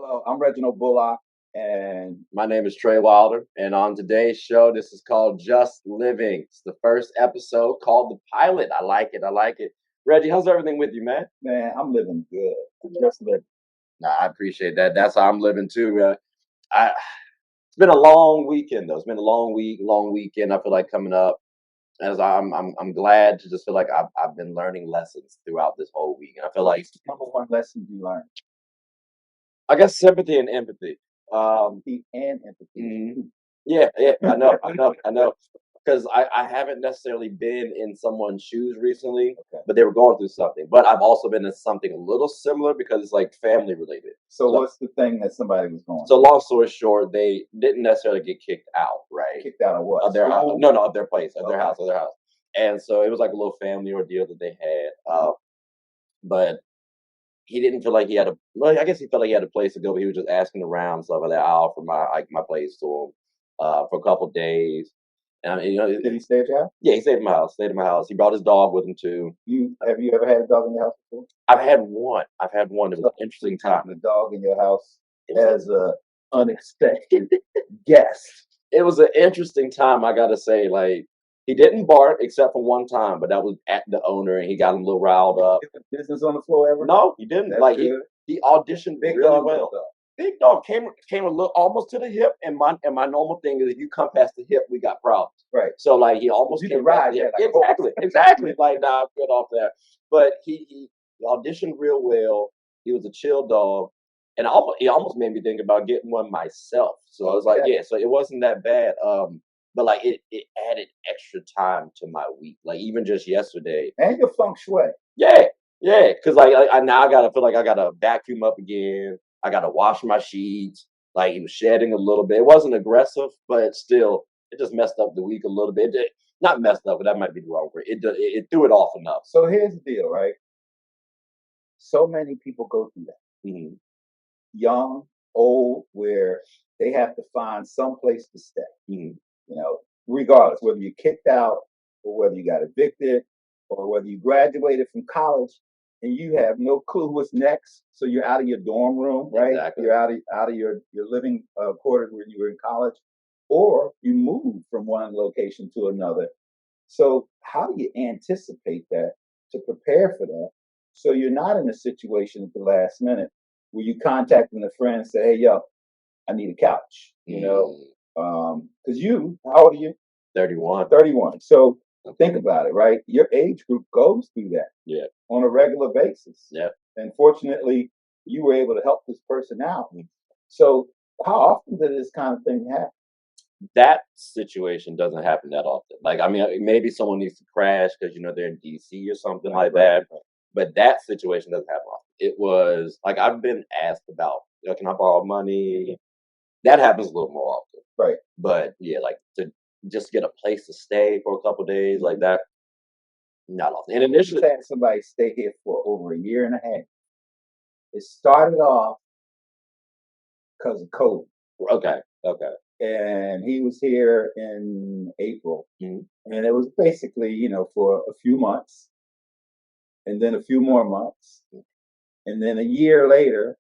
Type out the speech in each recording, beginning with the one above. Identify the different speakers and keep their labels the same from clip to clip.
Speaker 1: Hello, I'm Reginald Bullock, and
Speaker 2: My name is Trey Wilder, and on today's show, this is called Just Living. It's the first episode called The Pilot. I like it. I like it. Reggie, how's everything with you, man?
Speaker 1: man, I'm living good. I'm just living.
Speaker 2: Nah, I appreciate that. That's how I'm living too. It's been a long weekend, though. It's been a long week, long weekend. I feel like coming up, as I'm glad to just feel like I've been learning lessons throughout this whole week, and I feel like
Speaker 1: Number one lesson you learned:
Speaker 2: I guess sympathy and empathy.
Speaker 1: empathy and empathy.
Speaker 2: Mhm. Yeah, I know. Because I haven't necessarily been in someone's shoes recently,
Speaker 1: Okay.
Speaker 2: but they were going through something. But I've also been in something a little similar because it's like family related.
Speaker 1: So,
Speaker 2: So,
Speaker 1: what's the thing that somebody was going
Speaker 2: so long story short, they didn't necessarily get kicked out, right?
Speaker 1: kicked out of what?
Speaker 2: Of their house.
Speaker 1: School?
Speaker 2: No, of their place, of their
Speaker 1: Okay.
Speaker 2: house, of their house. And so it was like a little family ordeal that they had. But he didn't feel like he had a. Well, I guess he felt like he had a place to go, but he was just asking around and stuff like that. I offered my place to him for a couple days. And
Speaker 1: Did he stay at your house?
Speaker 2: yeah, he stayed in my house. Stayed in my house. He brought his dog with him too.
Speaker 1: Have you ever had a dog in your house before?
Speaker 2: I've had one. I've had one. It was an interesting time.
Speaker 1: The dog in your house
Speaker 2: It was,
Speaker 1: as a unexpected guest.
Speaker 2: it was an interesting time. I gotta say, like he didn't bark except for one time, but that was at the owner, and he got him a little riled up.
Speaker 1: Business on the floor ever?
Speaker 2: No, he didn't.
Speaker 1: That's
Speaker 2: Like
Speaker 1: good.
Speaker 2: he auditioned
Speaker 1: Big
Speaker 2: really
Speaker 1: dog,
Speaker 2: well.
Speaker 1: little dog.
Speaker 2: Big dog came a little almost to the hip, and my normal thing is if you come past the hip, we got problems.
Speaker 1: Right.
Speaker 2: So like he almost
Speaker 1: You
Speaker 2: came
Speaker 1: can
Speaker 2: past
Speaker 1: ride
Speaker 2: the hip.
Speaker 1: that like a horse.
Speaker 2: Exactly. Like nah, I'm good off there. But he auditioned real well. He was a chill dog, and he almost made me think about getting one myself. So I was like,
Speaker 1: Okay.
Speaker 2: yeah. So it wasn't that bad. But like it added extra time to my week. Like even just yesterday,
Speaker 1: And your feng shui.
Speaker 2: yeah, yeah, because I now I gotta feel like I gotta vacuum up again. I gotta wash my sheets. Like he was shedding a little bit. It wasn't aggressive, but still, it just messed up the week a little bit. Not messed up, but that might be the wrong word. It threw it off enough.
Speaker 1: So here's the deal, right? So many people go through that.
Speaker 2: Mhm.
Speaker 1: Young, old, where they have to find some place to stay.
Speaker 2: Mhm.
Speaker 1: Regardless whether you're kicked out or whether you got evicted or whether you graduated from college and you have no clue what's next. So you're out of your dorm room, right?
Speaker 2: Exactly.
Speaker 1: You're out of your living quarters where you were in college, or you move from one location to another. So how do you anticipate that to prepare for that? So you're not in a situation at the last minute where you contacting a friend and say, "Hey, yo, I need a couch," because how old are you?
Speaker 2: 31.
Speaker 1: 31. So think about it, right? Your age group goes through that
Speaker 2: Yeah.
Speaker 1: on a regular basis.
Speaker 2: Yeah.
Speaker 1: And fortunately, you were able to help this person out.
Speaker 2: Mm.
Speaker 1: So how often does this kind of thing happen?
Speaker 2: That situation doesn't happen that often. Like, I mean, maybe someone needs to crash because they're in DC or something like that. But that situation doesn't happen often. It was like I've been asked about, can I borrow money? That happens a little more often.
Speaker 1: Right.
Speaker 2: But yeah, like to just get a place to stay for a couple days like that, not often. And initially,
Speaker 1: Just had somebody stay here for over a year and a half. It started off because of COVID.
Speaker 2: okay, okay.
Speaker 1: And he was here in April.
Speaker 2: Mhm.
Speaker 1: And it was basically, for a few months and then a few more months. And then a year later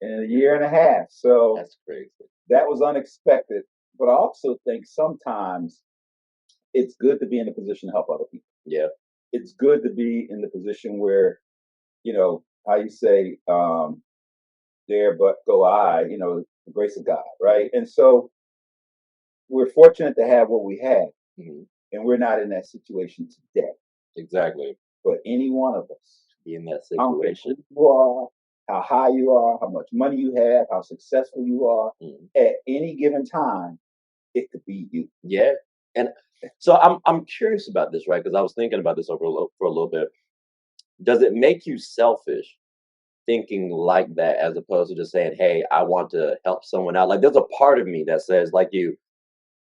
Speaker 1: and a year and a half. So
Speaker 2: That's crazy.
Speaker 1: that was unexpected. But I also think sometimes it's good to be in a position to help other people.
Speaker 2: Yeah.
Speaker 1: It's good to be in the position where, how you say, there but go I, the grace of God, right? And so we're fortunate to have what we have,
Speaker 2: Mhm.
Speaker 1: and we're not in that situation today.
Speaker 2: Exactly.
Speaker 1: But any one of us,
Speaker 2: Be in that
Speaker 1: I don't care
Speaker 2: situation.
Speaker 1: who you are, how high you are, how much money you have, how successful you are,
Speaker 2: Mhm.
Speaker 1: at any given time, it could be you.
Speaker 2: Yeah. And so I'm curious about this, right? Because I was thinking about this for a little bit. Does it make you selfish thinking like that as opposed to just saying, "Hey, I want to help someone out"? Like, there's a part of me that says, like you,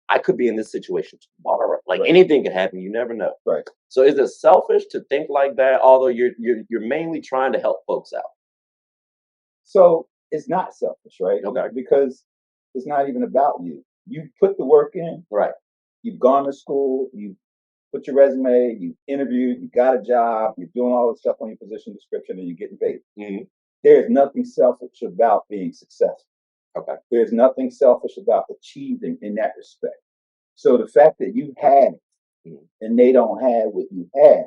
Speaker 2: I could be in this situation tomorrow. Like
Speaker 1: Right.
Speaker 2: anything could happen. You never know.
Speaker 1: Right.
Speaker 2: So, is it selfish to think like that? Although you're mainly trying to help folks out.
Speaker 1: So it's not selfish, right?
Speaker 2: Okay.
Speaker 1: Because it's not even about you. You put the work in,
Speaker 2: Right.
Speaker 1: you've gone to school, you put your resume, you interviewed, you got a job, you're doing all the stuff on your position description, and you're getting paid.
Speaker 2: Mhm.
Speaker 1: There's nothing selfish about being successful.
Speaker 2: Okay.
Speaker 1: There's nothing selfish about achieving in that respect. So the fact that you had it
Speaker 2: Mhm.
Speaker 1: and they don't have what you have,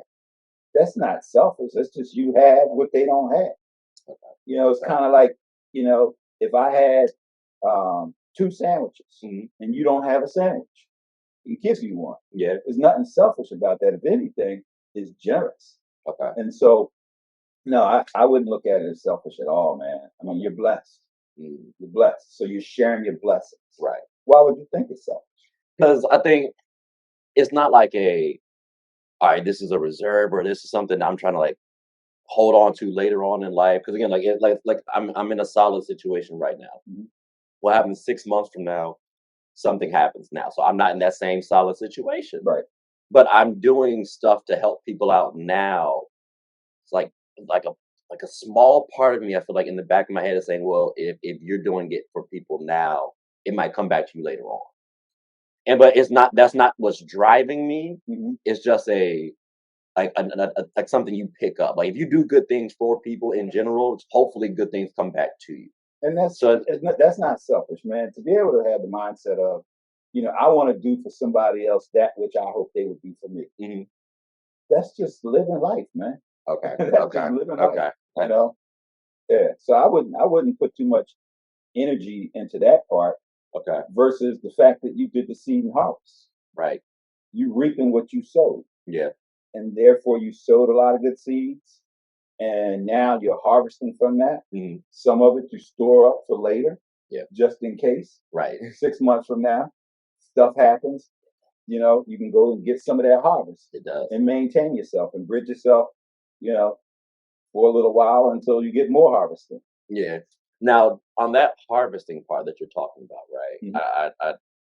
Speaker 1: that's not selfish. That's just you have what they don't have.
Speaker 2: Okay.
Speaker 1: It's
Speaker 2: Okay.
Speaker 1: kind of like, if I had two sandwiches
Speaker 2: Mhm.
Speaker 1: and you don't have a sandwich, you give you one.
Speaker 2: Yeah.
Speaker 1: There's nothing selfish about that. If anything, it's generous.
Speaker 2: Okay.
Speaker 1: And so, no, I wouldn't look at it as selfish at all, man. I mean, you're blessed.
Speaker 2: Mm.
Speaker 1: You're blessed. So you're sharing your blessings.
Speaker 2: Right.
Speaker 1: Why would you think it's selfish?
Speaker 2: Because I think it's not like all right, this is a reserve or this is something I'm trying to like hold on to later on in life. Because again, like I'm in a solid situation right now.
Speaker 1: Mhm.
Speaker 2: What happens 6 months from now? Something happens now, so I'm not in that same solid situation.
Speaker 1: Right.
Speaker 2: But I'm doing stuff to help people out now. It's like a like a small part of me, I feel like in the back of my head is saying, well, if you're doing it for people now, it might come back to you later on. And but it's not that's not what's driving me.
Speaker 1: Mm-hmm.
Speaker 2: It's just like something you pick up. Like if you do good things for people in general, hopefully good things come back to you.
Speaker 1: And
Speaker 2: So
Speaker 1: that's not selfish, man. To be able to have the mindset of, I want to do for somebody else that which I hope they would do for me.
Speaker 2: mhm.
Speaker 1: That's just living life, man.
Speaker 2: Okay,
Speaker 1: That's
Speaker 2: okay,
Speaker 1: just living life.
Speaker 2: okay,
Speaker 1: You know. Yeah. So I wouldn't put too much energy into that part
Speaker 2: okay,
Speaker 1: versus the fact that you did the seed and harvest.
Speaker 2: right,
Speaker 1: You reaping what you sowed,
Speaker 2: yeah,
Speaker 1: and therefore you sowed a lot of good seeds, and now you're harvesting from that.
Speaker 2: mhm,
Speaker 1: Some of it you store up for later,
Speaker 2: yeah,
Speaker 1: just in case.
Speaker 2: right.
Speaker 1: 6 months from now, stuff happens. You can go and get some of that harvest
Speaker 2: It does.
Speaker 1: and maintain yourself and bridge yourself, you know, for a little while until you get more harvesting.
Speaker 2: Yeah. Now, on that harvesting part that you're talking about, right?
Speaker 1: Mhm.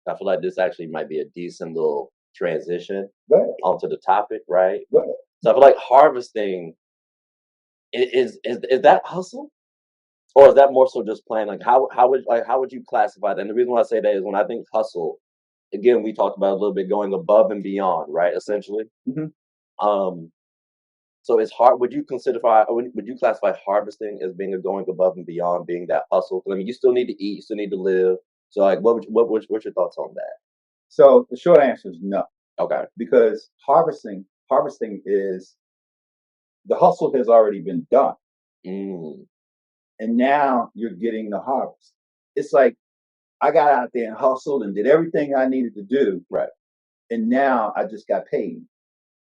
Speaker 2: I feel like this actually might be a decent little transition
Speaker 1: Go ahead.
Speaker 2: onto the topic, right?
Speaker 1: Go ahead.
Speaker 2: So I feel like harvesting is that hustle, or is that more so just plan? Like how would you classify that? And the reason why I say that is when I think hustle, again, we talked about a little bit going above and beyond, right? Essentially.
Speaker 1: Mhm.
Speaker 2: Um, So it's hard. Would you classify harvesting as being a going above and beyond, being that hustle? 'Cause, I mean, you still need to eat, you still need to live. So, like, what's your thoughts on that?
Speaker 1: So the short answer is no,
Speaker 2: Okay.
Speaker 1: because harvesting is the hustle has already been done,
Speaker 2: Mm,
Speaker 1: and now you're getting the harvest. It's like I got out there and hustled and did everything I needed to do,
Speaker 2: right.
Speaker 1: and now I just got paid.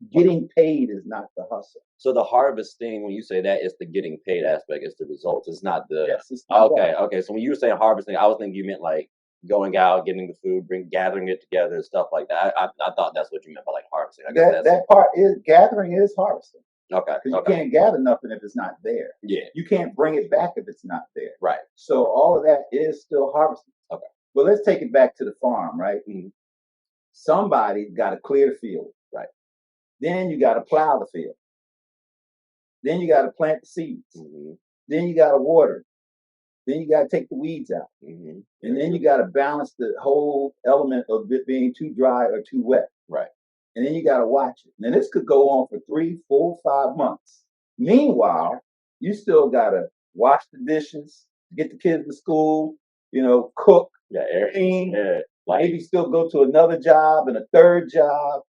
Speaker 2: Okay.
Speaker 1: Getting paid is not the hustle.
Speaker 2: So the harvesting, when you say that, it's the getting paid aspect. It's the results. It's not the.
Speaker 1: Yes, it's the result.
Speaker 2: Okay. Okay. So when you were saying harvesting, I was thinking you meant like going out, getting the food, gathering it together, stuff like that. I thought that's what you meant by like harvesting. I guess
Speaker 1: That
Speaker 2: that's
Speaker 1: that part is gathering is harvesting.
Speaker 2: okay.
Speaker 1: Because you
Speaker 2: Okay.
Speaker 1: can't gather nothing if it's not there.
Speaker 2: Yeah.
Speaker 1: You can't bring it back if it's not there.
Speaker 2: Right.
Speaker 1: So all of that is still harvesting.
Speaker 2: Okay.
Speaker 1: But let's take it back to the farm, right?
Speaker 2: Mhm.
Speaker 1: Somebody's got to clear the field.
Speaker 2: Right.
Speaker 1: Then you got to plow the field. Then you got to plant the seeds.
Speaker 2: Mhm.
Speaker 1: Then you got to water it. Then you got to take the weeds out.
Speaker 2: Mhm.
Speaker 1: And then you got to balance the whole element of it being too dry or too wet.
Speaker 2: Right.
Speaker 1: And then you got to watch it. Now, this could go on for 3, 4, 5 months. Meanwhile, you still got to wash the dishes, get the kids to school, cook,
Speaker 2: Yeah.
Speaker 1: clean,
Speaker 2: Yeah.
Speaker 1: maybe still go to another job and a third job.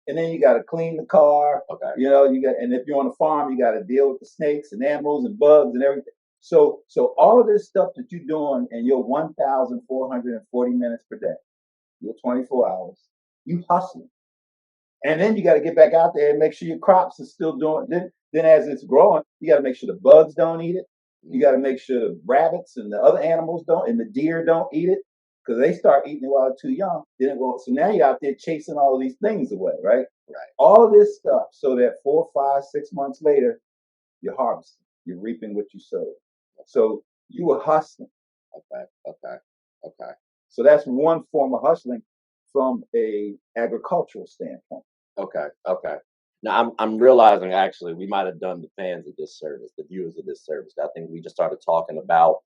Speaker 1: And then you got to clean the car.
Speaker 2: Okay.
Speaker 1: And if you're on a farm, you got to deal with the snakes and animals and bugs and everything. So all of this stuff that you're doing in your 1,440 minutes per day, your 24 hours, you hustling. And then you got to get back out there and make sure your crops are still doing. Then as it's growing, you got to make sure the bugs don't eat it. You got to make sure the rabbits and the other animals don't, and the deer don't eat it, because they start eating it while they're too young. So now you're out there chasing all of these things away, right?
Speaker 2: Right.
Speaker 1: All of this stuff, so that 4, 5, 6 months later, you're harvesting. You're reaping what you sowed. So you were hustling.
Speaker 2: Okay. Okay. Okay.
Speaker 1: So that's one form of hustling from a agricultural standpoint.
Speaker 2: Okay. Okay. Now I'm realizing actually we might have done the fans a disservice, the viewers a disservice. I think we just started talking about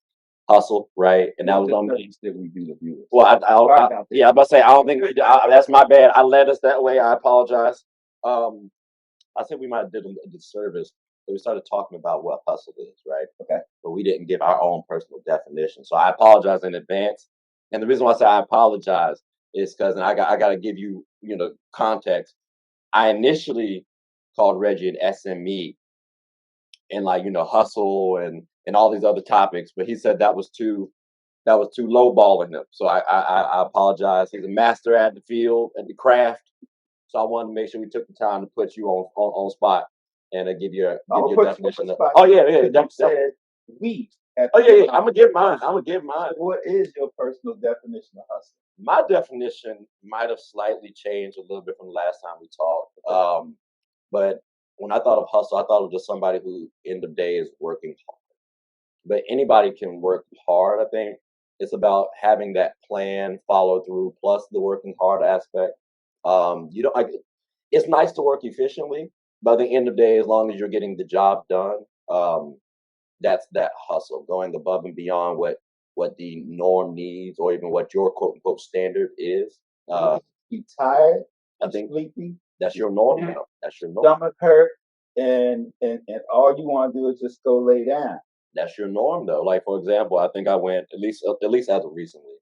Speaker 2: hustle, right? And that was on me.
Speaker 1: That we do the viewers.
Speaker 2: Well,
Speaker 1: Sorry about that.
Speaker 2: yeah, I'm about to say I don't think we, that's my bad. I led us that way. I apologize. I think we might have did them a disservice we started talking about what hustle is, right?
Speaker 1: Okay.
Speaker 2: But we didn't give our own personal definition. So I apologize in advance. And the reason why I say I apologize is because, and I got to give you, context. I initially called Reggie an SME and like, hustle and all these other topics, but he said that was too lowballing him. So I apologize. He's a master at the field, at the craft. So I wanted to make sure we took the time to put you on spot and give you
Speaker 1: I'm
Speaker 2: your
Speaker 1: gonna put you on
Speaker 2: definition.
Speaker 1: the spot.
Speaker 2: Oh yeah.
Speaker 1: You said we.
Speaker 2: Oh yeah. I'm gonna give mine. I'm gonna give mine.
Speaker 1: What is your personal definition of hustle?
Speaker 2: My definition might have slightly changed a little bit from the last time we talked. But when I thought of hustle, I thought of just somebody who, in the day, is working hard. But anybody can work hard. I think it's about having that plan, follow through, plus the working hard aspect. You don't. It's nice to work efficiently, but at the end of the day, as long as you're getting the job done, that's that hustle, going above and beyond what the norm needs, or even what your quote unquote standard is.
Speaker 1: You tired?
Speaker 2: I think
Speaker 1: sleepy.
Speaker 2: that's your norm now. That's your norm.
Speaker 1: Stomach hurt, and all you want to do is just go lay down.
Speaker 2: That's your norm though. Like for example, I think I went at least as of recently.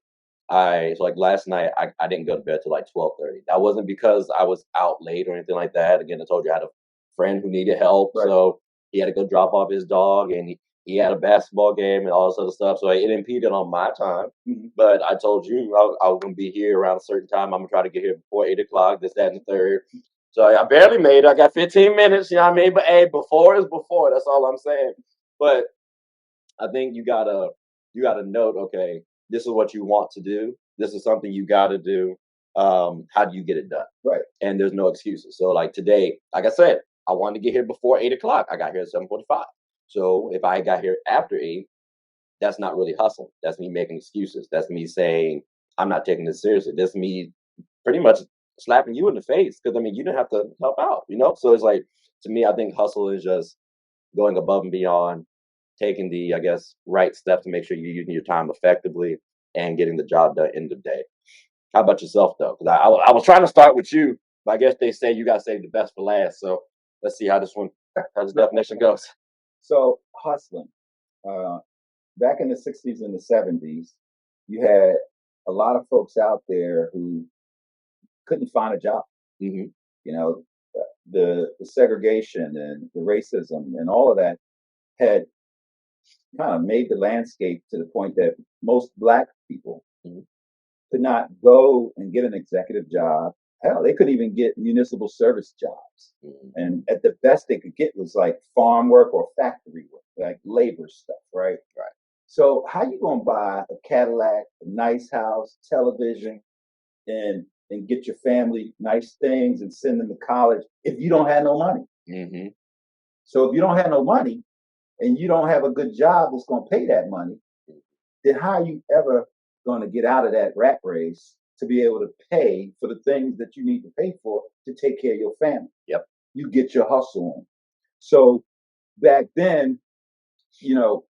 Speaker 2: So like last night I didn't go to bed till like 12:30. That wasn't because I was out late or anything like that. Again, I told you I had a friend who needed help,
Speaker 1: Right.
Speaker 2: so he had to go drop off his dog, and he had a basketball game and all this other stuff. So it impeded on my time.
Speaker 1: Mhm.
Speaker 2: But I told you I was gonna be here around a certain time. I'm gonna try to get here before 8 o'clock. This, that, and the third. So I barely made it. I got 15 minutes. You know what I mean? But hey, before is before. That's all I'm saying. But I think you gotta note, okay, this is what you want to do. This is something you gotta do. How do you get it done?
Speaker 1: Right.
Speaker 2: And there's no excuses. So like today, like I said, I wanted to get here before 8 o'clock. I got here at 7:45. So if I got here after 8, that's not really hustling. That's me making excuses. That's me saying I'm not taking this seriously. That's me pretty much slapping you in the face, because I mean you didn't have to help out. So it's like, to me, I think hustle is just going above and beyond, taking the, I guess, right steps to make sure you're using your time effectively and getting the job done end of day. How about yourself though? Because I was trying to start with you, but I guess they say you gotta save the best for last. So let's see how this definition goes.
Speaker 1: So hustling. Uh, Back in the 60s and the 70s, you had a lot of folks out there who couldn't find a job.
Speaker 2: Hmm.
Speaker 1: You know, the segregation and the racism and all of that had kind of made the landscape to the point that most black people
Speaker 2: Hmm.
Speaker 1: could not go and get an executive job. Hell, they couldn't even get municipal service jobs.
Speaker 2: Hmm.
Speaker 1: And at the best they could get was like farm work or factory work, like labor stuff, right?
Speaker 2: Right.
Speaker 1: So how you gonna buy a Cadillac, a nice house, television, and get your family nice things and send them to college if you don't have no money?
Speaker 2: Hmm.
Speaker 1: So if you don't have no money and you don't have a good job that's gonna pay that money, then how are you ever gonna get out of that rat race to be able to pay for the things that you need to pay for to take care of your family?
Speaker 2: Yep.
Speaker 1: You get your hustle on. So back then,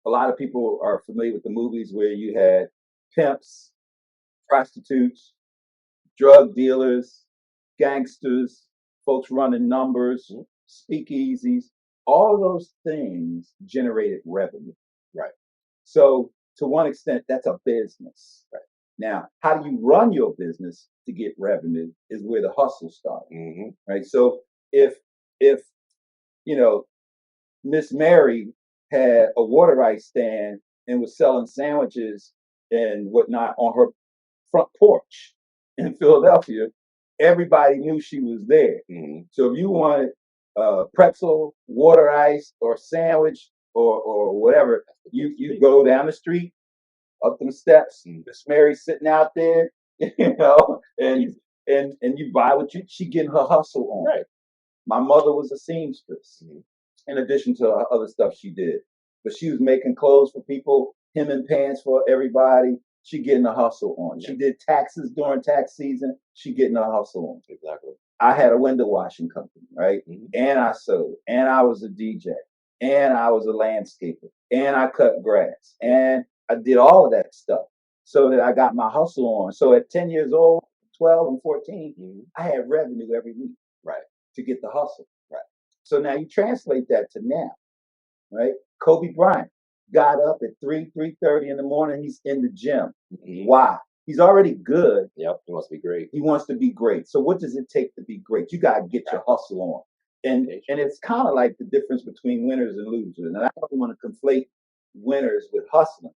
Speaker 1: a lot of people are familiar with the movies where you had pimps, prostitutes, drug dealers, gangsters, folks running numbers,
Speaker 2: Mhm.
Speaker 1: speakeasies. All of those things generated revenue.
Speaker 2: Right.
Speaker 1: So, to one extent, that's a business.
Speaker 2: Right.
Speaker 1: Now, how do you run your business to get revenue is where the hustle starts.
Speaker 2: Hmm.
Speaker 1: Right. So, if you know Miss Mary had a water ice stand and was selling sandwiches and whatnot on her front porch in Philadelphia, everybody knew she was there.
Speaker 2: Hmm.
Speaker 1: So if you wanted pretzel, water ice, or sandwich, or whatever, you go down the street, up them steps. Miss Mary sitting out there, and you buy what she getting her hustle on.
Speaker 2: Right.
Speaker 1: My mother was a seamstress,
Speaker 2: Mhm.
Speaker 1: in addition to other stuff she did. But she was making clothes for people, hemming pants for everybody. She getting a hustle on.
Speaker 2: Yeah.
Speaker 1: She did taxes during tax season. She getting a hustle on.
Speaker 2: Exactly.
Speaker 1: I had a window washing company, right?
Speaker 2: Mhm.
Speaker 1: And I sewed, and I was a DJ, and I was a landscaper, and I cut grass, and I did all of that stuff so that I got my hustle on. So at 10 years old, 12 and 14,
Speaker 2: Mhm.
Speaker 1: I had revenue every week
Speaker 2: Right.
Speaker 1: to get the hustle.
Speaker 2: Right.
Speaker 1: So now you translate that to now. right? Kobe Bryant got up at 3:30 in the morning. He's in the gym. Why? He's already good.
Speaker 2: Yep, he wants to be great.
Speaker 1: He wants to be great. So what does it take to be great? You got to get your hustle on. And it's kind of like the difference between winners and losers. And I don't want to conflate winners with hustling.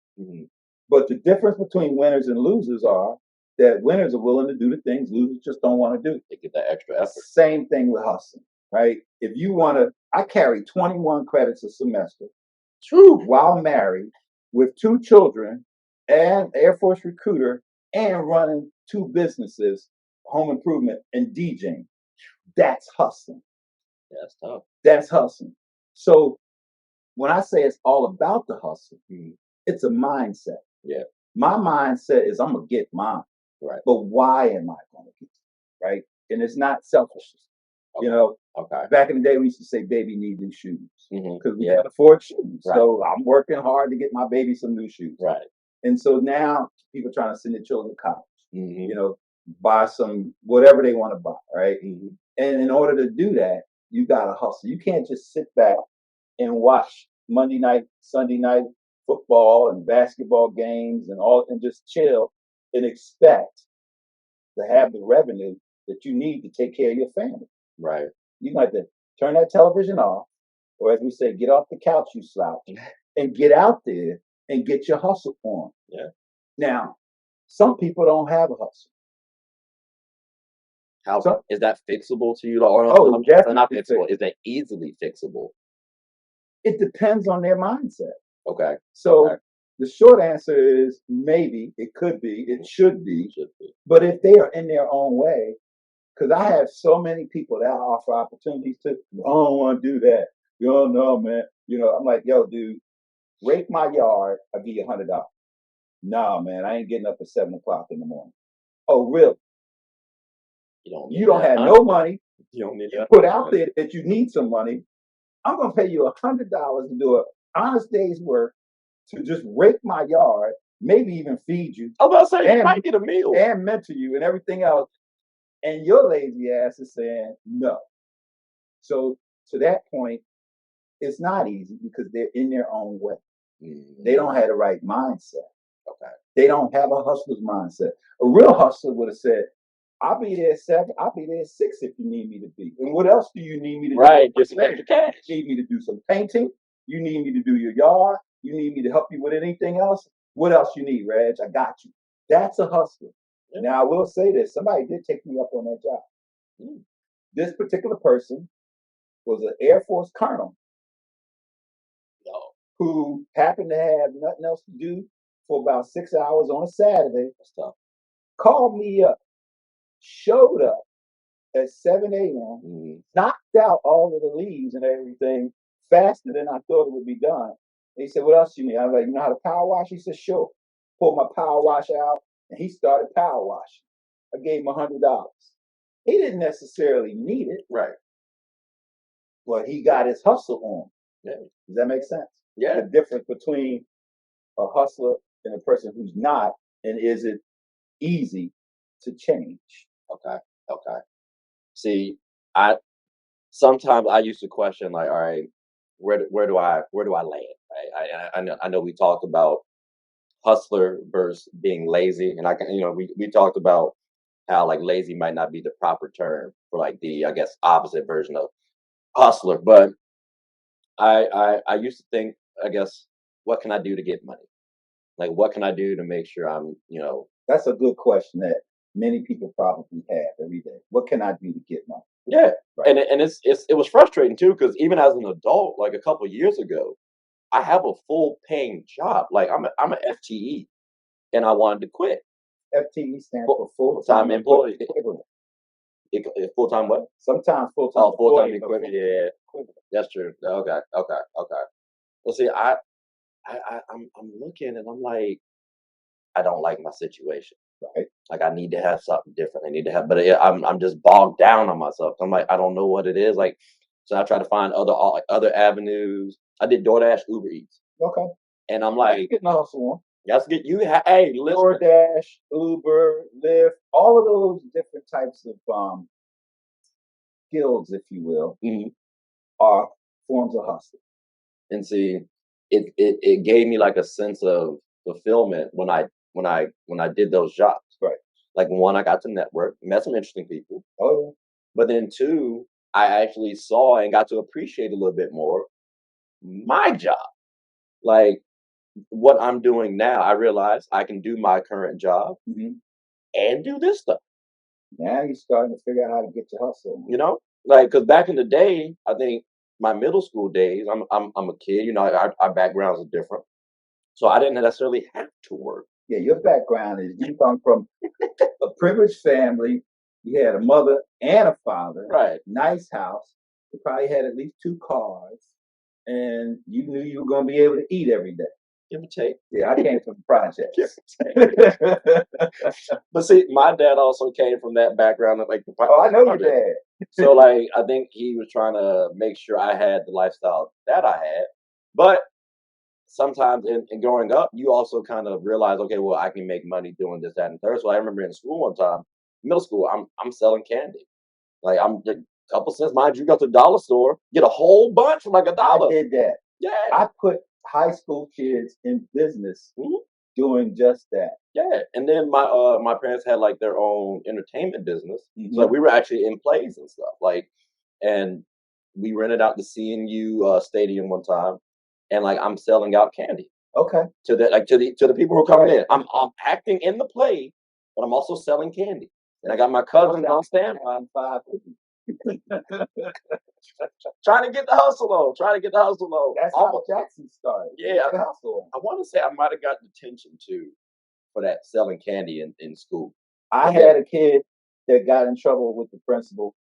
Speaker 1: But the difference between winners and losers are that winners are willing to do the things losers just don't want to do.
Speaker 2: They get that extra effort.
Speaker 1: Same thing with hustling, right? If you want to, I carry 21 credits a semester while married with 2 children and Air Force recruiter and running 2 businesses, home improvement and DJing. That's hustling.
Speaker 2: Yeah, that's tough.
Speaker 1: That's hustling. So when I say it's all about the hustle, it's a mindset.
Speaker 2: Yeah.
Speaker 1: My mindset is I'm gonna get mine.
Speaker 2: Right.
Speaker 1: But why am I gonna get it? Right? And it's not selfishness.
Speaker 2: Okay.
Speaker 1: You know,
Speaker 2: okay.
Speaker 1: Back in the day we used to say baby need new shoes because we can't afford shoes.
Speaker 2: Right.
Speaker 1: So I'm working hard to get my baby some new shoes.
Speaker 2: Right.
Speaker 1: And so now people trying to send their children to college. You know, buy some whatever they want to buy, right? And in order to do that, you gotta hustle. You can't just sit back and watch Monday night, Sunday night football and basketball games and just chill and expect to have the revenue that you need to take care of your family.
Speaker 2: Right.
Speaker 1: You have to turn that television off, or as we say, get off the couch, you slouch, and get out there and get your hustle on.
Speaker 2: Yeah.
Speaker 1: Now, some people don't have a hustle.
Speaker 2: How is that fixable to you? Or
Speaker 1: definitely
Speaker 2: not fixable. Is that easily fixable?
Speaker 1: It depends on their mindset.
Speaker 2: Okay.
Speaker 1: So the short answer is maybe, it could be, it should be. But if they are in their own way, because I have so many people that I offer opportunities to, I don't want to do that. You don't know, man. You know, I'm like, yo, dude, rake my yard, I'll give you $100. Nah, man, I ain't getting up at 7 o'clock in the morning. Oh, really? You don't have no money.
Speaker 2: You don't need
Speaker 1: to put out there that you need some money. I'm gonna pay you $100 to do an honest day's work to just rake my yard, maybe even feed you.
Speaker 2: I was about to say, you might get a meal
Speaker 1: and mentor you and everything else. And your lazy ass is saying no. So to that point, it's not easy because they're in their own way. They don't have the right mindset.
Speaker 2: Okay.
Speaker 1: They don't have a hustler's mindset. A real hustler would have said, I'll be there at 7, I'll be there at 6 if you need me to be. And what else do you need me to do?
Speaker 2: Right, just extra cash.
Speaker 1: You need me to do some painting. You need me to do your yard. You need me to help you with anything else. What else you need, Reg? I got you. That's a hustler. Yeah. Now, I will say this. Somebody did take me up on that job. This particular person was an Air Force colonel who happened to have nothing else to do for about 6 hours on a Saturday. Called me up, showed up at 7 a.m., knocked out all of the leaves and everything faster than I thought it would be done. And he said, what else you need? I was like, you know how to power wash? He said, sure. Pulled my power wash out, and he started power washing. I gave him $100. He didn't necessarily need it.
Speaker 2: Right.
Speaker 1: But he got his hustle on.
Speaker 2: Yeah.
Speaker 1: Does that make sense?
Speaker 2: Yeah.
Speaker 1: The difference between a hustler and a person who's not, and is it easy to change?
Speaker 2: Okay. See, sometimes I used to question, like, all right, where do I land? Right? I know we talked about hustler versus being lazy, and we talked about how like lazy might not be the proper term for like the, I guess, opposite version of hustler. But I used to think, I guess, what can I do to get money? Like, what can I do to make sure I'm,
Speaker 1: That's a good question that many people probably have every day. What can I do to get money?
Speaker 2: Yeah.
Speaker 1: Right.
Speaker 2: And it was frustrating too, because even as an adult, like a couple of years ago, I have a full paying job. Like I'm an FTE, and I wanted to quit.
Speaker 1: FTE stands for full-time
Speaker 2: employee.
Speaker 1: equivalent.
Speaker 2: Full-time what?
Speaker 1: Sometimes full-time.
Speaker 2: Oh, full-time equivalent. Yeah, that's true. Okay. Well, see, I'm looking and I'm like, I don't like my situation.
Speaker 1: Right.
Speaker 2: Like I need to have something different. I need to have, but I'm just bogged down on myself. I'm like, I don't know what it is. Like, so I try to find other avenues. I did DoorDash, Uber Eats.
Speaker 1: Okay.
Speaker 2: And I'm like,
Speaker 1: getting a hustle on.
Speaker 2: Let's get you. Hey, listen.
Speaker 1: DoorDash, Uber, Lyft, all of those different types of skills, if you will, are forms of hustle.
Speaker 2: And see, it gave me like a sense of fulfillment when I did those jobs.
Speaker 1: Right.
Speaker 2: Like one, I got to network, met some interesting people,
Speaker 1: Oh,
Speaker 2: but then two, I actually saw and got to appreciate a little bit more my job. Like what I'm doing now, I realize I can do my current job
Speaker 1: yeah.
Speaker 2: and do this stuff.
Speaker 1: Now you're starting to figure out how to get your hustle.
Speaker 2: You know, like because back in the day, I think my middle school days, I'm a kid. You know, our backgrounds are different, so I didn't necessarily have to work.
Speaker 1: Yeah, your background is you come from a privileged family. You had a mother and a father,
Speaker 2: Right.
Speaker 1: nice house. You probably had at least 2 cars, and you knew you were going to be able to eat every day.
Speaker 2: Give or take.
Speaker 1: Yeah, I came from the projects.
Speaker 2: But see, my dad also came from that background of like the
Speaker 1: Oh, I know your
Speaker 2: project.
Speaker 1: dad.
Speaker 2: So like I think he was trying to make sure I had the lifestyle that I had. But sometimes in growing up, you also kind of realize, okay, well, I can make money doing this, that, and third. So I remember in school one time, middle school, I'm selling candy. Like I'm a couple cents, mind you, go to the dollar store, get a whole bunch for like a
Speaker 1: I
Speaker 2: dollar.
Speaker 1: did that.
Speaker 2: Yeah.
Speaker 1: I put high school kids in business
Speaker 2: Mhm.
Speaker 1: doing just that.
Speaker 2: Yeah. And then my parents had like their own entertainment business. So
Speaker 1: Mhm.
Speaker 2: we were actually in plays and stuff. Like and we rented out the CNU stadium one time and like I'm selling out candy
Speaker 1: Okay.
Speaker 2: to the people who are coming
Speaker 1: Right.
Speaker 2: in. I'm acting in the play, but I'm also selling candy. And I got my cousins on standby.
Speaker 1: 550.
Speaker 2: Trying to get the hustle on. Trying to get the hustle on.
Speaker 1: That's how Jackson started.
Speaker 2: Yeah,
Speaker 1: The hustle.
Speaker 2: I want to say I might have got detention too for that selling candy in school.
Speaker 1: I had a kid that got in trouble with the principal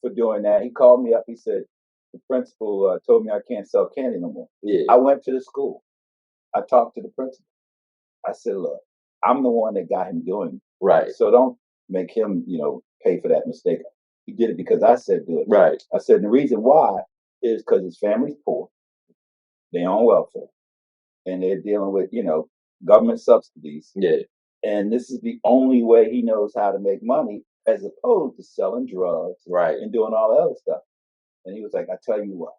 Speaker 1: for doing that. He called me up. He said, the principal told me I can't sell candy no more.
Speaker 2: Yeah.
Speaker 1: I went to the school. I talked to the principal. I said, look, I'm the one that got him doing it.
Speaker 2: Right.
Speaker 1: So don't make him, pay for that mistake. He did it because I said do it.
Speaker 2: Right.
Speaker 1: I said, the reason why is because his family's poor. They're on welfare. And they're dealing with, government subsidies.
Speaker 2: Yeah.
Speaker 1: And this is the only way he knows how to make money as opposed to selling drugs
Speaker 2: Right.
Speaker 1: and doing all the other stuff. And he was like, I tell you what,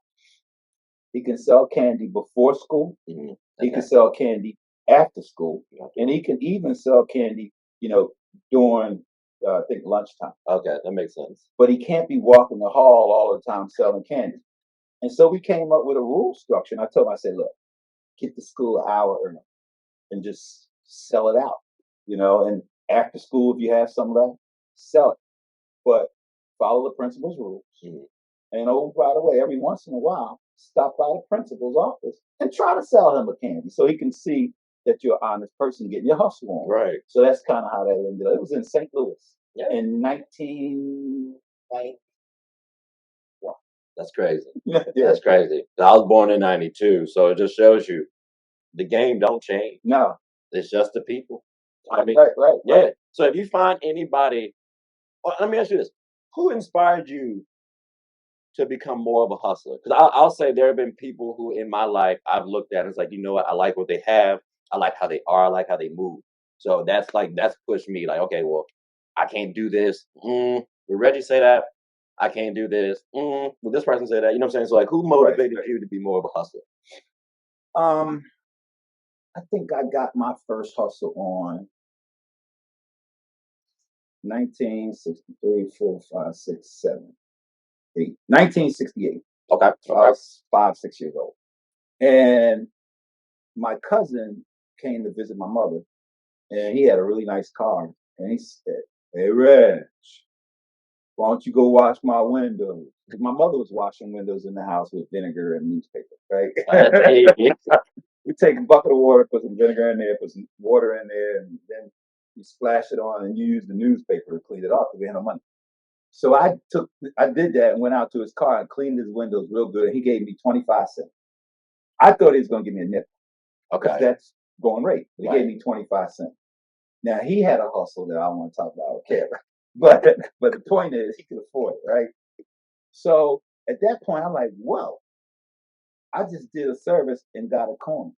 Speaker 1: he can sell candy before school.
Speaker 2: Mm-hmm.
Speaker 1: He can sell candy after school. And he can even sell candy, during, I think, lunchtime.
Speaker 2: Okay, that makes sense.
Speaker 1: But he can't be walking the hall all the time selling candy. And so we came up with a rule structure. And I told him, I said, look, get to school an hour early and just sell it out, and after school, if you have some left, sell it. But follow the principal's rules.
Speaker 2: Mm-hmm.
Speaker 1: And oh, by the way, every once in a while, stop by the principal's office and try to sell him a candy so he can see that you're an honest person getting your hustle on.
Speaker 2: Right.
Speaker 1: So that's kind of how that ended up. It was in St. Louis in 1990.
Speaker 2: That's crazy.
Speaker 1: Yeah.
Speaker 2: That's crazy. I was born in '92, so it just shows you the game don't change.
Speaker 1: No.
Speaker 2: It's just the people. I mean,
Speaker 1: right.
Speaker 2: yeah. So if you find anybody, let me ask you this: who inspired you to become more of a hustler? Because I'll say there have been people who in my life I've looked at and it's like, you know what, I like what they have, I like how they are, I like how they move. So that's pushed me like, okay, well, I can't do this. Would Reggie say that? I can't do this. Would this person say that? You know what I'm saying? So like, who motivated you to be more of a hustler?
Speaker 1: I think I got my first hustle on 1963, 4, 5, 6, 7, 8. 1968.
Speaker 2: Okay.
Speaker 1: I was 5, 6 years old. And my cousin came to visit my mother, and he had a really nice car. And he said, hey, Reg, why don't you go wash my windows? Because my mother was washing windows in the house with vinegar and newspaper, right? We take a bucket of water, put some vinegar in there, put some water in there, and then you splash it on and you use the newspaper to clean it off because we had no money. So I did that and went out to his car and cleaned his windows real good. And he gave me 25 cents. I thought he was going to give me a nickel.
Speaker 2: Okay.
Speaker 1: That's going rate. He gave me 25 cents. Now he had a hustle that I don't want to talk about. Okay. But the point is he could afford it, right? So at that point, I'm like, whoa, I just did a service and got a coin.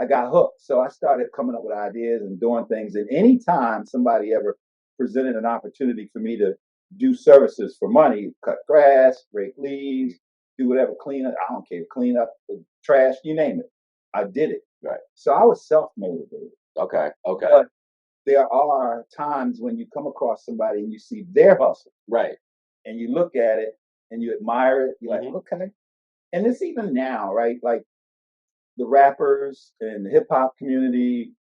Speaker 1: I got hooked. So I started coming up with ideas and doing things. And anytime somebody ever presented an opportunity for me to do services for money, cut grass, rake leaves, do whatever, clean up. I don't care, clean up the trash, you name it. I did it.
Speaker 2: Right.
Speaker 1: So I was self-motivated.
Speaker 2: Okay.
Speaker 1: But there are times when you come across somebody and you see their hustle.
Speaker 2: Right.
Speaker 1: And you look at it and you admire it. You're like, okay. And it's even now, right? Like the rappers and the hip hop community,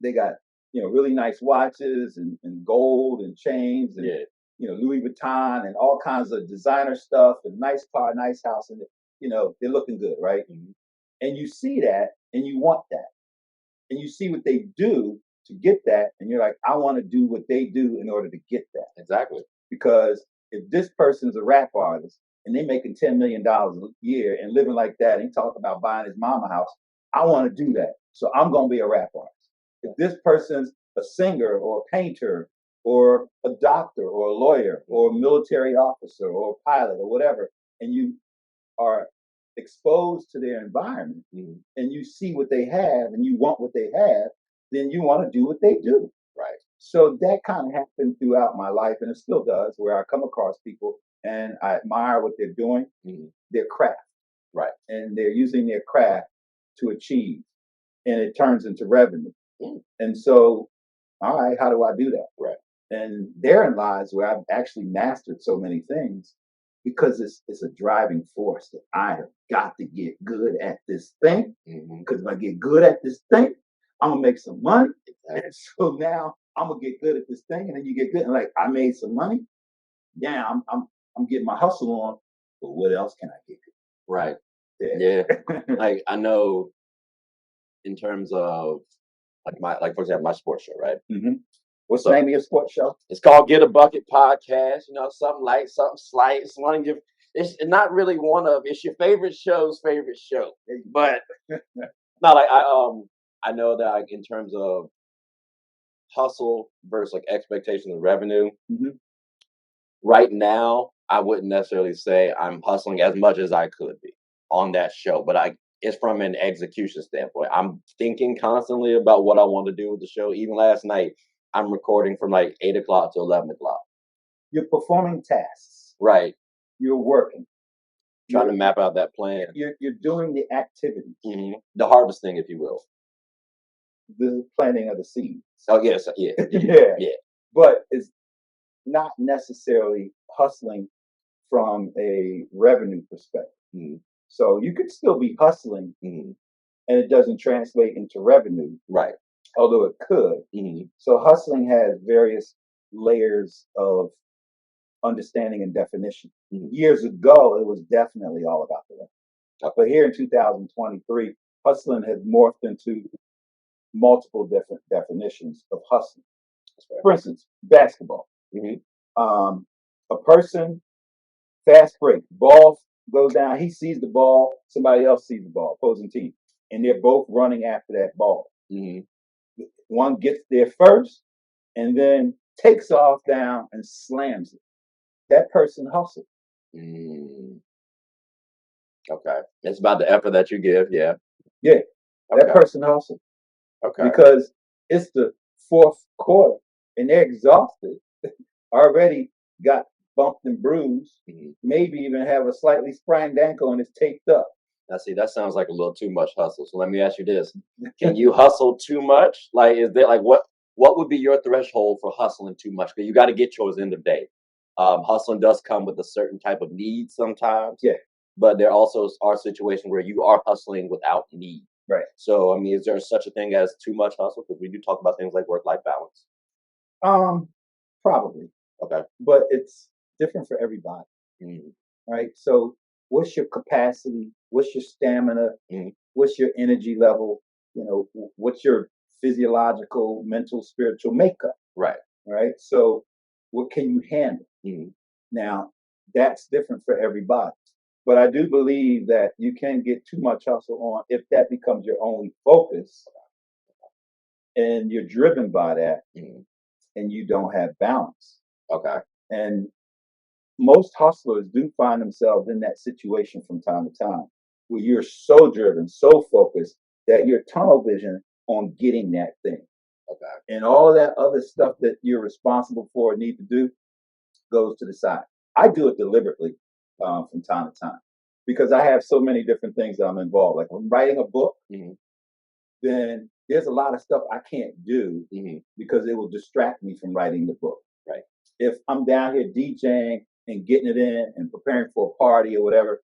Speaker 1: they got, really nice watches and gold and chains and, Louis Vuitton and all kinds of designer stuff and nice car, nice house. And, they're looking good, right? And you see that and you want that. And you see what they do to get that. And you're like, I want to do what they do in order to get that.
Speaker 2: Exactly.
Speaker 1: Because if this person's a rap artist and they're making $10 million a year and living like that, and he talking about buying his mama house, I want to do that. So I'm going to be a rap artist. If this person's a singer or a painter or a doctor or a lawyer or a military officer or a pilot or whatever, and you are exposed to their environment and you see what they have and you want what they have, then you want to do what they do.
Speaker 2: Right.
Speaker 1: So that kind of happened throughout my life, and it still does, where I come across people and I admire what they're doing, their craft.
Speaker 2: Right.
Speaker 1: And they're using their craft to achieve, and it turns into revenue. And so, all right, how do I do that?
Speaker 2: Right.
Speaker 1: And therein lies where I've actually mastered so many things, because it's a driving force that I have got to get good at this thing. Because if I get good at this thing, I'm gonna make some money. And so now I'm gonna get good at this thing, and then you get good, and like, I made some money. Yeah, I'm getting my hustle on. But what else can I get good?
Speaker 2: Right. Yeah. Like, I know in terms of for example, my sports show, right?
Speaker 1: What's the name of your sports show?
Speaker 2: It's called Get a Bucket Podcast. Something light, something slight. It's one of your. It's not really one of. It's your favorite show's favorite show. But not like I know that, like, in terms of hustle versus like expectations of revenue. Right now, I wouldn't necessarily say I'm hustling as much as I could be on that show, but it's from an execution standpoint. I'm thinking constantly about what I want to do with the show. Even last night, I'm recording from like 8 o'clock to 11 o'clock.
Speaker 1: You're performing tasks.
Speaker 2: Right.
Speaker 1: You're working.
Speaker 2: Trying to map out that plan.
Speaker 1: You're doing the activities.
Speaker 2: The harvesting, if you will.
Speaker 1: The planting of the seeds.
Speaker 2: Oh, yes. Yeah.
Speaker 1: Yeah. But it's not necessarily hustling from a revenue perspective. So you could still be hustling and it doesn't translate into revenue.
Speaker 2: Right.
Speaker 1: Although it could. So hustling has various layers of understanding and definition. Years ago, it was definitely all about the revenue. But here in 2023, hustling has morphed into multiple different definitions of hustling. For instance, basketball. A person, fast break, ball goes down, he sees the ball, somebody else sees the ball, opposing team, and they're both running after that ball. One gets there first and then takes off down and slams it. That person hustled.
Speaker 2: Okay. It's about the effort that you give. Yeah.
Speaker 1: Yeah. That person hustled.
Speaker 2: Okay.
Speaker 1: Because it's the fourth quarter and they're exhausted, already got bumped and bruised, maybe even have a slightly sprained ankle and it's taped up.
Speaker 2: Now, see, that sounds like a little too much hustle. So let me ask you this: can you hustle too much? Like, is there like what would be your threshold for hustling too much? Because you got to get yours end of day. Hustling does come with a certain type of need sometimes.
Speaker 1: Yeah.
Speaker 2: But there also are situations where you are hustling without need.
Speaker 1: Right.
Speaker 2: So, I mean, is there such a thing as too much hustle? Because we do talk about things like work-life balance.
Speaker 1: Probably.
Speaker 2: Okay.
Speaker 1: But it's different for everybody. Right. So what's your capacity? What's your stamina? What's your energy level? What's your physiological, mental, spiritual makeup?
Speaker 2: Right.
Speaker 1: Right. So what can you handle? Now, that's different for everybody. But I do believe that you can get too much hustle on if that becomes your only focus and you're driven by that and you don't have balance.
Speaker 2: Okay.
Speaker 1: And most hustlers do find themselves in that situation from time to time where you're so driven, so focused that you're tunnel vision on getting that thing.
Speaker 2: Okay.
Speaker 1: And all of that other stuff that you're responsible for and need to do goes to the side. I do it deliberately from time to time. because I have so many different things that I'm involved. Like when I'm writing a book, then there's a lot of stuff I can't do because it will distract me from writing the book.
Speaker 2: Right.
Speaker 1: If I'm down here DJing and getting it in and preparing for a party or whatever,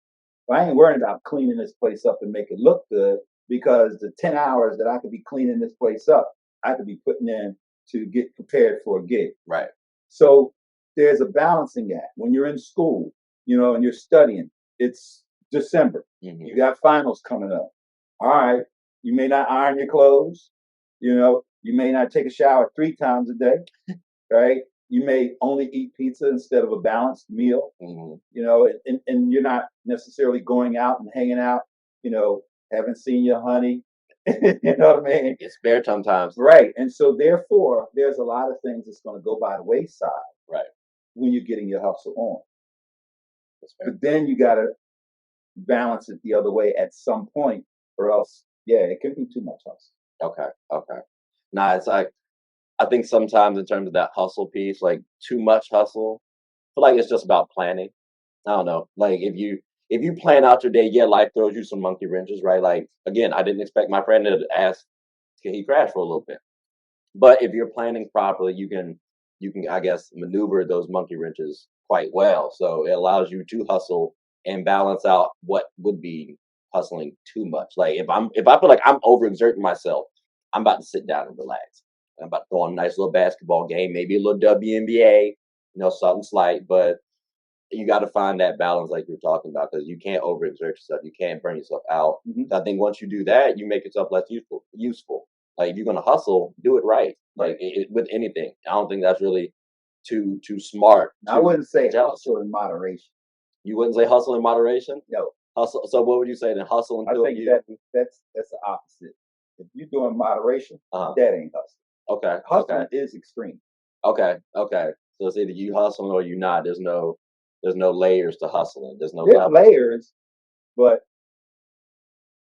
Speaker 1: I ain't worrying about cleaning this place up and make it look good, because the 10 hours that I could be cleaning this place up, I could be putting in to get prepared for a gig.
Speaker 2: Right.
Speaker 1: So there's a balancing act. When you're in school, and you're studying, it's December. You got finals coming up. All right. You may not iron your clothes. You may not take a shower 3 times a day. Right. You may only eat pizza instead of a balanced meal. And you're not necessarily going out and hanging out, haven't seen your honey. You know what I mean?
Speaker 2: It's spare sometimes.
Speaker 1: Right. And so therefore, there's a lot of things that's going to go by the wayside.
Speaker 2: Right.
Speaker 1: When you're getting your hustle on. But then you got to balance it the other way at some point, or else, it can be too much hustle.
Speaker 2: Okay. Nah, it's like, I think sometimes in terms of that hustle piece, like too much hustle, I feel like it's just about planning. I don't know. Like if you plan out your day, life throws you some monkey wrenches, right? Like again, I didn't expect my friend to ask, can he crash for a little bit? But if you're planning properly, you can I guess maneuver those monkey wrenches quite well. So it allows you to hustle and balance out what would be hustling too much. Like if I feel like I'm overexerting myself, I'm about to sit down and relax. I'm about to throw on a nice little basketball game, maybe a little WNBA, something slight, but you got to find that balance like you're talking about, because you can't overexert yourself. You can't burn yourself out. I think once you do that, you make yourself less useful. Like if you're going to hustle, do it right. Like with anything. I don't think that's really too smart.
Speaker 1: I wouldn't say hustle in moderation.
Speaker 2: You wouldn't say hustle in moderation?
Speaker 1: No.
Speaker 2: Hustle. So what would you say then? Hustle until
Speaker 1: I think that's the opposite. If you're doing moderation, that ain't hustle.
Speaker 2: Okay.
Speaker 1: Hustling is extreme.
Speaker 2: Okay. So it's either you hustling or you not. There's no layers to hustling. There's
Speaker 1: layers, but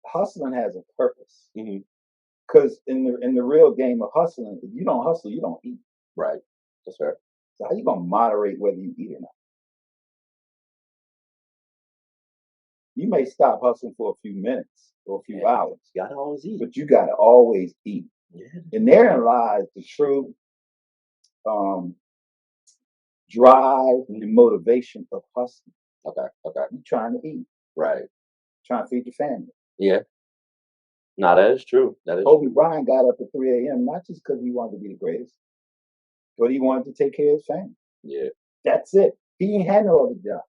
Speaker 1: hustling has a purpose. Because in the real game of hustling, if you don't hustle, you don't eat.
Speaker 2: Right. That's fair.
Speaker 1: So how you gonna moderate whether you eat or not? You may stop hustling for a few minutes or a few hours.
Speaker 2: You gotta always eat.
Speaker 1: But you gotta always eat. Yeah. And therein lies the true drive and motivation of hustling.
Speaker 2: Okay.
Speaker 1: You're trying to eat.
Speaker 2: Right.
Speaker 1: Trying to feed your family.
Speaker 2: Yeah. No, that is true.
Speaker 1: Kobe Bryant got up at 3 a.m. not just because he wanted to be the greatest, but he wanted to take care of his family.
Speaker 2: Yeah.
Speaker 1: That's it. He ain't had no other job.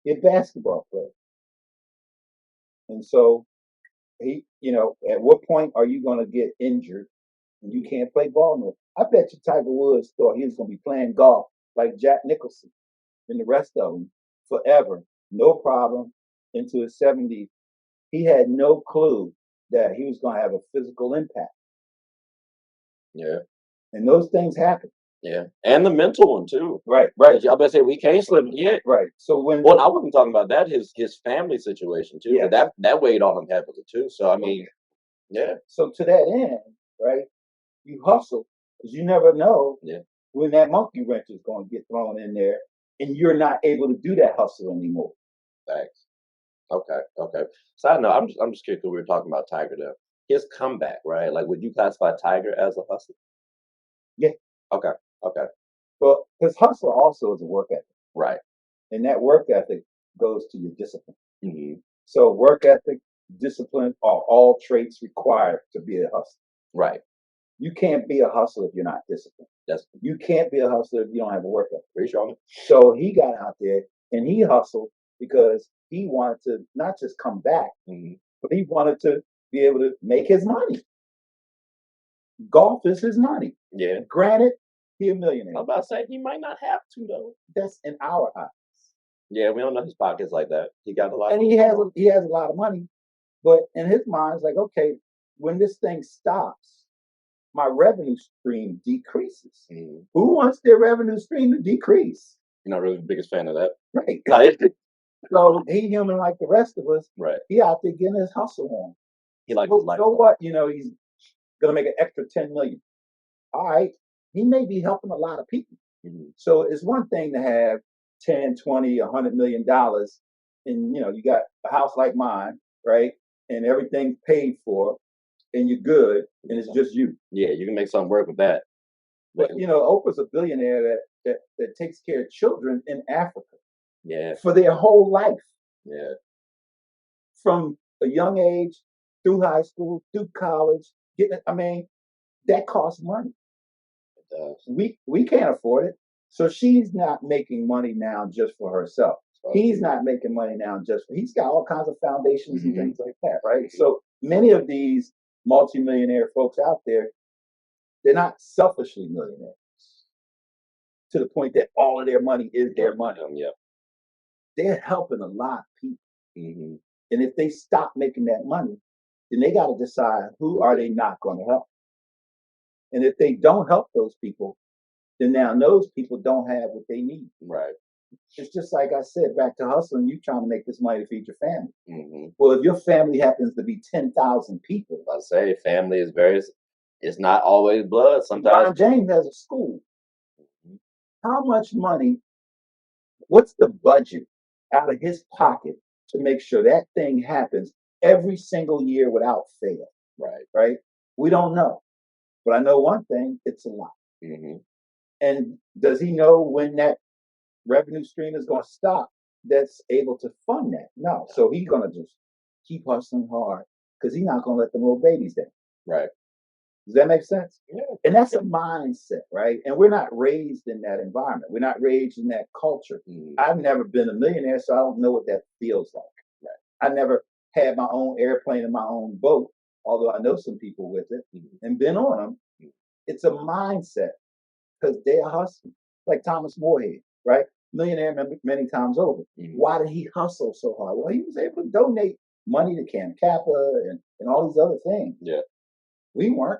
Speaker 1: He's a basketball player. And so he, at what point are you going to get injured and you can't play ball no more? I bet you Tiger Woods thought he was going to be playing golf like Jack Nicholson and the rest of them forever. No problem. Into his 70s. He had no clue that he was going to have a physical impact.
Speaker 2: Yeah.
Speaker 1: And those things happen.
Speaker 2: Yeah. And the mental one too.
Speaker 1: Right.
Speaker 2: I was about to say we can't slip yet.
Speaker 1: Right. So
Speaker 2: I wasn't talking about that, his family situation too. Yeah. But that weighed on him heavily too. So I mean, yeah.
Speaker 1: So to that end, right, you hustle because you never know when that monkey wrench is going to get thrown in there and you're not able to do that hustle anymore.
Speaker 2: Thanks. Okay. Side note, I'm just curious because we were talking about Tiger there. His comeback, right? Like, would you classify Tiger as a hustler?
Speaker 1: Yeah.
Speaker 2: Okay.
Speaker 1: Well, his hustle also is a work ethic.
Speaker 2: Right.
Speaker 1: And that work ethic goes to your discipline. So work ethic, discipline are all traits required to be a hustler.
Speaker 2: Right.
Speaker 1: You can't be a hustler if you're not disciplined. You can't be a hustler if you don't have a work ethic.
Speaker 2: Pretty strong.
Speaker 1: So he got out there and he hustled because he wanted to not just come back, but he wanted to be able to make his money. Golf is his money.
Speaker 2: Yeah.
Speaker 1: Granted, he's a millionaire.
Speaker 2: I was about to say he might not have to though.
Speaker 1: That's in our eyes.
Speaker 2: Yeah, we don't know his pockets like that. He got a lot.
Speaker 1: And he has a lot of money, but in his mind, it's like, okay, when this thing stops, my revenue stream decreases. Who wants their revenue stream to decrease?
Speaker 2: You're not really the biggest fan of that,
Speaker 1: right? So he human like the rest of us.
Speaker 2: Right.
Speaker 1: He out there getting his hustle on.
Speaker 2: He likes his life.
Speaker 1: So what? He's gonna make an extra 10 million. All right. He may be helping a lot of people. So it's one thing to have 10, 20, $100 million and you got a house like mine, right? And everything's paid for, and you're good, and it's just you.
Speaker 2: Yeah, you can make something work with that.
Speaker 1: But Oprah's a billionaire that takes care of children in Africa.
Speaker 2: Yeah.
Speaker 1: For their whole life.
Speaker 2: Yeah.
Speaker 1: From a young age through high school, through college, that costs money.
Speaker 2: It does.
Speaker 1: We can't afford it. So she's not making money now just for herself. He's not making money now he's got all kinds of foundations and things like that, right? So many of these multimillionaire folks out there, they're not selfishly millionaires to the point that all of their money is their money.
Speaker 2: Yeah.
Speaker 1: They're helping a lot of people. And if they stop making that money, then they got to decide who are they not going to help. And if they don't help those people, then now those people don't have what they need.
Speaker 2: Right.
Speaker 1: It's just like I said, back to hustling, you trying to make this money to feed your family. Well, if your family happens to be 10,000 people.
Speaker 2: I say family is it's not always blood. Sometimes.
Speaker 1: James has a school. How much money, what's the budget out of his pocket to make sure that thing happens every single year without fail? Right. We don't know. But I know one thing, it's a lot. And does he know when that revenue stream is going to stop that's able to fund that? No. So he's going to just keep hustling hard because he's not going to let the little babies down.
Speaker 2: Right.
Speaker 1: Does that make sense?
Speaker 2: Yeah.
Speaker 1: And that's a mindset, right? And we're not raised in that environment. We're not raised in that culture. I've never been a millionaire, so I don't know what that feels like. Right. I never had my own airplane and my own boat, although I know some people with it and been on them. It's a mindset because they're hustling. Like Thomas Moorhead, right? Millionaire many times over. Why did he hustle so hard? Well, he was able to donate money to Camp Kappa and all these other things.
Speaker 2: Yeah.
Speaker 1: We weren't.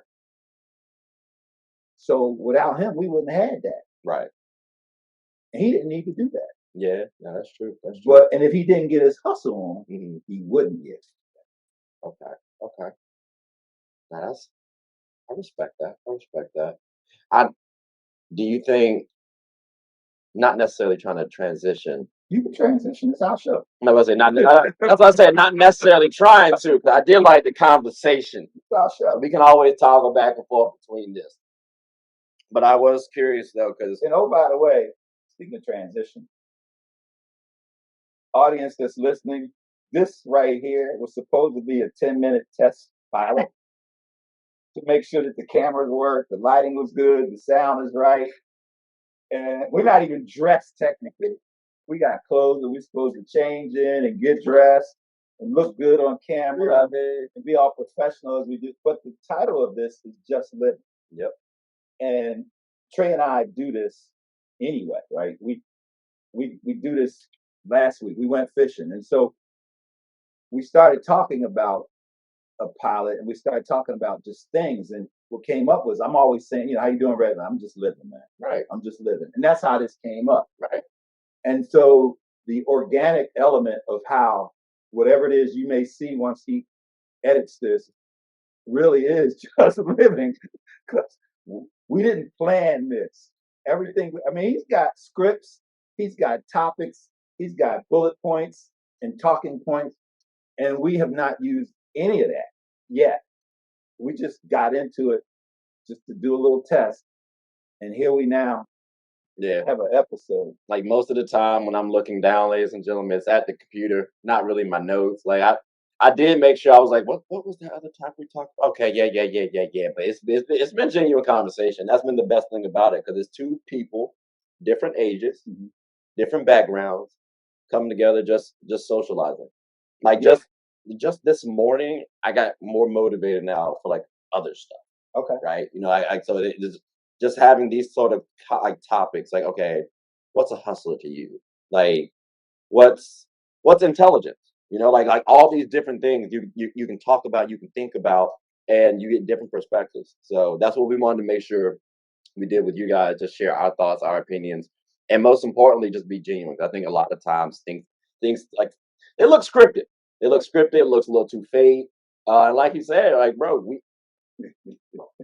Speaker 1: So without him, we wouldn't have had that.
Speaker 2: Right.
Speaker 1: And he didn't need to do that.
Speaker 2: Yeah, no, that's true. That's true.
Speaker 1: And if he didn't get his hustle on, he wouldn't get.
Speaker 2: Okay. Now I respect that. Do you think, not necessarily trying to transition?
Speaker 1: You can transition. It's our show.
Speaker 2: I was saying that's what I said. Not necessarily trying to, because I did like the conversation.
Speaker 1: It's our show.
Speaker 2: We can always toggle back and forth between this. But I was curious though, because
Speaker 1: by the way, speaking of transition, audience that's listening, this right here was supposed to be a 10-minute test pilot to make sure that the cameras work, the lighting was good, the sound is right. And we're not even dressed technically. We got clothes that we're supposed to change in and get dressed and look good on camera and be all professional as we do. But the title of this is Just Living.
Speaker 2: Yep.
Speaker 1: And Trey and I do this anyway, right? We do this last week. We went fishing. And so we started talking about a pilot and we started talking about just things. And what came up was, I'm always saying, how you doing, Reginald? I'm just living, man.
Speaker 2: Right.
Speaker 1: I'm just living. And that's how this came up.
Speaker 2: Right.
Speaker 1: And so the organic element of how whatever it is you may see once he edits this really is just living, because we didn't plan this. Everything, he's got scripts, he's got topics, he's got bullet points and talking points, and we have not used any of that yet. We just got into it just to do a little test, and here we now have an episode.
Speaker 2: Like most of the time when I'm looking down, ladies and gentlemen, it's at the computer, not really my notes. Like I did make sure I was like, what was that other topic we talked about? Okay, yeah. But it's been genuine conversation. That's been the best thing about it, because it's two people, different ages, different backgrounds, coming together, just socializing. Like just this morning, I got more motivated now for like other stuff.
Speaker 1: Okay.
Speaker 2: Right. So it is just having these sort of like topics, like, okay, what's a hustler to you? Like, what's intelligence? Like all these different things you can talk about, you can think about, and you get different perspectives. So that's what we wanted to make sure we did with you guys, just share our thoughts, our opinions, and most importantly, just be genuine. I think a lot of times things like it looks scripted. It looks a little too fake. Like you said, like, bro,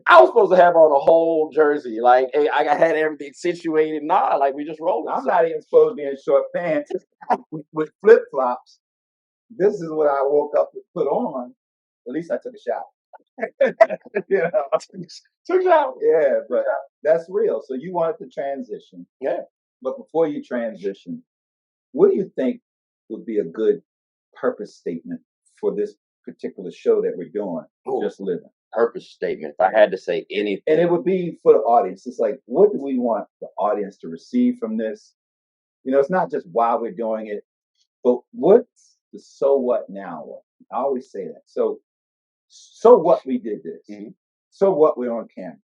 Speaker 2: I was supposed to have on a whole jersey. Like, hey, I had everything situated. Nah, like we just rolling.
Speaker 1: I'm not even supposed to be in short pants with flip flops. This is what I woke up to put on. At least I took a shower. You know?
Speaker 2: Took it out.
Speaker 1: Yeah, but that's real. So you wanted to transition.
Speaker 2: Yeah.
Speaker 1: But before you transition, what do you think would be a good purpose statement for this particular show that we're doing,
Speaker 2: Ooh.
Speaker 1: Just Living?
Speaker 2: Purpose statement. If I had to say anything.
Speaker 1: And it would be for the audience. It's like, what do we want the audience to receive from this? You know, it's not just why we're doing it, but what's the so what now? What? I always say that. So what we did this.
Speaker 2: Mhm.
Speaker 1: So what we're on camera.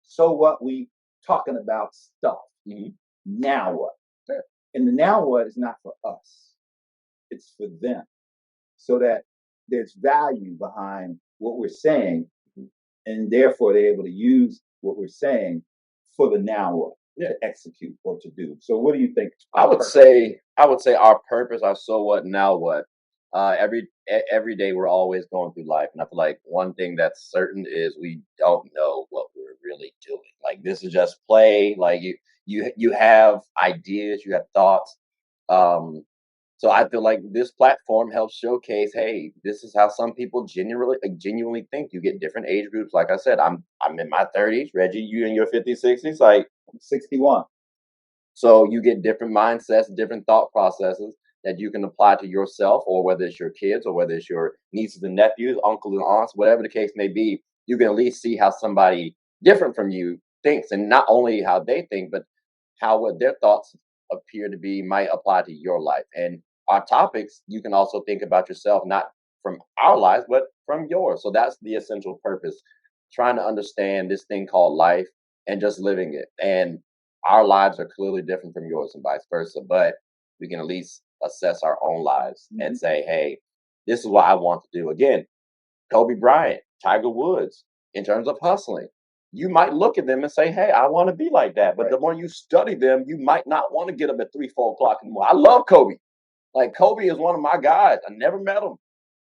Speaker 1: So what we talking about stuff.
Speaker 2: Mhm.
Speaker 1: Now what?
Speaker 2: Yeah.
Speaker 1: And the now what is not for us. It's for them. So that there's value behind what we're saying, and therefore they're able to use what we're saying for the now what to execute or to do. So what do you think?
Speaker 2: I would say our purpose, our so what, now what. Every day we're always going through life, and I feel like one thing that's certain is we don't know what we're really doing. Like this is just play. Like you have ideas, you have thoughts. Um, so I feel like this platform helps showcase, hey, this is how some people genuinely think. You get different age groups. Like I said, I'm in my 30s. Reggie, you in your 50s, 60s. Like
Speaker 1: 61.
Speaker 2: so you get different mindsets, different thought processes that you can apply to yourself, or whether it's your kids, or whether it's your nieces and nephews, uncles and aunts, whatever the case may be. You can at least see how somebody different from you thinks, and not only how they think, but how what their thoughts appear to be might apply to your life. And our topics, you can also think about yourself, not from our lives, but from yours. So that's the essential purpose, trying to understand this thing called life and just living it. And our lives are clearly different from yours and vice versa, but we can at least assess our own lives and say, hey, this is what I want to do. Again, Kobe Bryant, Tiger Woods, in terms of hustling, you might look at them and say, hey, I want to be like that. But the more you study them, you might not want to get up at 3, 4 o'clock in the morning. I love Kobe. Like Kobe is one of my guys. I never met him.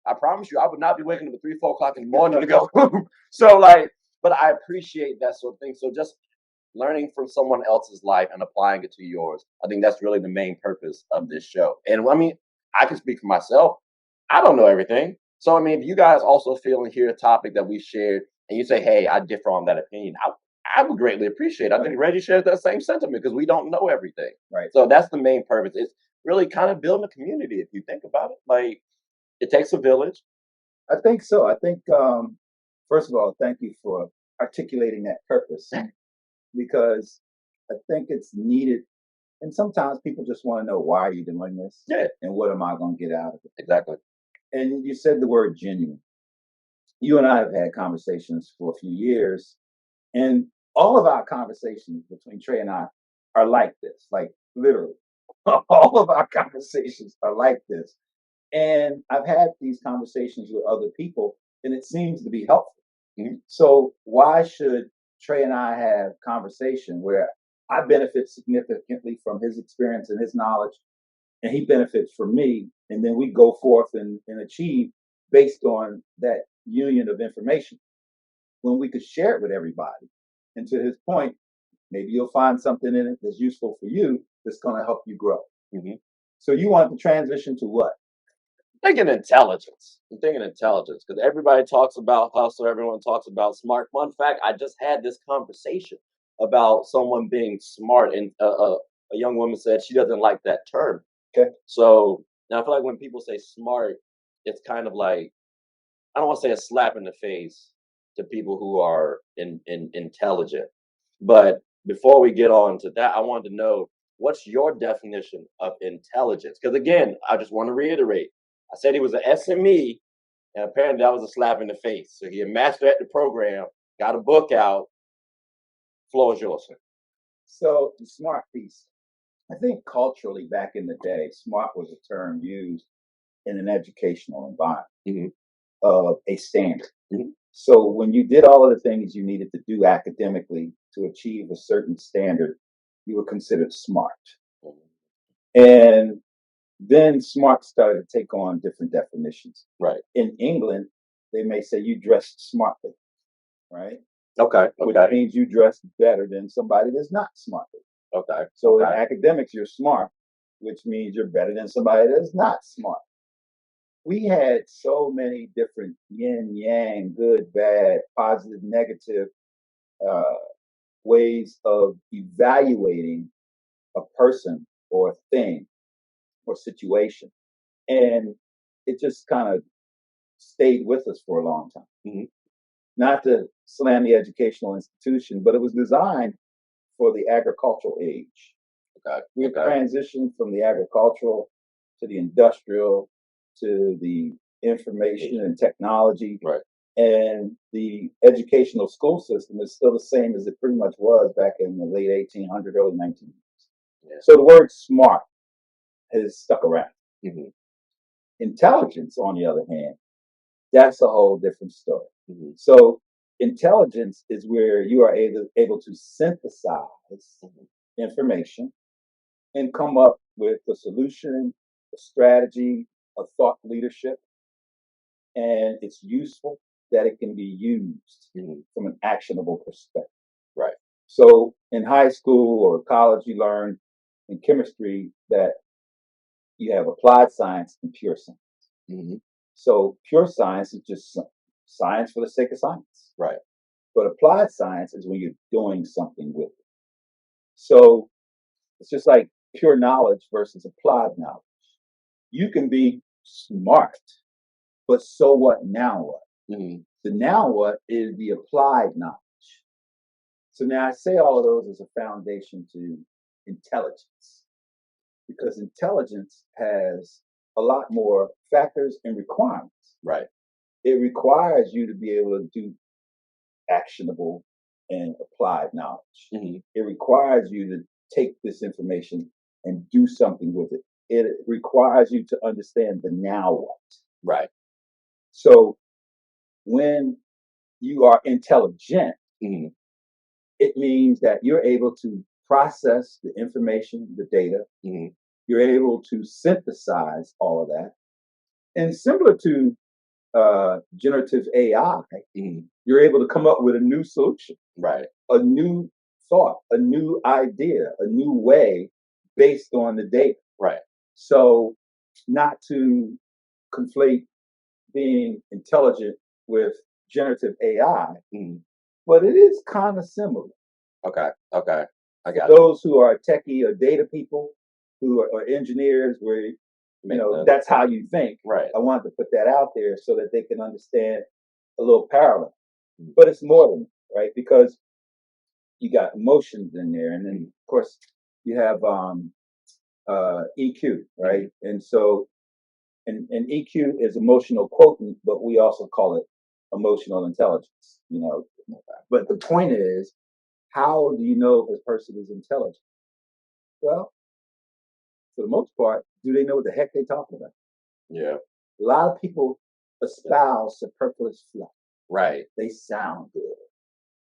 Speaker 2: I promise you, I would not be waking up at 3, 4 o'clock in the morning to go. So like, but I appreciate that sort of thing. So just learning from someone else's life and applying it to yours. I think that's really the main purpose of this show. And I mean, I can speak for myself. I don't know everything. So I mean, if you guys also feel and hear a topic that we shared and you say, hey, I differ on that opinion, I would greatly appreciate it. I think Reggie shares that same sentiment because we don't know everything.
Speaker 1: Right.
Speaker 2: So that's the main purpose. It's really kind of building a community if you think about it. Like it takes a village.
Speaker 1: I think so. I think first of all, thank you for articulating that purpose because I think it's needed. And sometimes people just want to know why are you doing this?
Speaker 2: Yeah.
Speaker 1: And what am I going to get out of it?
Speaker 2: Exactly.
Speaker 1: And you said the word genuine. You and I have had conversations for a few years, and all of our conversations between Trey and I are like this, like literally. All of our conversations are like this. And I've had these conversations with other people, and it seems to be helpful. Mm-hmm. So why should Trey and I have conversation where I benefit significantly from his experience and his knowledge, and he benefits from me, and then we go forth and achieve based on that union of information when we could share it with everybody. And to his point, maybe you'll find something in it that's useful for you that's going to help you grow. Mm-hmm. So you want to transition to what?
Speaker 2: Thinking intelligence. I'm thinking intelligence because everybody talks about hustle. Everyone talks about smart. Fun fact: I just had this conversation about someone being smart, and a young woman said she doesn't like that term.
Speaker 1: Okay.
Speaker 2: So now I feel like when people say smart, it's kind of like I don't want to say a slap in the face to people who are intelligent. But before we get on to that, I wanted to know what's your definition of intelligence? Because again, I just want to reiterate. I said he was an SME, and apparently that was a slap in the face. So he had mastered at the program, got a book out. Floor is yours, sir.
Speaker 1: So the smart piece. I think culturally back in the day, smart was a term used in an educational environment of a standard. Mm-hmm. So when you did all of the things you needed to do academically to achieve a certain standard, you were considered smart. Mm-hmm. And then smart started to take on different definitions.
Speaker 2: Right.
Speaker 1: In England, they may say you dressed smartly. right?
Speaker 2: Okay.
Speaker 1: Which
Speaker 2: Okay.
Speaker 1: means you dress better than somebody that's not smart.
Speaker 2: Okay.
Speaker 1: So in
Speaker 2: Okay.
Speaker 1: academics, you're smart, which means you're better than somebody that's not smart. We had so many different yin yang, good, bad, positive, negative uh, ways of evaluating a person or a thing or situation. And it just kind of stayed with us for a long time.
Speaker 2: Mm-hmm.
Speaker 1: Not to slam the educational institution, but it was designed for the agricultural age.
Speaker 2: Okay.
Speaker 1: We've
Speaker 2: Okay.
Speaker 1: transitioned from the agricultural to the industrial to the information and technology.
Speaker 2: Right.
Speaker 1: And the educational school system is still the same as it pretty much was back in the late 1800s, early 1900s.
Speaker 2: Yeah.
Speaker 1: So the word smart has stuck around.
Speaker 2: Mm-hmm.
Speaker 1: Intelligence, on the other hand, that's a whole different story.
Speaker 2: Mm-hmm.
Speaker 1: So intelligence is where you are able to synthesize information and come up with a solution, a strategy, a thought leadership, and it's useful that it can be used from an actionable perspective.
Speaker 2: Right.
Speaker 1: So in high school or college, you learn in chemistry that you have applied science and pure science.
Speaker 2: Mm-hmm.
Speaker 1: So pure science is just science for the sake of science.
Speaker 2: Right.
Speaker 1: But applied science is when you're doing something with it. So it's just like pure knowledge versus applied knowledge. You can be smart, but so what now what?
Speaker 2: Mm-hmm.
Speaker 1: The now what is the applied knowledge. So now I say all of those as a foundation to intelligence, because intelligence has a lot more factors and requirements.
Speaker 2: Right.
Speaker 1: It requires you to be able to do actionable and applied knowledge.
Speaker 2: Mm-hmm.
Speaker 1: It requires you to take this information and do something with it. It requires you to understand the now what.
Speaker 2: Right.
Speaker 1: So when you are intelligent,
Speaker 2: Mm-hmm.
Speaker 1: it means that you're able to process the information, the data.
Speaker 2: Mm-hmm.
Speaker 1: You're able to synthesize all of that. And similar to generative AI,
Speaker 2: Mm-hmm.
Speaker 1: you're able to come up with a new solution,
Speaker 2: Right.
Speaker 1: a new thought, a new idea, a new way based on the data.
Speaker 2: Right.
Speaker 1: So, not to conflate being intelligent with generative AI,
Speaker 2: Mm-hmm.
Speaker 1: but it is kind of similar.
Speaker 2: Okay. Okay. I
Speaker 1: For
Speaker 2: got
Speaker 1: those who are techie or data people, who are engineers, where that's how you think.
Speaker 2: Right.
Speaker 1: I wanted to put that out there so that they can understand a little parallel.
Speaker 2: Mm-hmm.
Speaker 1: But it's more than that, right? Because you got emotions in there, and then of course you have EQ, right?
Speaker 2: Mm-hmm.
Speaker 1: And so, and EQ is emotional quotient, but we also call it emotional intelligence. But the point is, how do you know if a person is intelligent? Well, for the most part, do they know what the heck they're talking about?
Speaker 2: Yeah.
Speaker 1: A lot of people espouse superfluous fluff.
Speaker 2: Right.
Speaker 1: They sound good.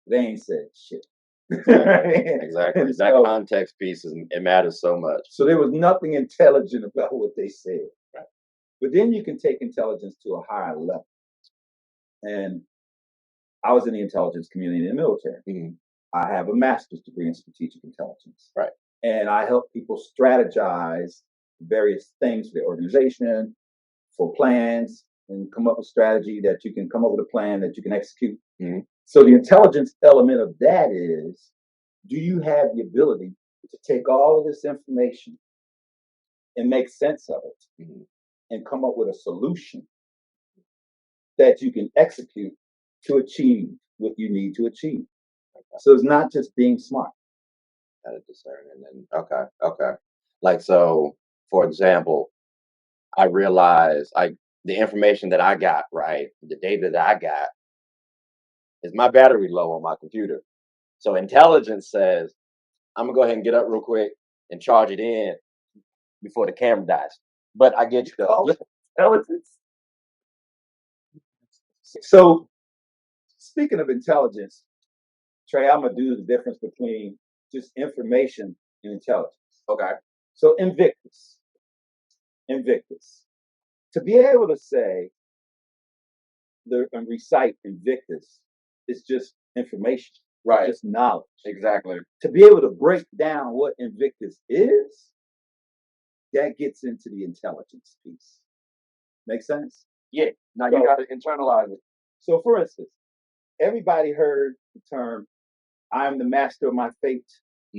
Speaker 1: They ain't said shit.
Speaker 2: Exactly. That
Speaker 1: So,
Speaker 2: context piece it matters so much.
Speaker 1: so there was nothing intelligent about what they said.
Speaker 2: Right.
Speaker 1: But then you can take intelligence to a higher level. And I was in the intelligence community in the military.
Speaker 2: Mm-hmm.
Speaker 1: I have a master's degree in strategic intelligence.
Speaker 2: Right.
Speaker 1: And I help people strategize various things for their organization, for plans, and come up with strategy that you can come up with a plan that you can execute.
Speaker 2: Mm-hmm.
Speaker 1: So the intelligence element of that is, do you have the ability to take all of this information and make sense of it,
Speaker 2: Mm-hmm.
Speaker 1: and come up with a solution that you can execute to achieve what you need to achieve? Okay. So it's not just being smart.
Speaker 2: Got to discern. And then, okay. Like, so, for example, I realize the information that I got, right, the data that I got, is my battery low on my computer. So intelligence says, I'm gonna go ahead and get up real quick and charge it in before the camera dies. But I get you though.
Speaker 1: Intelligence. So speaking of intelligence, Trey, I'm gonna do the difference between just information and intelligence.
Speaker 2: Okay.
Speaker 1: So Invictus. To be able to say and recite Invictus it's just information,
Speaker 2: Right.
Speaker 1: just knowledge.
Speaker 2: Exactly.
Speaker 1: To be able to break down what Invictus is, that gets into the intelligence piece. Make sense?
Speaker 2: Yeah. Now you got to internalize it.
Speaker 1: So, for instance, everybody heard the term, I am the master of my fate.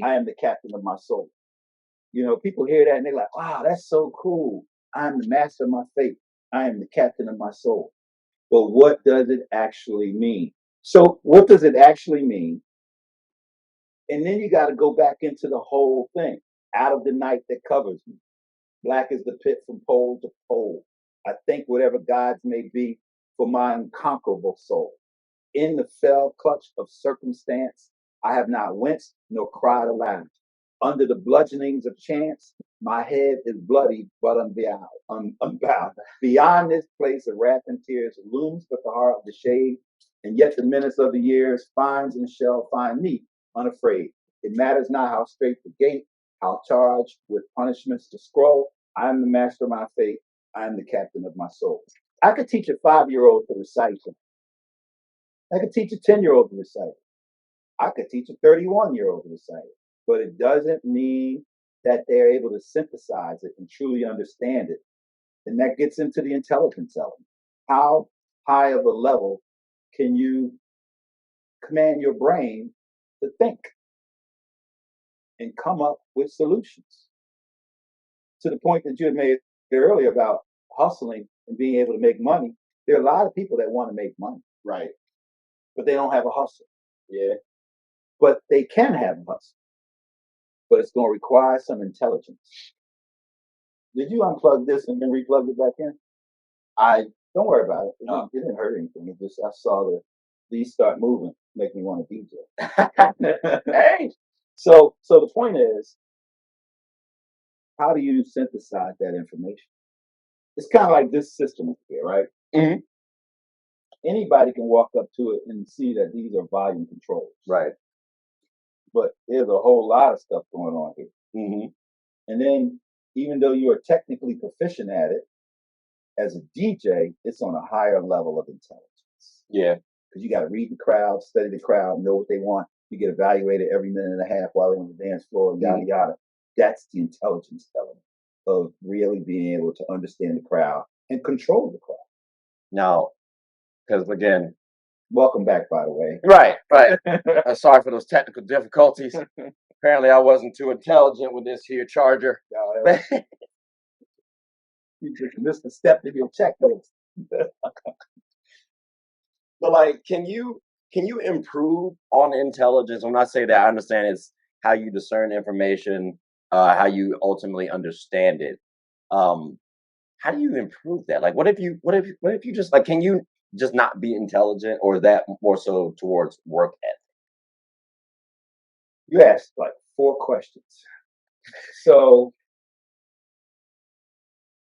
Speaker 1: I am the captain of my soul. You know, people hear that and they're like, wow, that's so cool. I am the master of my fate. I am the captain of my soul. But what does it actually mean? So, what does it actually mean? And then you got to go back into the whole thing. Out of the night that covers me. Black is the pit from pole to pole. I think whatever gods may be for my unconquerable soul. In the fell clutch of circumstance, I have not winced nor cried aloud. Under the bludgeonings of chance, my head is bloody but unbowed. Beyond this place of wrath and tears looms but the heart of the shade, and yet the menace of the years finds and shall find me unafraid. It matters not how straight the gate, how charged with punishments to scroll. I am the master of my fate. I am the captain of my soul. I could teach a 5-year-old to recite them. I could teach a 10-year-old to recite it. I could teach a 31-year-old to recite it. But it doesn't mean that they're able to synthesize it and truly understand it. And that gets into the intelligence element. How high of a level can you command your brain to think and come up with solutions? To the point that you had made earlier about hustling and being able to make money, there are a lot of people that want to make money.
Speaker 2: Right.
Speaker 1: But they don't have a hustle.
Speaker 2: Yeah.
Speaker 1: But they can have a hustle. But it's going to require some intelligence. Did you unplug this and then replug it back in? I don't worry about it. It didn't hurt anything. It just I saw these start moving, make me want to DJ. Hey. So the point is, how do you synthesize that information? It's kind of like this system here, right?
Speaker 2: Mm-hmm.
Speaker 1: Anybody can walk up to it and see that these are volume controls.
Speaker 2: Right.
Speaker 1: But there's a whole lot of stuff going on here.
Speaker 2: Mm-hmm.
Speaker 1: And then, even though you are technically proficient at it, as a DJ, it's on a higher level of intelligence.
Speaker 2: Yeah.
Speaker 1: Because you got to read the crowd, study the crowd, know what they want. You get evaluated every minute and a half while they're on the dance floor, yada, yada. That's the intelligence element of really being able to understand the crowd and control the crowd.
Speaker 2: Now, because again,
Speaker 1: welcome back, by the way.
Speaker 2: Right. Sorry for those technical difficulties. Apparently, I wasn't too intelligent with this here charger.
Speaker 1: You just missed a step in your checklist.
Speaker 2: But like, can you improve on intelligence? When I say that, I understand it's how you discern information, how you ultimately understand it. How do you improve that? Like, what if you just like, can you just not be intelligent, or is that more so towards work ethic?
Speaker 1: You asked like 4 questions. So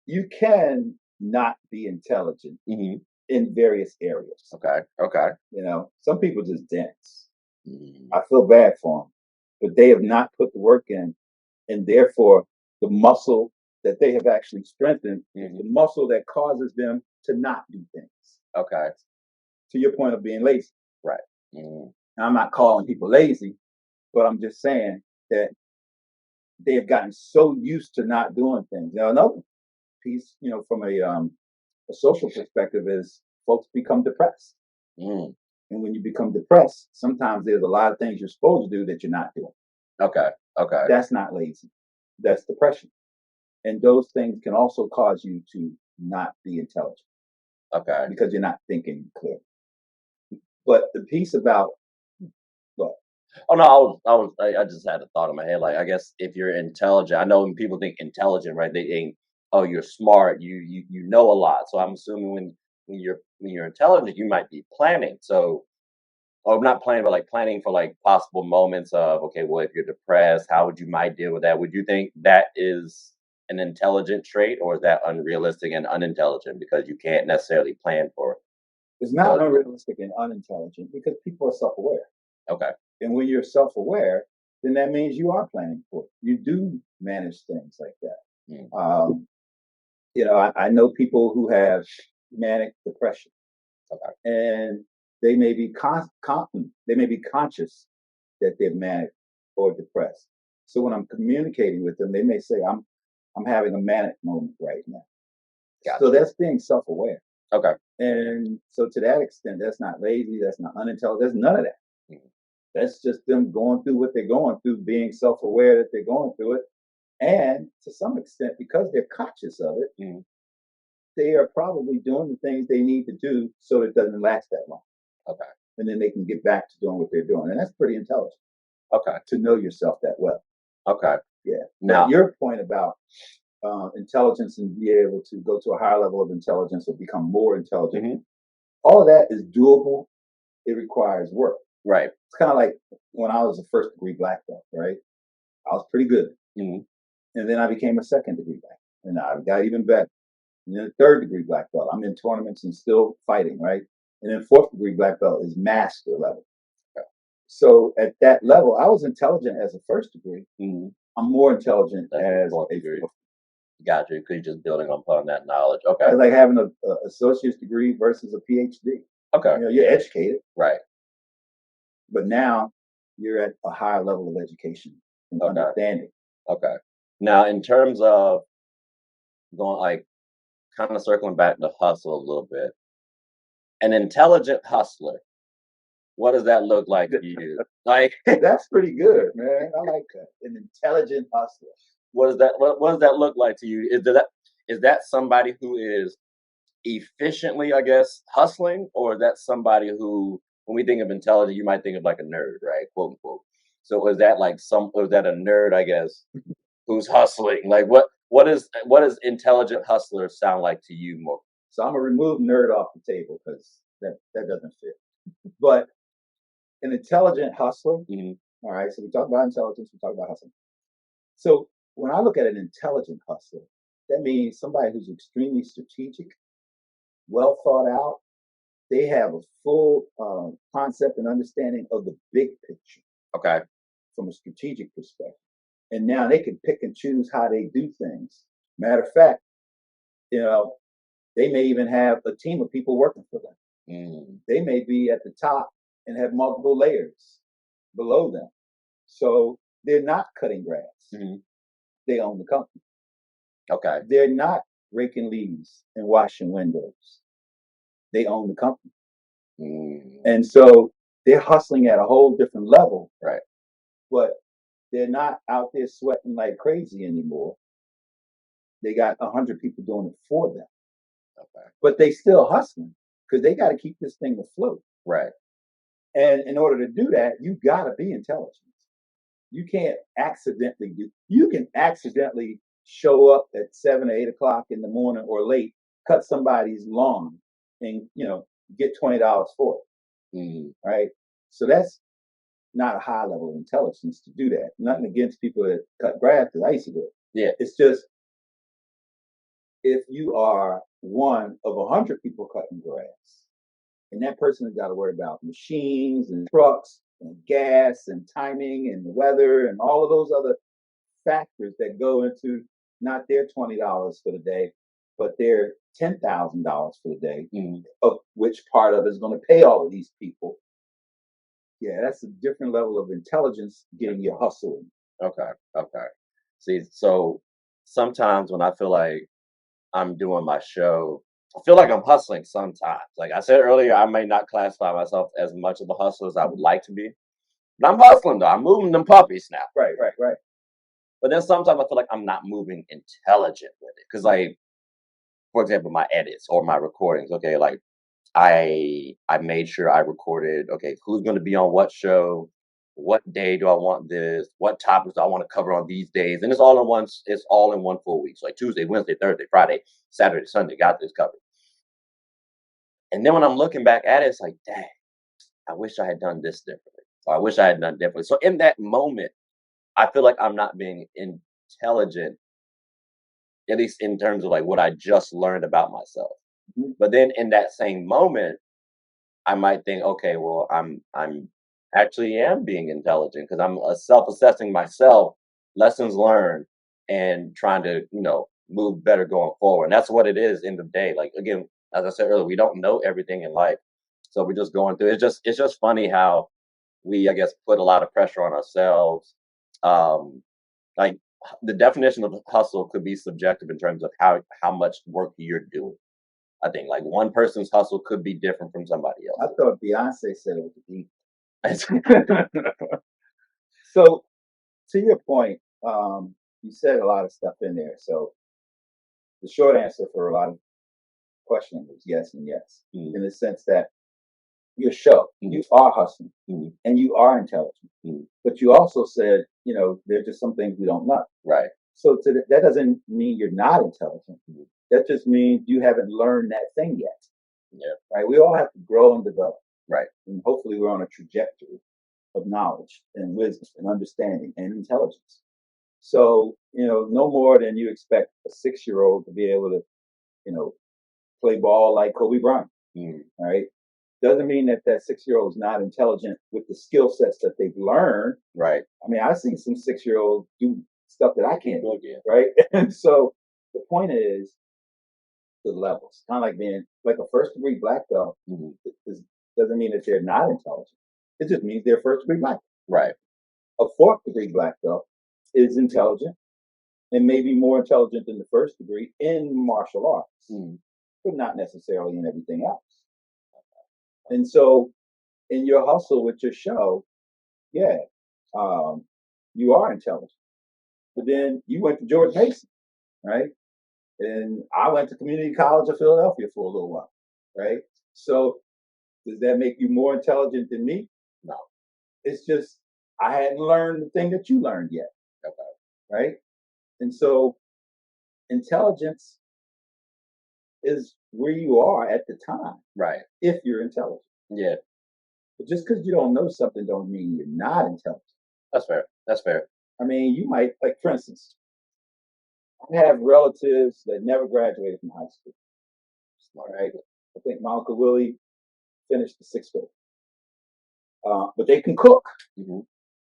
Speaker 1: you can not be intelligent in various areas.
Speaker 2: Okay.
Speaker 1: You know, some people just dance. I feel bad for them, but they have not put the work in, and therefore the muscle that they have actually strengthened is the muscle that causes them to not do things.
Speaker 2: Okay.
Speaker 1: To your point of being lazy.
Speaker 2: Right.
Speaker 1: I'm not calling people lazy, but I'm just saying that they have gotten so used to not doing things. Now, another piece, you know, from a social perspective, is folks become depressed. And when you become depressed, sometimes there's a lot of things you're supposed to do that you're not doing.
Speaker 2: Okay.
Speaker 1: That's not lazy. That's depression. And those things can also cause you to not be intelligent.
Speaker 2: Okay.
Speaker 1: Because you're not thinking clearly. But the piece about what?
Speaker 2: Oh no, I just had a thought in my head. Like, I guess if you're intelligent, I know when people think intelligent, right? They think, oh, you're smart, you know a lot. So I'm assuming when you're intelligent, you might be planning. So, or not planning, but like planning for like possible moments of, okay, well, if you're depressed, how would you might deal with that? Would you think that is an intelligent trait, or is that unrealistic and unintelligent because you can't necessarily plan for it?
Speaker 1: It's not unrealistic and unintelligent because people are self-aware.
Speaker 2: Okay.
Speaker 1: And when you're self-aware, then that means you are planning for it. You do manage things like that. You know, I know people who have manic depression.
Speaker 2: Okay.
Speaker 1: And They may be they may be conscious that they're manic or depressed. So when I'm communicating with them, they may say, I'm having a manic moment right now.
Speaker 2: Gotcha.
Speaker 1: So that's being self-aware.
Speaker 2: Okay.
Speaker 1: And so to that extent, that's not lazy, that's not unintelligent, there's none of that.
Speaker 2: Mhm.
Speaker 1: That's just them going through what they're going through, being self-aware that they're going through it. And to some extent, because they're conscious of it,
Speaker 2: Mhm.
Speaker 1: they are probably doing the things they need to do so it doesn't last that long.
Speaker 2: Okay.
Speaker 1: And then they can get back to doing what they're doing. And that's pretty intelligent
Speaker 2: Okay.
Speaker 1: to know yourself that well.
Speaker 2: Okay.
Speaker 1: Yeah.
Speaker 2: Now,
Speaker 1: But your point about intelligence and be able to go to a higher level of intelligence or become more intelligent,
Speaker 2: Mhm.
Speaker 1: all of that is doable. It requires work.
Speaker 2: Right.
Speaker 1: It's kind of like when I was a first degree black belt, right? I was pretty good.
Speaker 2: Mhm.
Speaker 1: And then I became a second degree black, and I got even better. And then a third degree black belt, I'm in tournaments and still fighting, right? And then fourth degree black belt is master level. So at that level, I was intelligent as a first degree.
Speaker 2: Mhm.
Speaker 1: I'm more intelligent
Speaker 2: That's
Speaker 1: as
Speaker 2: fourth
Speaker 1: a
Speaker 2: degree.
Speaker 1: fourth.
Speaker 2: Gotcha. Because you're just building upon that knowledge. Okay.
Speaker 1: It's like having a associate's degree versus a PhD.
Speaker 2: Okay.
Speaker 1: You know, you're educated,
Speaker 2: Right.
Speaker 1: but now you're at a higher level of education and
Speaker 2: Okay.
Speaker 1: understanding.
Speaker 2: Okay. Now, in terms of going like kind of circling back to hustle a little bit, an intelligent hustler, what does that look like to you? Like,
Speaker 1: That's pretty good, man. I like that. An intelligent hustler.
Speaker 2: what does that look like to you? Is that somebody who is efficiently, I guess, hustling, or is that somebody who, when we think of intelligent, you might think of like a nerd, right? Quote unquote. So is that like or is that a nerd, I guess, who's hustling? Like what does intelligent hustler sound like to you more?
Speaker 1: So I'm gonna remove nerd off the table because that doesn't fit. But an intelligent hustler.
Speaker 2: Mhm.
Speaker 1: All right. So we talk about intelligence. We talk about hustling. So when I look at an intelligent hustler, that means somebody who's extremely strategic, well thought out. They have a full concept and understanding of the big picture
Speaker 2: Okay.
Speaker 1: from a strategic perspective. And now they can pick and choose how they do things. Matter of fact, you know, they may even have a team of people working for them.
Speaker 2: Mm.
Speaker 1: They may be at the top and have multiple layers below them. So they're not cutting grass.
Speaker 2: Mhm.
Speaker 1: They own the company.
Speaker 2: Okay.
Speaker 1: They're not raking leaves and washing windows. They own the company.
Speaker 2: Mm.
Speaker 1: And so they're hustling at a whole different level,
Speaker 2: Right.
Speaker 1: but they're not out there sweating like crazy anymore. They got 100 people doing it for them,
Speaker 2: Okay.
Speaker 1: but they still hustling because they got to keep this thing afloat.
Speaker 2: Right.
Speaker 1: And in order to do that, you got to be intelligent. You can't accidentally do. You can accidentally show up at 7 or 8 o'clock in the morning or late, cut somebody's lawn, and get $20 for it.
Speaker 2: Mm.
Speaker 1: Right. So that's not a high level of intelligence to do that. Nothing against people that cut grass because I used to do it.
Speaker 2: Yeah.
Speaker 1: It's just if you are one of 100 people cutting grass, and that person has got to worry about machines and trucks and gas and timing and the weather and all of those other factors that go into not their $20 for the day, but their $10,000 for the day, of which part of it is going to pay all of these people. Yeah, that's a different level of intelligence getting your hustle.
Speaker 2: Okay. Okay. See, so sometimes when I feel like I'm doing my show, I feel like I'm hustling sometimes. Like I said earlier, I may not classify myself as much of a hustler as I would like to be. But I'm hustling though. I'm moving them puppies now.
Speaker 1: Right, right, right.
Speaker 2: But then sometimes I feel like I'm not moving intelligent with it. Cause like, for example, my edits or my recordings, okay, like I made sure I recorded, okay, who's gonna be on what show, what day do I want this, what topics do I want to cover on these days. And it's all in one full week. So like Tuesday, Wednesday, Thursday, Friday, Saturday, Sunday, got this covered. And then when I'm looking back at it, it's like, dang, I wish I had done this differently. Or I wish I had done differently. So in that moment, I feel like I'm not being intelligent, at least in terms of like what I just learned about myself.
Speaker 1: Mhm.
Speaker 2: But then in that same moment, I might think, okay, well, I'm actually am being intelligent because I'm self-assessing myself, lessons learned, and trying to move better going forward. And that's what it is in the day. Like again, as I said earlier, we don't know everything in life. So we're just going through. It's just funny how we, I guess, put a lot of pressure on ourselves. Um, like the definition of hustle could be subjective in terms of how much work you're doing. I think like one person's hustle could be different from somebody
Speaker 1: I
Speaker 2: else's.
Speaker 1: thought Beyonce said it was deep. So to your point, you said a lot of stuff in there. So the short answer for a lot of questioning was yes and yes, in the sense that your show, you are hustling, and you are intelligent, but you also said, there's just some things we don't know.
Speaker 2: Right.
Speaker 1: So that doesn't mean you're not intelligent. That just means you haven't learned that thing yet.
Speaker 2: Yeah.
Speaker 1: Right. We all have to grow and develop.
Speaker 2: Right.
Speaker 1: And hopefully we're on a trajectory of knowledge and wisdom and understanding and intelligence. So, no more than you expect a 6-year-old to be able to, play ball like Kobe Bryant. Right. Doesn't mean that 6-year-old is not intelligent with the skill sets that they've learned.
Speaker 2: Right.
Speaker 1: I mean, I've seen some 6-year-olds do stuff that I can't do. Right. And so the point is the levels, kind of like being like a first degree black belt. Doesn't mean that they're not intelligent. It just means they're first degree black.
Speaker 2: Right.
Speaker 1: A fourth degree black belt is intelligent and maybe more intelligent than the first degree in martial arts, but not necessarily in everything else. And so in your hustle with your show, yeah, you are intelligent. But then you went to George Mason, right? And I went to Community College of Philadelphia for a little while, right? So does that make you more intelligent than me? No. It's just I hadn't learned the thing that you learned yet. Okay. Right? And so intelligence is where you are at the time. Right. If you're intelligent.
Speaker 2: Yeah.
Speaker 1: But just because you don't know something don't mean you're not intelligent.
Speaker 2: That's fair. That's fair.
Speaker 1: I mean, you might, like, for instance, I have relatives that never graduated from high school. All right. I think my Uncle Willie finished the 6th grade. But they can cook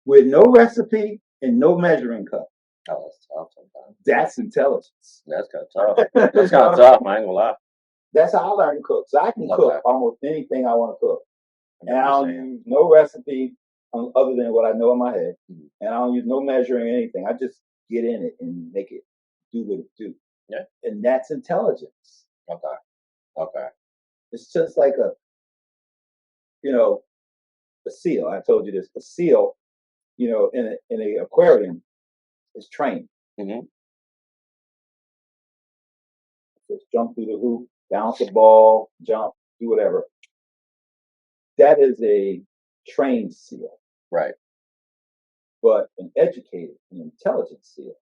Speaker 1: with no recipe and no measuring cup.
Speaker 2: Oh, that's tough sometimes.
Speaker 1: That's intelligence.
Speaker 2: That's kind of tough. That's kind of tough. I ain't gonna lie.
Speaker 1: That's how I learned to cook. So I can cook almost anything I want to cook. And I don't use no recipe other than what I know in my head. And I don't use no measuring anything. I just get in it and make it do what it do. Yeah. And that's intelligence.
Speaker 2: Okay. Okay.
Speaker 1: It's just like a seal. I told you this. A seal, in an aquarium is trained. Just jump through the hoop, bounce a ball, jump, do whatever. That is a trained seal. Right. But an educated, an intelligent seal.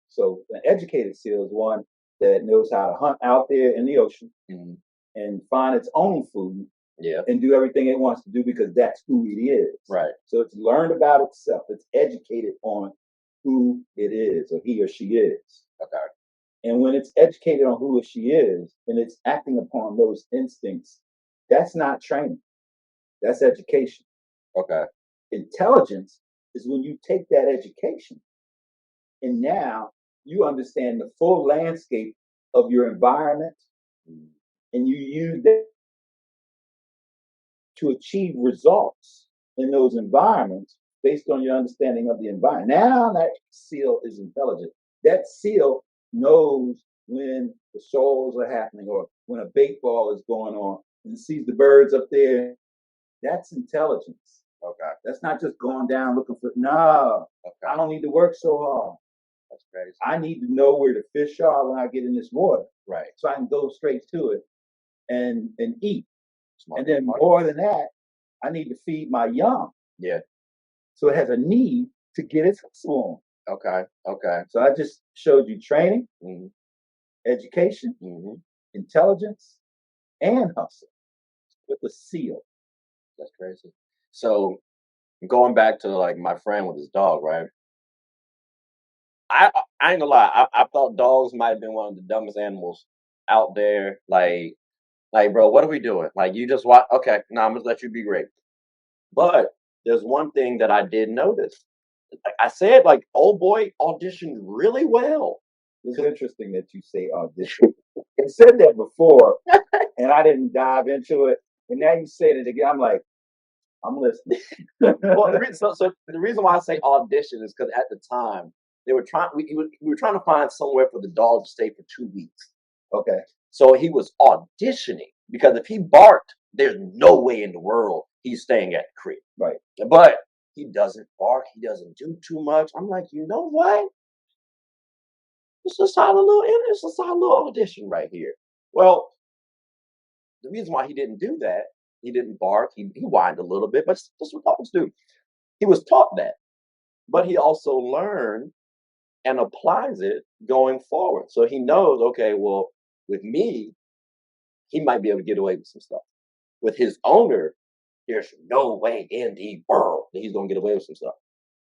Speaker 1: So an educated seal is one that knows how to hunt out there in the ocean and find its own food. Yeah. And do everything it wants to do because that's who it is. Right. So it's learned about itself. It's educated on who it is or he or she is. Okay. And when it's educated on who she is and it's acting upon those instincts, that's not training. That's education. Okay. Intelligence is when you take that education and now you understand the full landscape of your environment and you use that to achieve results in those environments based on your understanding of the environment. Now that seal is intelligent. That seal knows when the shoals are happening or when a bait ball is going on and sees the birds up there. That's intelligence. Okay. That's not just going down looking for, no. Okay. I don't need to work so hard. That's crazy. I need to know where the fish are when I get in this water. Right. So I can go straight to it and eat. And then more than that, I need to feed my young. Yeah. So it has a need to get its hustle on. Okay. Okay. So I just showed you training, education, intelligence, and hustle with a seal.
Speaker 2: That's crazy. So going back to like my friend with his dog, right? I ain't gonna lie. I thought dogs might have been one of the dumbest animals out there. Like, bro, what are we doing? Like, you just watch. Okay, now I'm gonna let you be great. But there's one thing that I did notice. Like I said, like, old boy auditioned really well.
Speaker 1: It's interesting that you say audition. I said that before, and I didn't dive into it. And now you say it again. I'm like, I'm listening.
Speaker 2: Well, so the reason why I say audition is because at the time they were trying. We were trying to find somewhere for the dog to stay for 2 weeks.
Speaker 1: Okay.
Speaker 2: So he was auditioning because if he barked, there's no way in the world he's staying at the crib.
Speaker 1: Right.
Speaker 2: But he doesn't bark. He doesn't do too much. I'm like, you know what? It's a solid little audition right here. Well, the reason why he didn't do that, he didn't bark. He whined a little bit, but that's what dogs do. He was taught that, but he also learned and applies it going forward. So he knows, okay, well, with me, he might be able to get away with some stuff. With his owner, there's no way in the world that he's going to get away with some stuff.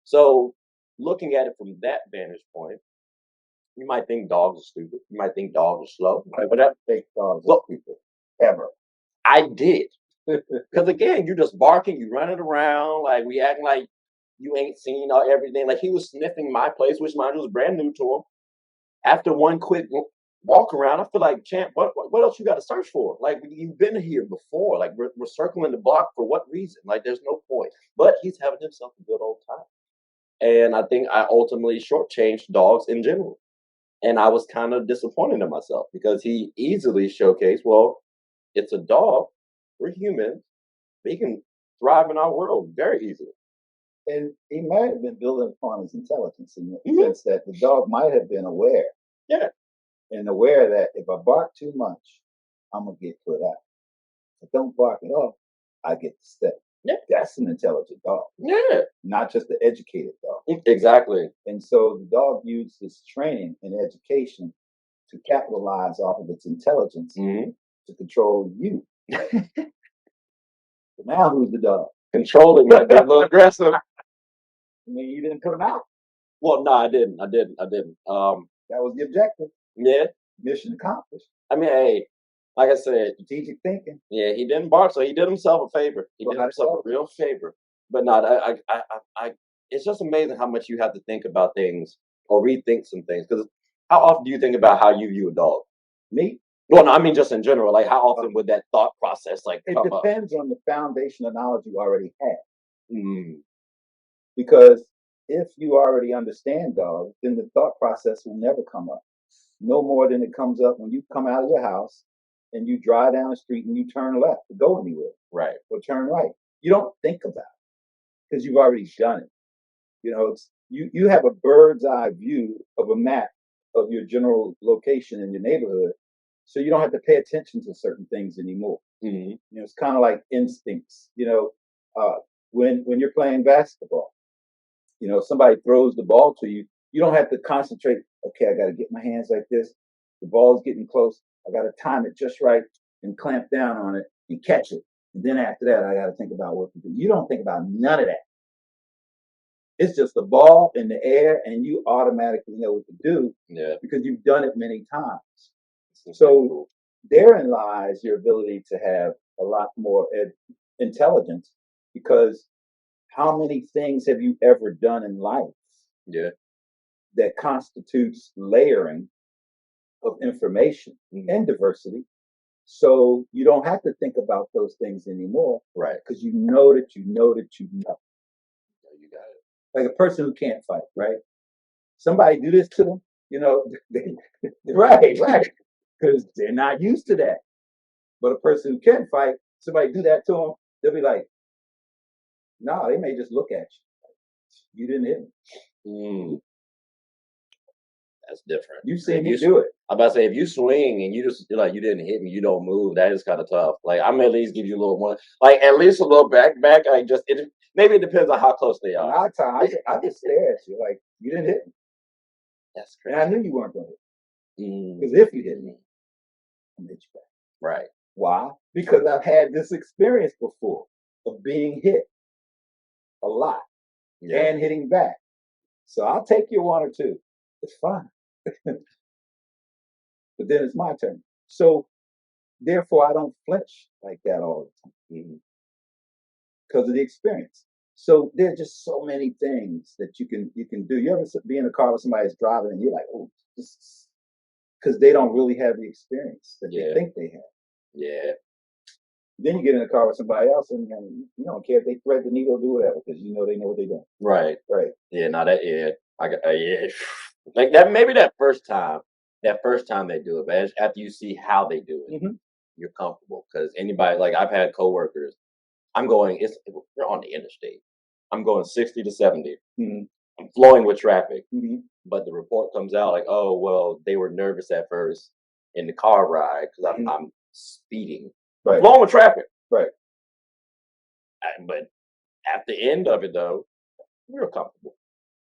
Speaker 2: So looking at it from that vantage point, you might think dogs are stupid. You might think dogs are slow.
Speaker 1: I would not think dogs are stupid ever.
Speaker 2: I did. Because again, you're just barking, you running around, like we acting like you ain't seen everything. Like he was sniffing my place, which mine was brand new to him. After one quick walk around, I feel like, champ, what else you got to search for? Like you've been here before. Like we're circling the block for what reason? Like there's no point. But he's having himself a good old time. And I think I ultimately shortchanged dogs in general. And I was kind of disappointed in myself because he easily showcased, well, it's a dog. We're humans. We can thrive in our world very easily.
Speaker 1: And he might have been building upon his intelligence in the sense that the dog might have been aware.
Speaker 2: Yeah.
Speaker 1: And aware that if I bark too much, I'm going to get put out. If I don't bark at all, I get to stay.
Speaker 2: Yeah.
Speaker 1: That's an intelligent dog.
Speaker 2: Yeah.
Speaker 1: Not just an educated dog.
Speaker 2: Exactly.
Speaker 1: And so the dog used this training and education to capitalize off of its intelligence to control you. But now who's the dog?
Speaker 2: Controlling might be a little aggressive.
Speaker 1: I mean, you didn't put him out.
Speaker 2: Well, no, I didn't.
Speaker 1: That was the objective.
Speaker 2: Yeah.
Speaker 1: Mission accomplished.
Speaker 2: I mean, hey, like I said,
Speaker 1: strategic thinking.
Speaker 2: Yeah, he didn't bark, so he did himself a favor. He did himself a real favor. But no, it's just amazing how much you have to think about things or rethink some things. Because how often do you think about how you view a dog?
Speaker 1: Me?
Speaker 2: Well, no, I mean just in general. Like, how often would that thought process like
Speaker 1: it
Speaker 2: come
Speaker 1: depends on the foundation of knowledge you already have.
Speaker 2: Mm.
Speaker 1: Because if you already understand dogs, then the thought process will never come up. No more than it comes up when you come out of your house and you drive down the street and you turn left to go anywhere.
Speaker 2: Right.
Speaker 1: Or turn right. You don't think about it because you've already done it. You know, it's you have a bird's eye view of a map of your general location in your neighborhood. So you don't have to pay attention to certain things anymore.
Speaker 2: Mm-hmm.
Speaker 1: You know, it's kind of like instincts. You know, when you're playing basketball, you know, somebody throws the ball to you, you don't have to concentrate. Okay, I got to get my hands like this. The ball's getting close. I got to time it just right and clamp down on it and catch it. And then after that, I got to think about what to do. You don't think about none of that. It's just the ball in the air, and you automatically know what to do because you've done it many times. So therein lies your ability to have a lot more intelligence, because how many things have you ever done in life that constitutes layering of information and diversity? So you don't have to think about those things anymore,
Speaker 2: right?
Speaker 1: Because you know that you know that you know.
Speaker 2: You got it.
Speaker 1: Like a person who can't fight, right? Somebody do this to them, you know, right, because they're not used to that. But a person who can fight, somebody do that to them, they'll be like, no, they may just look at you. You didn't hit me.
Speaker 2: That's different.
Speaker 1: You've seen me do it.
Speaker 2: I'm about to say, if you swing and you're like, you didn't hit me, you don't move, that is kind of tough. Like, I'm at least give you a little more, like at least a little back. Like maybe it depends on how close they are.
Speaker 1: I just stare at you like, you didn't hit me.
Speaker 2: That's crazy.
Speaker 1: And I knew you weren't going to hit me. Because if you hit me, I'm hit you back.
Speaker 2: Right.
Speaker 1: Why? Because I've had this experience before of being hit a lot and hitting back. So I'll take your one or two. It's fine. But then it's my turn. So therefore, I don't flinch like that all the time because of the experience. So there's just so many things that you can do. You ever be in a car with somebody that's driving and you're like, oh, because they don't really have the experience that they think they have.
Speaker 2: Yeah.
Speaker 1: Then you get in the car with somebody else, and you don't care if they thread the needle or do whatever because you know they know what they're doing.
Speaker 2: Right.
Speaker 1: Right.
Speaker 2: Yeah. No. That. Yeah. I got. Yeah. Like that. Maybe that first time. That first time they do it, but after you see how they do it, you're comfortable. Because anybody, like I've had coworkers, we're on the interstate. I'm going 60 to 70. I'm flowing with traffic, but the report comes out like, oh well, they were nervous at first in the car ride because I'm speeding,
Speaker 1: Right.
Speaker 2: flowing with traffic.
Speaker 1: Right.
Speaker 2: But at the end of it, though, we're comfortable.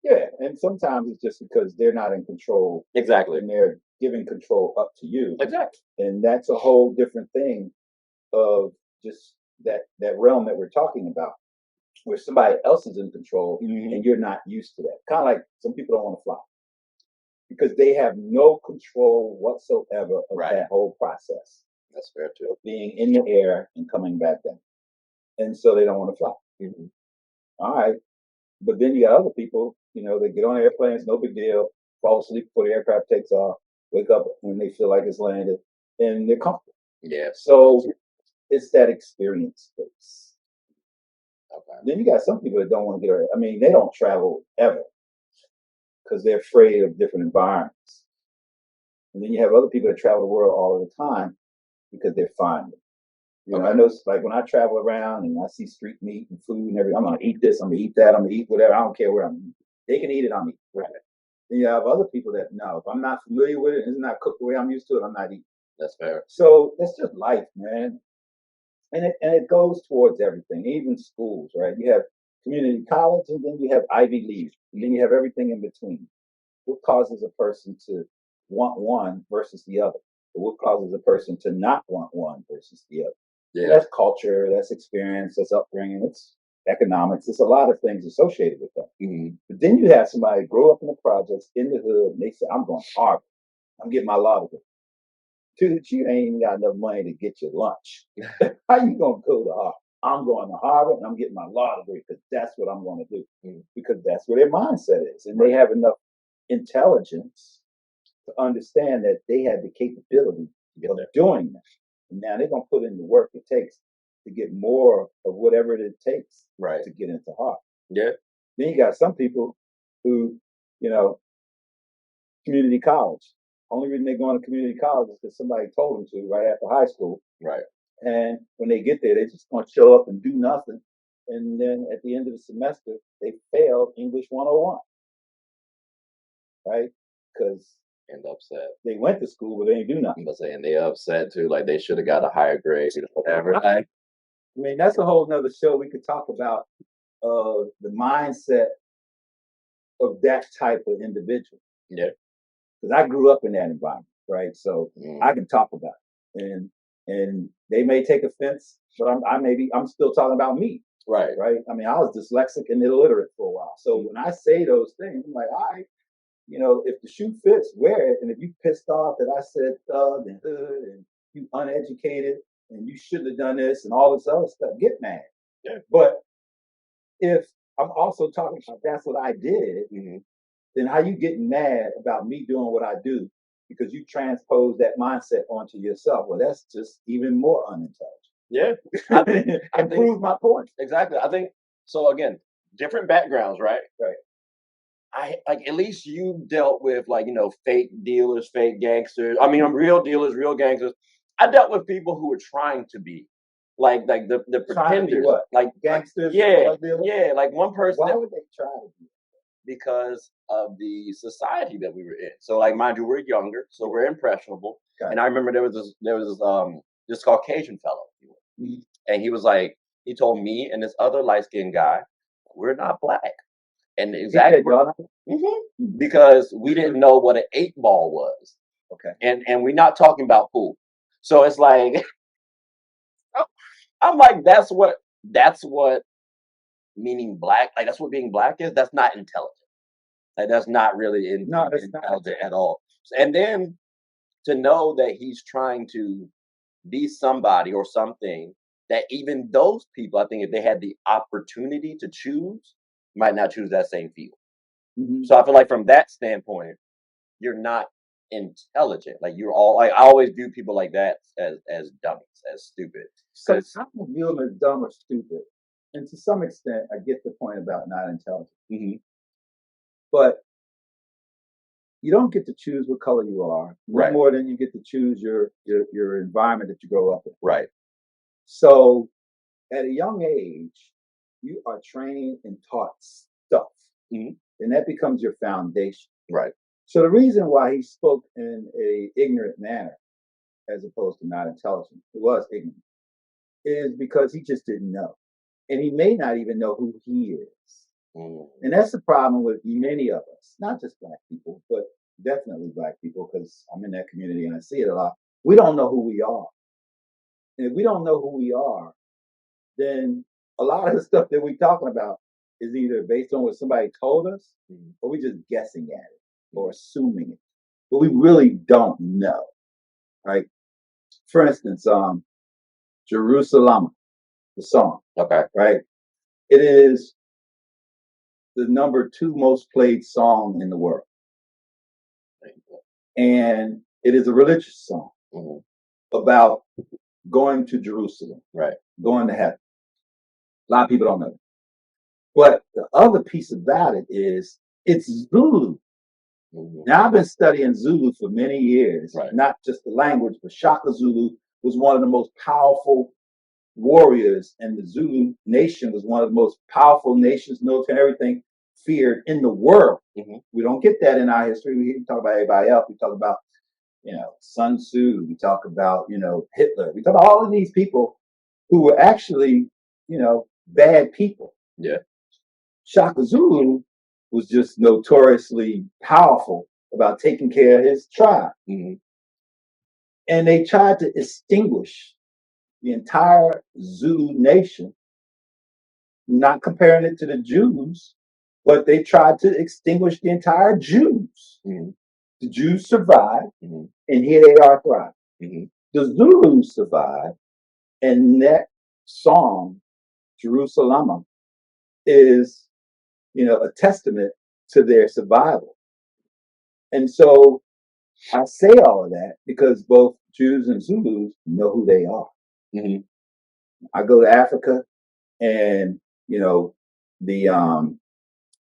Speaker 1: Yeah, and sometimes it's just because they're not in control.
Speaker 2: Exactly.
Speaker 1: And they're giving control up to you.
Speaker 2: Exactly.
Speaker 1: And that's a whole different thing of just that realm that we're talking about, where somebody else is in control and you're not used to that. Kind of like some people don't want to fly because they have no control whatsoever of that whole process.
Speaker 2: That's fair too.
Speaker 1: Of being in the air and coming back down. And so they don't want to fly. All right. But then you got other people, they get on airplanes, no big deal, fall asleep before the aircraft takes off, wake up when they feel like it's landed, and they're comfortable.
Speaker 2: Yeah.
Speaker 1: So it's that experience space.
Speaker 2: Okay.
Speaker 1: Then you got some people that don't want to get around. I mean, they don't travel ever because they're afraid of different environments. And then you have other people that travel the world all the time because they're fine. I know, like when I travel around and I see street meat and food and everything, I'm gonna eat this, I'm gonna eat that, I'm gonna eat whatever. I don't care where I'm eating. They can eat it, I'm eating. Right. Then you have other people that no, if I'm not familiar with it and it's not cooked the way I'm used to it, I'm not eating.
Speaker 2: That's fair.
Speaker 1: So that's just life, man. And it goes towards everything, even schools, right? You have community college and then you have Ivy League, and then you have everything in between. What causes a person to want one versus the other? Or what causes a person to not want one versus the other? Yeah. That's culture, that's experience, that's upbringing, it's economics, it's a lot of things associated with that. But then you have somebody grow up in the projects in the hood and they say, I'm going to Harvard, I'm getting my law degree. Dude, you ain't even got enough money to get your lunch. How you going to go to Harvard? I'm going to Harvard and I'm getting my law degree because that's what I'm going to do. Because that's where their mindset is. And they have enough intelligence to understand that they have the capability of doing that. And now they're going to put in the work it takes to get more of whatever it takes to get into Harvard.
Speaker 2: Yeah.
Speaker 1: Then you got some people who, community college. Only reason they're going to community college is because somebody told them to right after high school.
Speaker 2: Right.
Speaker 1: And when they get there, they're just going to show up and do nothing. And then at the end of the semester, they failed English 101. Right? Because
Speaker 2: and upset.
Speaker 1: They went to school, but they didn't do nothing.
Speaker 2: I'm saying they upset too, like they should have got a higher grade or whatever.
Speaker 1: I mean, that's a whole nother show. We could talk about the mindset of that type of individual.
Speaker 2: Yeah.
Speaker 1: Because I grew up in that environment, right? So I can talk about it. And they may take offense, but I'm still talking about me.
Speaker 2: Right.
Speaker 1: Right. I mean, I was dyslexic and illiterate for a while. So when I say those things, I'm like, all right, if the shoe fits, wear it. And if you pissed off that I said thug and hood and you uneducated and you shouldn't have done this and all this other stuff, get mad.
Speaker 2: Yeah.
Speaker 1: But if I'm also talking about that's what I did, then how you getting mad about me doing what I do because you transpose that mindset onto yourself? Well, that's just even more unintelligent.
Speaker 2: Yeah.
Speaker 1: I prove my point.
Speaker 2: Exactly. I think so. Again, different backgrounds, right?
Speaker 1: Right.
Speaker 2: I like at least you dealt with fake dealers, fake gangsters. I mean, real dealers, real gangsters. I dealt with people who were trying to be like the pretenders,
Speaker 1: what? Like gangsters.
Speaker 2: Yeah. Like one person.
Speaker 1: Why would they try to be?
Speaker 2: Because of the society that we were in. So, like, mind you, we're younger, so we're impressionable. Okay. And I remember there was this Caucasian fellow, and he was like, he told me and this other light skinned guy, we're not black. And exactly because we didn't know what an 8-ball was.
Speaker 1: Okay.
Speaker 2: And we're not talking about pool. So it's like I'm like, that's what meaning black, like that's what being black is. That's not intelligent. Like that's not really intelligent at all. And then to know that he's trying to be somebody or something that even those people, I think if they had the opportunity to choose, might not choose that same field. So I feel like from that standpoint, you're not intelligent. Like you're all like I always view people like that as dummies, as stupid.
Speaker 1: So I
Speaker 2: 'Cause
Speaker 1: don't view them as dumb or stupid. And to some extent, I get the point about not intelligent.
Speaker 2: mhm,
Speaker 1: But you don't get to choose what color you are, no
Speaker 2: right,
Speaker 1: more than you get to choose your environment that you grow up in.
Speaker 2: right,
Speaker 1: So at a young age, you are trained and taught stuff,
Speaker 2: mhm,
Speaker 1: and that becomes your foundation.
Speaker 2: right,
Speaker 1: So the reason why he spoke in a ignorant manner, as opposed to not intelligent, it was ignorant, is because he just didn't know, and he may not even know who he is.
Speaker 2: mhm,
Speaker 1: And that's the problem with many of us, not just black people, but definitely black people, because I'm in that community and I see it a lot. We don't know who we are. And if we don't know who we are, then a lot of the stuff that we're talking about is either based on what somebody told us
Speaker 2: mhm,
Speaker 1: or we're just guessing at it or assuming it. But we really don't know. Right? For instance, Jerusalem, the song,
Speaker 2: okay,
Speaker 1: right? It is the number 2 most played song in the world. And it is a religious song
Speaker 2: mhm,
Speaker 1: about going to Jerusalem,
Speaker 2: right,
Speaker 1: going to heaven. A lot of people don't know that. But the other piece about it is it's Zulu.
Speaker 2: mhm,
Speaker 1: Now, I've been studying Zulu for many years,
Speaker 2: right,
Speaker 1: not just the language, but Shaka Zulu was one of the most powerful warriors, and the Zulu nation was one of the most powerful nations, military, everything feared in the world.
Speaker 2: mhm,
Speaker 1: We don't get that in our history. We talk about everybody else. We talk about, Sun Tzu. We talk about, Hitler. We talk about all of these people who were actually, bad people.
Speaker 2: yeah,
Speaker 1: Shaka Zulu was just notoriously powerful about taking care of his tribe.
Speaker 2: mhm,
Speaker 1: And they tried to extinguish the entire Zulu nation, not comparing it to the Jews, but they tried to extinguish the entire Jews.
Speaker 2: mhm,
Speaker 1: The Jews survived,
Speaker 2: mhm,
Speaker 1: and here they are thriving.
Speaker 2: mhm,
Speaker 1: The Zulus survived, and that song, Jerusalem, is, a testament to their survival. And so I say all of that because both Jews and Zulus know who they are.
Speaker 2: mhm,
Speaker 1: I go to Africa, and the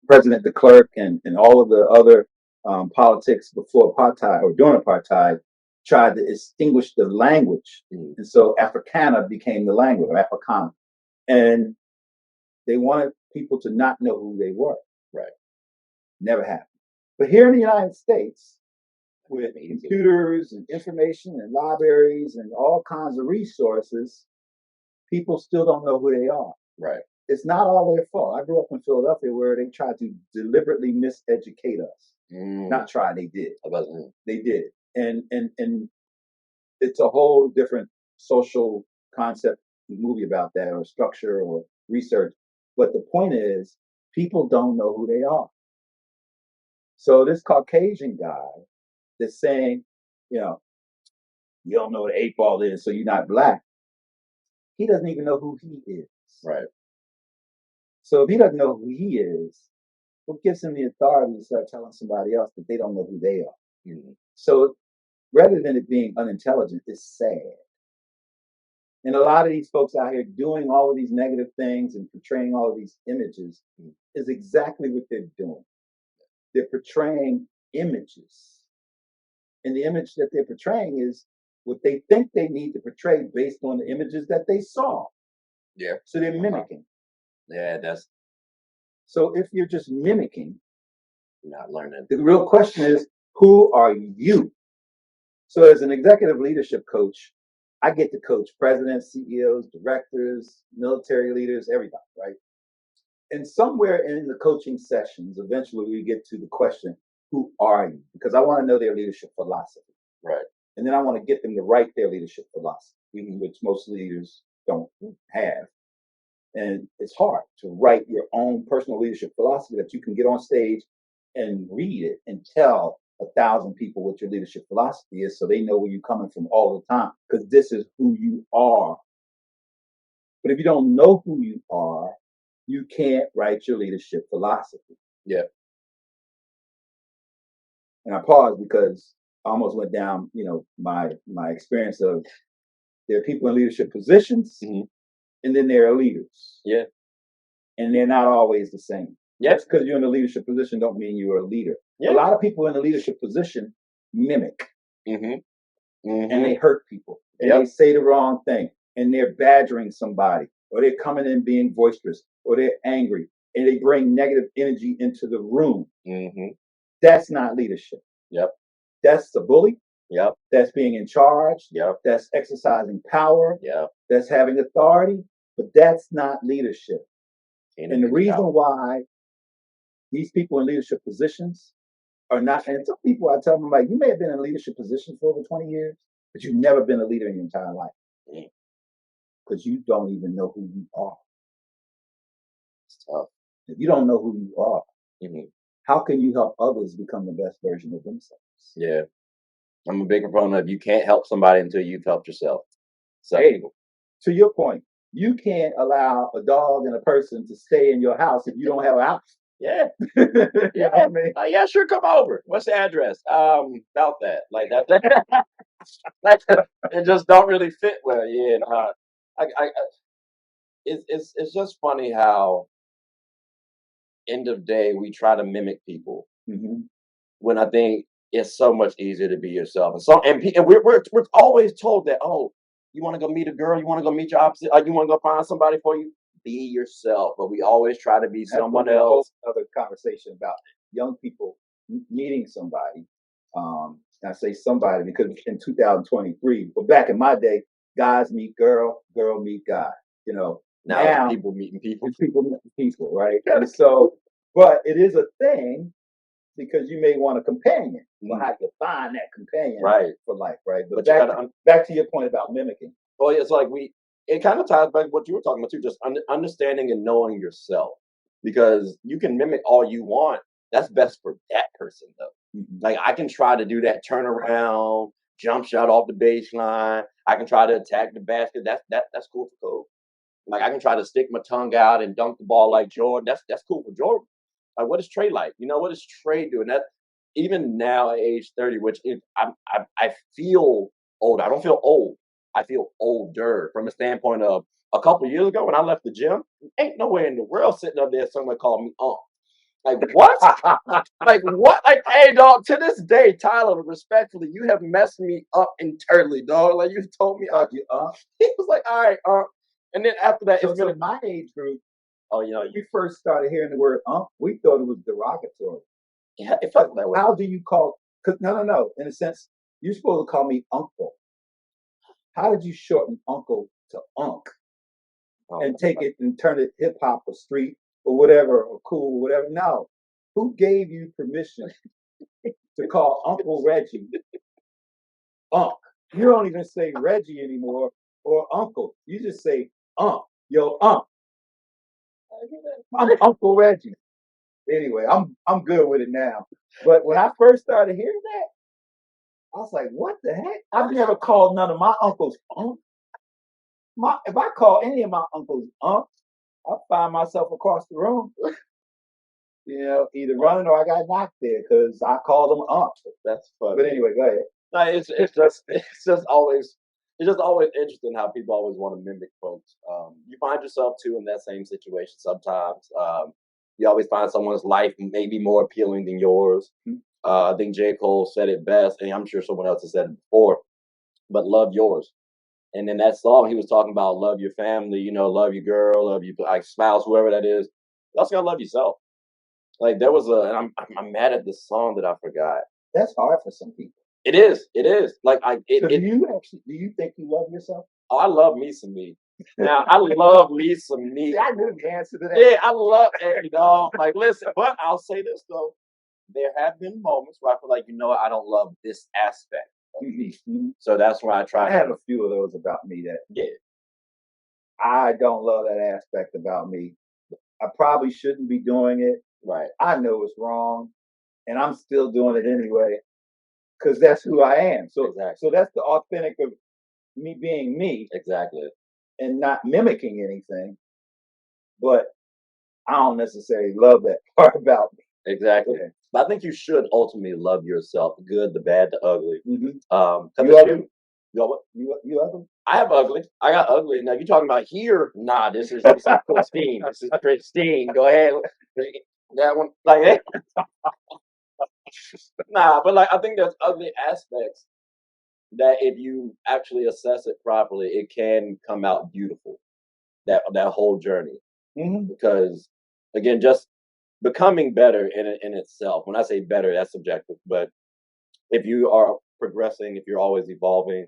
Speaker 1: president, the clerk, and all of the other politics before apartheid or during apartheid tried to extinguish the language,
Speaker 2: mhm,
Speaker 1: and so Africana became the language, or Afrikaans, and they wanted people to not know who they were.
Speaker 2: right.
Speaker 1: Never happened. But here in the United States, with
Speaker 2: Amazing.
Speaker 1: computers and information and libraries and all kinds of resources, people still don't know who they are.
Speaker 2: Right.
Speaker 1: It's not all their fault. I grew up in Philadelphia where they tried to deliberately miseducate us.
Speaker 2: Mm,
Speaker 1: Not try, they did.
Speaker 2: about,
Speaker 1: They did. And it's a whole different social concept movie about that, or structure, or research. But the point is, people don't know who they are. So this Caucasian guy that's saying, you know, you don't know what an 8 ball is, so you're not black. He doesn't even know who he is.
Speaker 2: right.
Speaker 1: So if he doesn't know who he is, what gives him the authority to start telling somebody else that they don't know who they are?
Speaker 2: Mhm,
Speaker 1: So rather than it being unintelligent, it's sad. And a lot of these folks out here doing all of these negative things and portraying all of these images
Speaker 2: mhm,
Speaker 1: is exactly what they're doing. They're portraying images. And the image that they're portraying is what they think they need to portray based on the images that they saw.
Speaker 2: yeah.
Speaker 1: So they're
Speaker 2: Uh-huh.
Speaker 1: mimicking.
Speaker 2: Yeah, that's
Speaker 1: So if you're just mimicking,
Speaker 2: not learning.
Speaker 1: the real question is, who are you? So as an executive leadership coach, I get to coach presidents, CEOs, directors, military leaders, everybody, right? And somewhere in the coaching sessions, eventually we get to the question, who are you? Because I want to know their leadership philosophy.
Speaker 2: Right.
Speaker 1: And then I want to get them to write their leadership philosophy, which most leaders don't have. And it's hard to write your own personal leadership philosophy that you can get on stage and read it and tell 1,000 people what your leadership philosophy is, so they know where you're coming from all the time, because this is who you are. But if you don't know who you are, you can't write your leadership philosophy.
Speaker 2: Yeah.
Speaker 1: And I pause because almost went down, my experience of there are people in leadership positions, and then there are leaders.
Speaker 2: Yeah.
Speaker 1: And they're not always the same.
Speaker 2: Yeah.
Speaker 1: Just because you're in a leadership position don't mean you're a leader.
Speaker 2: Yeah.
Speaker 1: A lot of people in a leadership position mimic. And they hurt people. And they say the wrong thing. And they're badgering somebody. Or they're coming in being boisterous. Or they're angry. And they bring negative energy into the room. That's not leadership.
Speaker 2: Yep.
Speaker 1: That's the bully.
Speaker 2: Yep.
Speaker 1: That's being in charge.
Speaker 2: Yep.
Speaker 1: That's exercising power.
Speaker 2: Yep.
Speaker 1: That's having authority. But that's not leadership. And the reason why these people in leadership positions are not, and some people I tell them, like, you may have been in a leadership position for over 20 years, but you've never been a leader in your entire life. Because you don't even know who you are.
Speaker 2: It's tough.
Speaker 1: If you don't know who you are, how can you help others become the best version of themselves?
Speaker 2: Yeah. I'm a big proponent of you can't help somebody until you've helped yourself. So,
Speaker 1: hey, to your point, you can't allow a dog and a person to stay in your house if you don't have a house.
Speaker 2: Yeah.
Speaker 1: Yeah. I mean?
Speaker 2: Yeah, sure, come over. What's the address? About that. Like that. It just don't really fit well. Yeah. It's just funny how end of day we try to mimic people when I think it's so much easier to be yourself. And we're always told that, oh, you want to go meet a girl, you want to go meet your opposite, you want to go find somebody for you, be yourself. But we always try to be someone else.
Speaker 1: Other conversation about young people meeting somebody. I say somebody because in 2023, but back in my day, guys meet girl, girl meet guy. Now
Speaker 2: people meeting people,
Speaker 1: right? And so, but it is a thing because you may want a companion. Well, how you find that companion for life, right? But back to your point about mimicking.
Speaker 2: Oh, yeah, it's like it kind of ties back to what you were talking about too, just understanding and knowing yourself. Because you can mimic all you want. That's best for that person, though. Like, I can try to do that turnaround, jump shot off the baseline. I can try to attack the basket. That's cool for Cole. Like, I can try to stick my tongue out and dunk the ball like Jordan. That's cool for Jordan. Like, what is Trey like? What is Trey doing? That even now at age 30, which I feel old. I don't feel old. I feel older from a standpoint of a couple of years ago when I left the gym. Ain't nowhere in the world sitting up there someone called me Like, what? Like, what? Like, hey, dog, to this day, Tyler, respectfully, you have messed me up internally, dog. Like, you told me, he was like, all right, and then after that,
Speaker 1: it's been in my age group.
Speaker 2: Oh,
Speaker 1: you first started hearing the word we thought it was derogatory.
Speaker 2: Yeah, it felt that way.
Speaker 1: How do you call? Cause no. In a sense, you're supposed to call me uncle. How did you shorten uncle to unk and take it and turn it hip hop or street or whatever or cool or whatever? No. Who gave you permission to call Uncle Reggie Unk? You don't even say Reggie anymore or Uncle. You just say Yo, Unk. I'm Uncle Reggie. Anyway, I'm good with it now. But when I first started hearing that, I was like, what the heck? I've never called none of my uncles Unk. If I call any of my uncles Unk, I'll find myself across the room. Either running or I got knocked there because I called them Unk.
Speaker 2: That's funny.
Speaker 1: But anyway, go ahead.
Speaker 2: No, it's just always interesting how people always want to mimic folks. You find yourself too in that same situation sometimes. You always find someone's life maybe more appealing than yours. I think J. Cole said it best, and I'm sure someone else has said it before, but love yours. And in that song, he was talking about love your family, love your girl, love your spouse, whoever that is. You also gotta love yourself. Like there was and I'm mad at this song that I forgot.
Speaker 1: That's hard for some people.
Speaker 2: It is. Like
Speaker 1: do you think you love yourself?
Speaker 2: Oh, I love me some me. Now I love me some me.
Speaker 1: See, I knew the answer to that.
Speaker 2: Yeah, I love it, Like, listen, but I'll say this though. There have been moments where I feel like, I don't love this aspect of me. So that's why I try.
Speaker 1: I have a few of those about me that I don't love that aspect about me. I probably shouldn't be doing it.
Speaker 2: Right.
Speaker 1: I know it's wrong, and I'm still doing it anyway because that's who I am. So, so that's the authentic of me being me.
Speaker 2: Exactly.
Speaker 1: And not mimicking anything, but I don't necessarily love that part about me.
Speaker 2: Exactly. But I think you should ultimately love yourself, the good, the bad, the ugly.
Speaker 1: Mm-hmm.
Speaker 2: 'Cause
Speaker 1: You
Speaker 2: if
Speaker 1: ugly?
Speaker 2: you know what?
Speaker 1: You ugly?
Speaker 2: I have ugly. I got ugly. Now you talking about here? Nah, this is pristine. This is pristine. Go ahead. That one, like nah. But like, I think there's ugly aspects that if you actually assess it properly, it can come out beautiful. That whole journey,
Speaker 1: Mm-hmm.
Speaker 2: because again, just becoming better in itself. When I say better, that's subjective, but if you are progressing, if you're always evolving,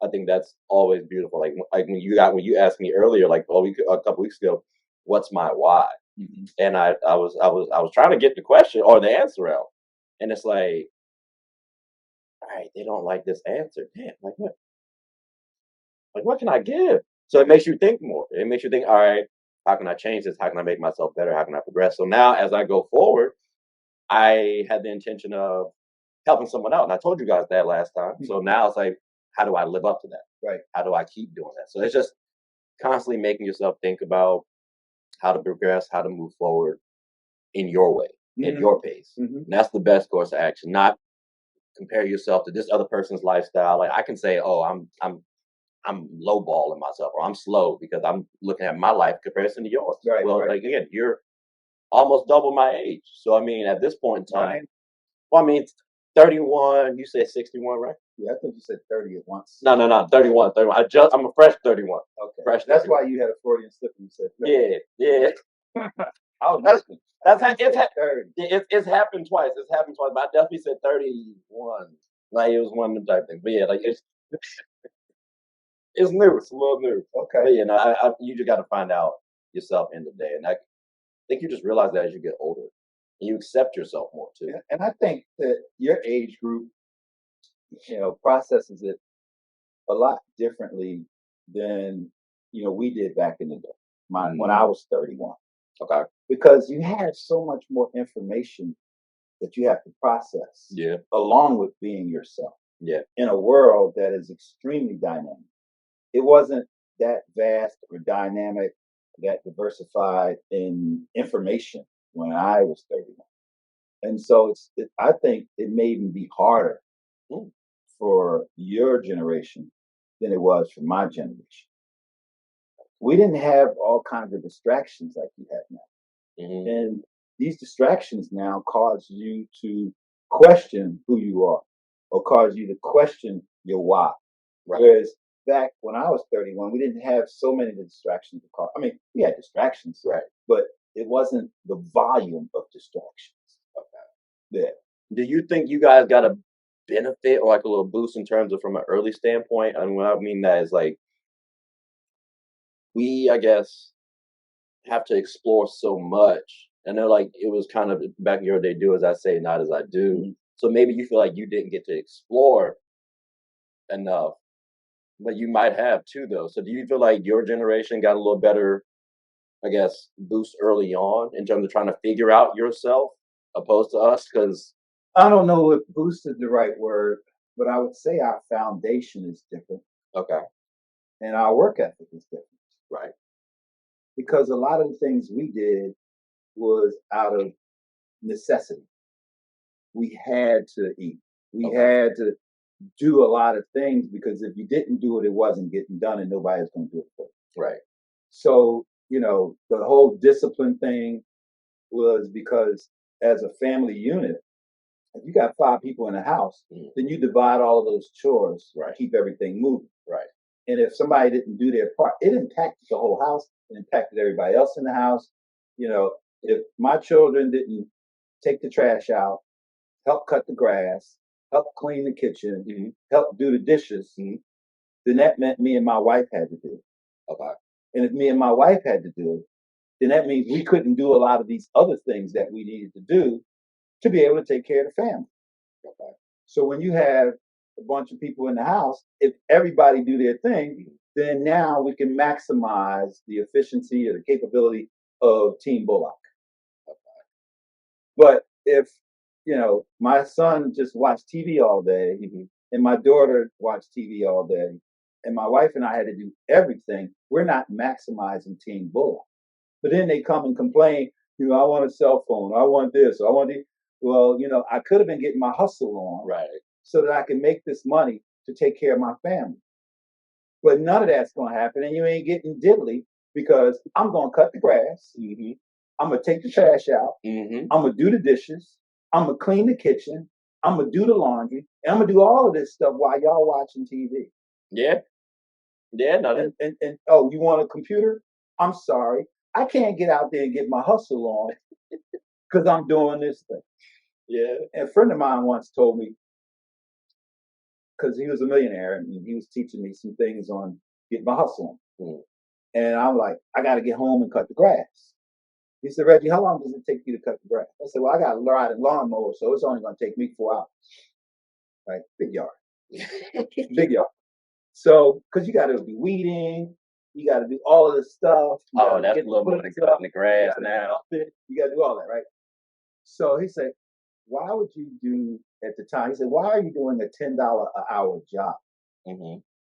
Speaker 2: I think that's always beautiful. Like when you asked me earlier, like a couple weeks ago, what's my why?
Speaker 1: Mm-hmm.
Speaker 2: And I was trying to get the question or the answer out, and it's like, all right, they don't like this answer. Damn, like what? Like what can I give? So it makes you think more. It makes you think, all right, how can I change this? How can I make myself better? How can I progress? So now as I go forward, I had the intention of helping someone out. And I told you guys that last time. So now it's like, how do I live up to that?
Speaker 1: Right.
Speaker 2: How do I keep doing that? So it's just constantly making yourself think about how to progress, how to move forward in your way, in
Speaker 1: Mm-hmm.
Speaker 2: your pace.
Speaker 1: Mm-hmm.
Speaker 2: And that's the best course of action, not compare yourself to this other person's lifestyle. Like I can say, oh, I'm lowballing myself or I'm slow because I'm looking at my life in comparison to yours.
Speaker 1: Right.
Speaker 2: Well,
Speaker 1: Right.
Speaker 2: like again, you're almost double my age. So I mean, at this point in time, well, I mean, 31. You said 61, right?
Speaker 1: Yeah, I think you said 30 at once.
Speaker 2: No, 31, 31. I'm a fresh 31.
Speaker 1: Okay.
Speaker 2: Fresh
Speaker 1: That's
Speaker 2: 31.
Speaker 1: why you had a Freudian slip when you said 30.
Speaker 2: Yeah.
Speaker 1: I was
Speaker 2: That's
Speaker 1: listening.
Speaker 2: that's
Speaker 1: You
Speaker 2: it's
Speaker 1: said 30.
Speaker 2: it's happened twice. It's happened twice, but I definitely said 31. Like it was one of them type things. But yeah, like it's new. It's a little new.
Speaker 1: Okay.
Speaker 2: But yeah, no, you just got to find out yourself in the day, and I think you just realize that as you get older, and you accept yourself more too.
Speaker 1: Yeah, and I think that your age group, processes it a lot differently than we did back in the day. When I was 31,
Speaker 2: Okay.
Speaker 1: because you have so much more information that you have to process,
Speaker 2: Yeah.
Speaker 1: along with being yourself
Speaker 2: Yeah.
Speaker 1: in a world that is extremely dynamic. It wasn't that vast or dynamic, that diversified in information when I was 31. And so I think it may even be harder
Speaker 2: Mm.
Speaker 1: for your generation than it was for my generation. We didn't have all kinds of distractions like you have now.
Speaker 2: Mhm.
Speaker 1: And these distractions now cause you to question who you are or cause you to question your why.
Speaker 2: Right.
Speaker 1: Whereas back when I was 31, we didn't have so many distractions to cause. I mean, we had distractions,
Speaker 2: Right.
Speaker 1: but it wasn't the volume of distractions. Yeah.
Speaker 2: Do you think you guys got a benefit or like a little boost in terms of from an early standpoint? And what I mean that is like we, I guess, have to explore so much. I know like it was kind of back in your day, do as I say, not as I do.
Speaker 1: Mhm.
Speaker 2: So maybe you feel like you didn't get to explore enough, but you might have too though. So do you feel like your generation got a little better, I guess, boost early on in terms of trying to figure out yourself opposed to us? Because
Speaker 1: I don't know if boost is the right word, but I would say our foundation is different
Speaker 2: okay,
Speaker 1: and our work ethic is different
Speaker 2: right,
Speaker 1: because a lot of the things we did was out of necessity. We had to eat. We
Speaker 2: okay,
Speaker 1: had to do a lot of things because if you didn't do it, it wasn't getting done and nobody's going to do it for you.
Speaker 2: right,
Speaker 1: So, the whole discipline thing was because as a family unit, if you got 5 people in the house,
Speaker 2: mm,
Speaker 1: then you divide all of those chores to
Speaker 2: right,
Speaker 1: keep everything moving.
Speaker 2: right,
Speaker 1: And if somebody didn't do their part, it impacted the whole house. It impacted everybody else in the house. If my children didn't take the trash out, help cut the grass, help clean the kitchen, help do the dishes, then that meant me and my wife had to do it.
Speaker 2: okay,
Speaker 1: And if me and my wife had to do it, then that means we couldn't do a lot of these other things that we needed to do to be able to take care of the family.
Speaker 2: okay,
Speaker 1: So when you have a bunch of people in the house, if everybody do their thing, then now we can maximize the efficiency or the capability of Team Bullock. But if my son just watched TV all day, and my daughter watched TV all day, and my wife and I had to do everything, we're not maximizing Team Bullock. But then they come and complain, I want a cell phone, I want this, I want it. Well, I could have been getting my hustle on
Speaker 2: Right.
Speaker 1: so that I can make this money to take care of my family. But none of that's going to happen, and you ain't getting diddly because I'm going to cut the grass.
Speaker 2: Mm-hmm.
Speaker 1: I'm going to take the trash out.
Speaker 2: Mm-hmm.
Speaker 1: I'm going to do the dishes. I'm going to clean the kitchen. I'm going to do the laundry. And I'm going to do all of this stuff while y'all watching TV.
Speaker 2: Yeah. Yeah. No.
Speaker 1: And oh, you want a computer? I'm sorry. I can't get out there and get my hustle on because I'm doing this thing.
Speaker 2: Yeah.
Speaker 1: And a friend of mine once told me, because he was a millionaire and he was teaching me some things on getting my hustle on.
Speaker 2: Mm.
Speaker 1: And I'm like, I got to get home and cut the grass. He said, Reggie, how long does it take you to cut the grass? I said, well, I got to ride a lawnmower, so it's only going to take me 4 hours. Right? Big yard. Big yard. So, because you got to be weeding, you got to do all of this stuff.
Speaker 2: Oh, that's a little more than cutting the grass now.
Speaker 1: You got to do all that, right? So he said, why would you do at the time? He said, why are you doing a $10 an hour job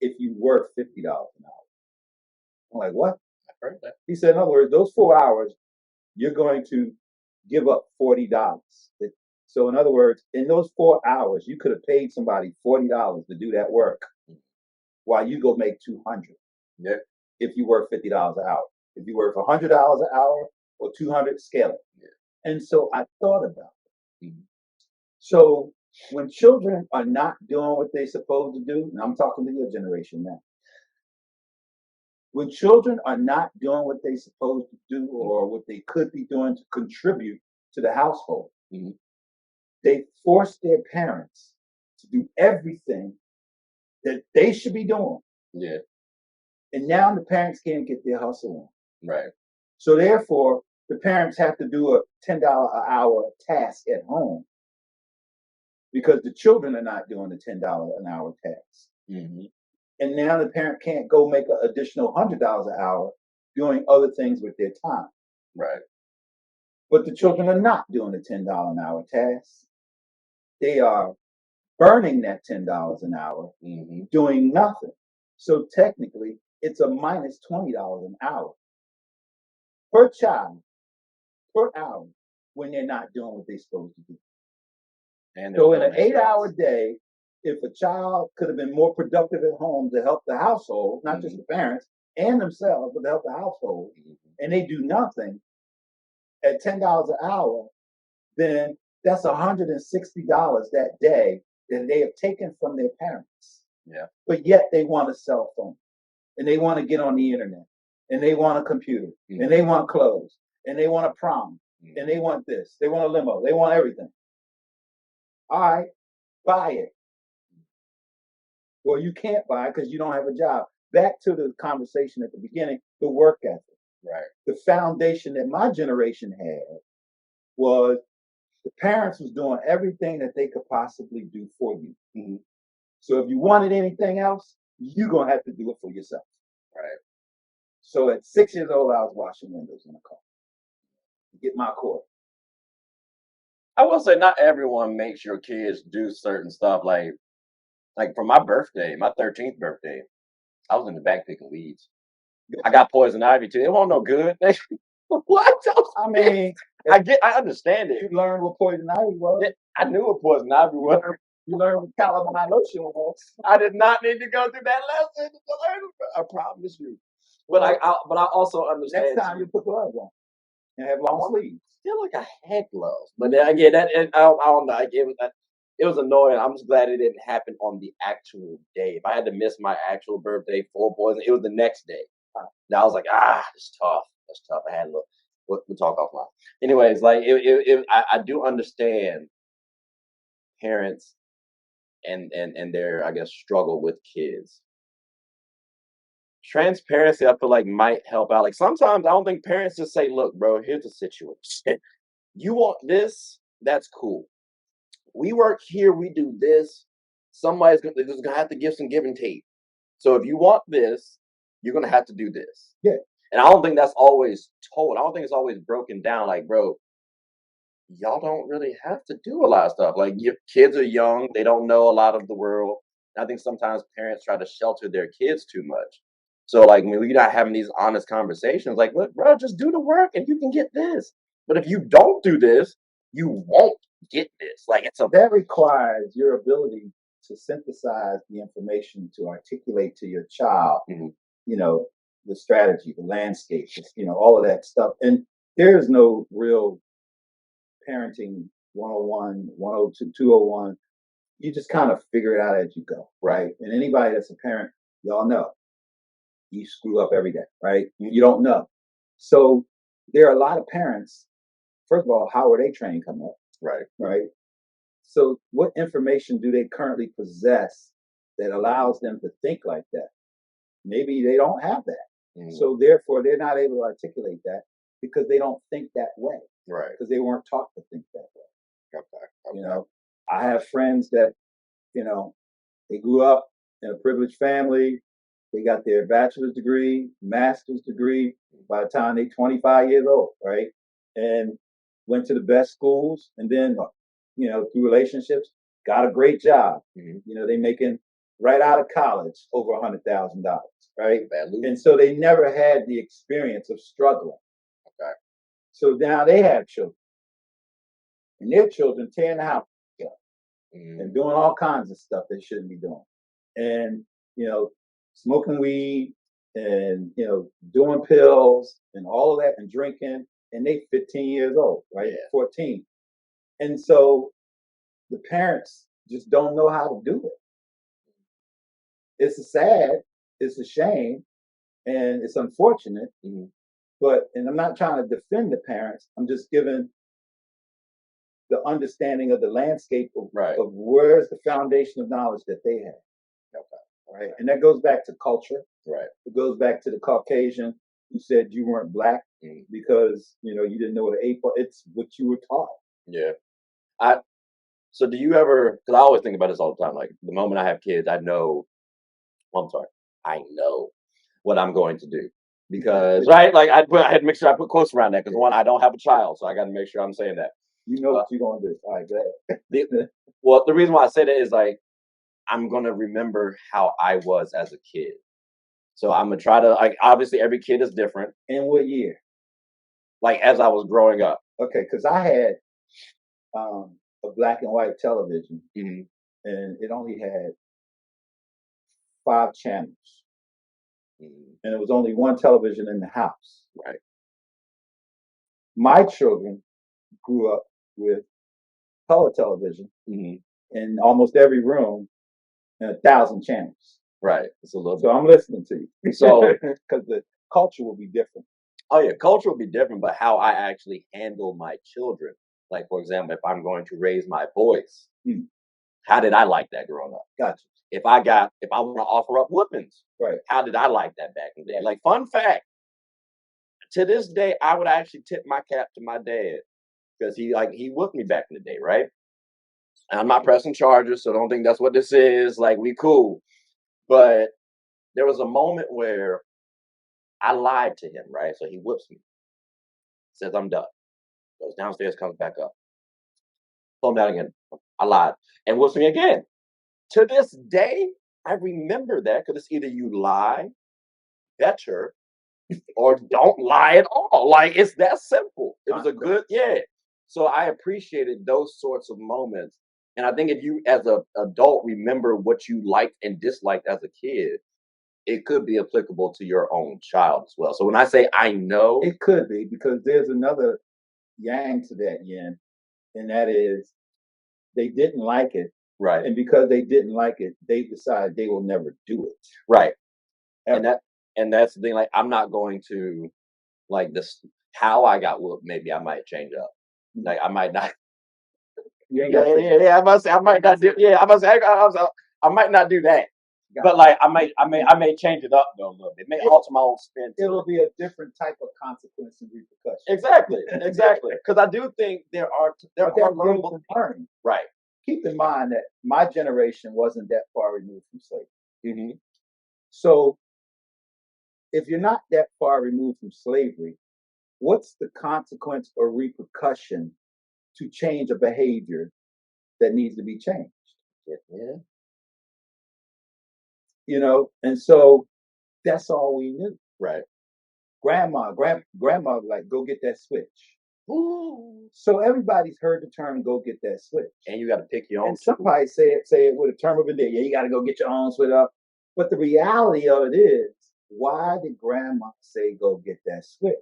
Speaker 1: if you work $50 an hour? I'm like, what?
Speaker 2: I've heard that.
Speaker 1: He said, in other words, those 4 hours, you're going to give up $40. So in other words, in those 4 hours, you could have paid somebody $40 to do that work while you go make $200.
Speaker 2: Yeah.
Speaker 1: If you work $50 an hour. If you work $100 an hour or $200, scale it. Yeah. And so I thought about it. Mm-hmm. So when children are not doing what they're supposed to do, and I'm talking to your generation now, when children are not doing what they're supposed to do or what they could be doing to contribute to the household, they force their parents to do everything that they should be doing.
Speaker 2: Yeah.
Speaker 1: And now the parents can't get their hustle on.
Speaker 2: Right.
Speaker 1: So therefore, the parents have to do a $10 an hour task at home because the children are not doing the $10 an hour task. Mm-hmm. And now the parent can't go make an additional $100 an hour doing other things with their time.
Speaker 2: Right.
Speaker 1: But the children are not doing the $10 an hour task. They are burning that $10 an hour, doing nothing. So technically, it's a minus $20 an hour per child, per hour, when they're not doing what they're supposed to do. And so in an 8-hour day, if a child could have been more productive at home to help the household, not just the parents and themselves, but to help the household, and they do nothing at $10 an hour, then that's $160 that day that they have taken from their parents. Yeah. But yet they want a cell phone, and they want to get on the internet, and they want a computer, and they want clothes, and they want a prom, and they want this, they want a limo, they want everything. All right, buy it. Well, you can't buy it because you don't have a job. Back to the conversation at the beginning, the work ethic. Right. The foundation that my generation had was the parents was doing everything that they could possibly do for you. Mm-hmm. So if you wanted anything else, you're going to have to do it for yourself. Right. So at 6 years old, I was washing windows in a car to get my quarter.
Speaker 2: I will say not everyone makes your kids do certain stuff. Like for my birthday, my 13th birthday, I was in the back picking weeds. I got poison ivy too. It wasn't no good. What?
Speaker 1: I mean,
Speaker 2: I understand it.
Speaker 1: You learned what poison ivy was.
Speaker 2: I knew what poison ivy was.
Speaker 1: You learned what calamine lotion was.
Speaker 2: I did not need to go through that lesson to learn. I promise you. But I also understand.
Speaker 1: Next time you put gloves on and have long sleeves.
Speaker 2: I feel like I had gloves, but then again, I don't know. It was annoying. I'm just glad it didn't happen on the actual day. If I had to miss my actual birthday for poison, it was the next day. Now I was like, it's tough. That's tough. I had a little. We'll talk offline. Anyways, like I do understand parents and their, I guess, struggle with kids. Transparency, I feel like, might help out. Like sometimes I don't think parents just say, "Look, bro, here's the situation. You want this? That's cool. We work here. We do this. Somebody's gonna have to give some give and take. So if you want this, you're gonna have to do this."
Speaker 1: Yeah.
Speaker 2: And I don't think that's always told. I don't think it's always broken down. Like, bro, y'all don't really have to do a lot of stuff. Like, your kids are young; they don't know a lot of the world. And I think sometimes parents try to shelter their kids too much. So, like, when we're not having these honest conversations, like, look, bro, just do the work and you can get this. But if you don't do this, you won't get this. Like it's a
Speaker 1: That requires your ability to synthesize the information to articulate to your child,
Speaker 2: Mhm.
Speaker 1: you know, the strategy, the landscape, all of that stuff. And there's no real parenting 101, 102, 201. You just kind of figure it out as you go, right? And anybody that's a parent, y'all know you screw up every day, right? You don't know. So there are a lot of parents. First of all, how are they trained coming up?
Speaker 2: right.
Speaker 1: Right. So what information do they currently possess that allows them to think like that? Maybe they don't have that.
Speaker 2: Mhm.
Speaker 1: So therefore they're not able to articulate that because they don't think that way.
Speaker 2: Right.
Speaker 1: Because they weren't taught to think that way.
Speaker 2: Okay.
Speaker 1: I have friends that, they grew up in a privileged family. They got their bachelor's degree, master's degree by the time they're 25 years old, right? And went to the best schools, and then, through relationships, got a great job. They making right out of college over $100,000, right? And so they never had the experience of struggling.
Speaker 2: Okay.
Speaker 1: So now they have children, and their children tearing the house up and doing all kinds of stuff they shouldn't be doing, and smoking weed and doing pills and all of that and drinking, and they 15 years old, right? 14. And so the parents just don't know how to do it. It's sad, it's a shame, and it's unfortunate. And I'm not trying to defend the parents. I'm just giving the understanding of the landscape of where's the foundation of knowledge that they have. Right. And that goes back to culture.
Speaker 2: Right.
Speaker 1: It goes back to the Caucasian who said you weren't black because you didn't know what an ape was. It's what you were taught.
Speaker 2: Yeah. So do you ever? Because I always think about this all the time. Like the moment I have kids, I know. Well, I'm sorry. I know what I'm going to do because right. Like I had to make sure I put quotes around that because one, I don't have a child, so I got to make sure I'm saying that.
Speaker 1: You know what you're going to do. All right, go ahead.
Speaker 2: Well, the reason why I say that is like I'm going to remember how I was as a kid. So I'm going to try to, like, obviously every kid is different.
Speaker 1: In what year?
Speaker 2: Like as I was growing up.
Speaker 1: Okay, because I had a black and white television, and it only had 5 channels. And it was only one television in the house.
Speaker 2: Right.
Speaker 1: My children grew up with color television in almost every room and 1,000 channels.
Speaker 2: Right. It's a little.
Speaker 1: So I'm listening to you. So because the culture will be different.
Speaker 2: Oh yeah, culture will be different, but how I actually handle my children. Like for example, if I'm going to raise my voice, how did I like that growing up?
Speaker 1: Gotcha.
Speaker 2: If I want to offer up whoopings,
Speaker 1: right?
Speaker 2: How did I like that back in the day? Like fun fact, to this day, I would actually tip my cap to my dad because he whooped me back in the day, right? And I'm not pressing charges, so don't think that's what this is. Like we cool, but there was a moment where I lied to him, right? So he whoops me, says I'm done, goes downstairs, comes back up, pull him down again. I lied and whoops me again. To this day, I remember that because it's either you lie better or don't lie at all. Like it's that simple. It was a good, So I appreciated those sorts of moments. And I think if you as an adult remember what you liked and disliked as a kid, it could be applicable to your own child as well. So when I say I know,
Speaker 1: it could be because there's another yang to that yin, and that is they didn't like it.
Speaker 2: Right.
Speaker 1: And because they didn't like it, they decided they will never do it.
Speaker 2: Right. Ever. And that's the thing, like I'm not going to like this how I got whooped, maybe I might change up. Like I might not. I must say I might not do. Yeah, I must say I might not do that. But like I may change it up though a little bit. It may alter my own spin.
Speaker 1: It'll be a different type of consequence and repercussion.
Speaker 2: Exactly. Because I do think there are learnable
Speaker 1: learning.
Speaker 2: Right.
Speaker 1: Keep in mind that my generation wasn't that far removed from slavery. So if you're not that far removed from slavery, what's the consequence or repercussion to change a behavior that needs to be changed?
Speaker 2: Yeah.
Speaker 1: And so that's all we knew.
Speaker 2: Right.
Speaker 1: Grandma, like, go get that switch.
Speaker 2: Ooh.
Speaker 1: So everybody's heard the term "go get that switch,"
Speaker 2: And you got to pick your own.
Speaker 1: and somebody say it with a term of endearment. Yeah, you got to go get your own switch up. But the reality of it is, why did Grandma say "go get that switch"?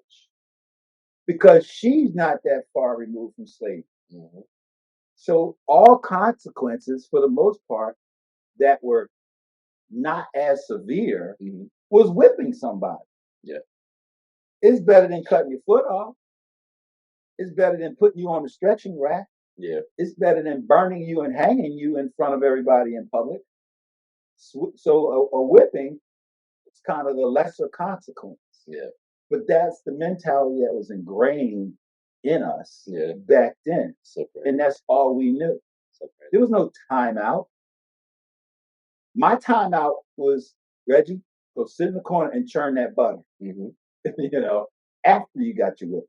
Speaker 1: Because she's not that far removed from slavery.
Speaker 2: Mm-hmm.
Speaker 1: So all consequences, for the most part, that were not as severe
Speaker 2: Mm-hmm.
Speaker 1: was whipping somebody.
Speaker 2: Yeah.
Speaker 1: It's better than cutting your foot off. It's better than putting you on the stretching rack.
Speaker 2: Yeah.
Speaker 1: It's better than burning you and hanging you in front of everybody in public. So a whipping is kind of the lesser consequence.
Speaker 2: Yeah.
Speaker 1: But that's the mentality that was ingrained in us back then.
Speaker 2: So
Speaker 1: and that's all we knew.
Speaker 2: So
Speaker 1: there was no timeout. My timeout was, Reggie, go sit in the corner and churn that butter.
Speaker 2: Mm-hmm.
Speaker 1: After you got your whipping.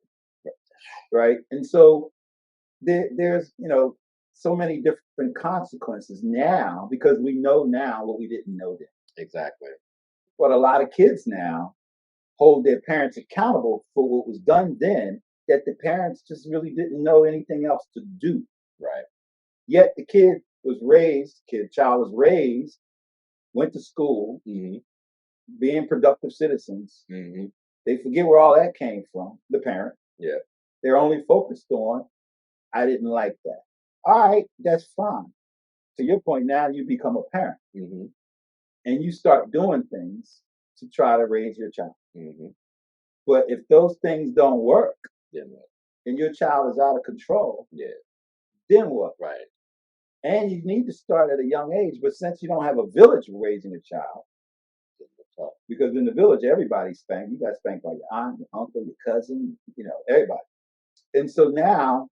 Speaker 1: Right? And so there's, so many different consequences now because we know now what we didn't know then.
Speaker 2: Exactly.
Speaker 1: But a lot of kids now hold their parents accountable for what was done then that the parents just really didn't know anything else to do.
Speaker 2: Right.
Speaker 1: Yet the child was raised, went to school, being productive citizens.
Speaker 2: Mm-hmm.
Speaker 1: They forget where all that came from, the parent.
Speaker 2: Yeah.
Speaker 1: They're only focused on, I didn't like that. All right, that's fine. To your point, now you become a parent.
Speaker 2: Mm-hmm.
Speaker 1: And you start doing things to try to raise your child.
Speaker 2: Mm-hmm.
Speaker 1: But if those things don't work,
Speaker 2: then what?
Speaker 1: And your child is out of control,
Speaker 2: yeah,
Speaker 1: then what?
Speaker 2: Right.
Speaker 1: And you need to start at a young age. But since you don't have a village raising a child, because in the village, everybody's spanked. You got spanked by your aunt, your uncle, your cousin, everybody. And so now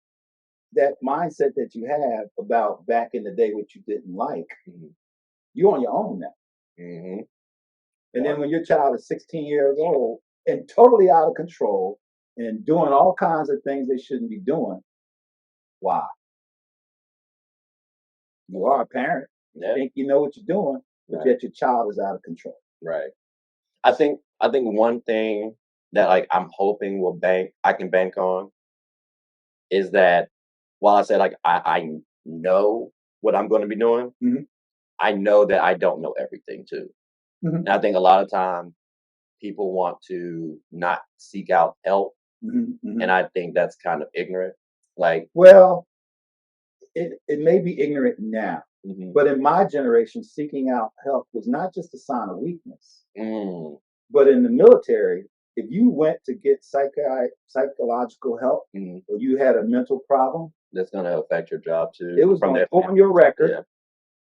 Speaker 1: that mindset that you have about back in the day, what you didn't like, you're on your own now.
Speaker 2: Mm-hmm.
Speaker 1: And then when your child is 16 years old and totally out of control and doing all kinds of things they shouldn't be doing, why? You are a parent. You think you know what you're doing, but yet your child is out of control.
Speaker 2: Right. I think one thing that I'm hoping I can bank on is that while I said I know what I'm going to be doing, I know that I don't know everything too. And I think a lot of times people want to not seek out help, and I think that's kind of ignorant.
Speaker 1: Well, it may be ignorant now, but in my generation, seeking out help was not just a sign of weakness. But in the military, if you went to get psychological help or you had a mental problem,
Speaker 2: that's going to affect your job too.
Speaker 1: It was going to go on your record,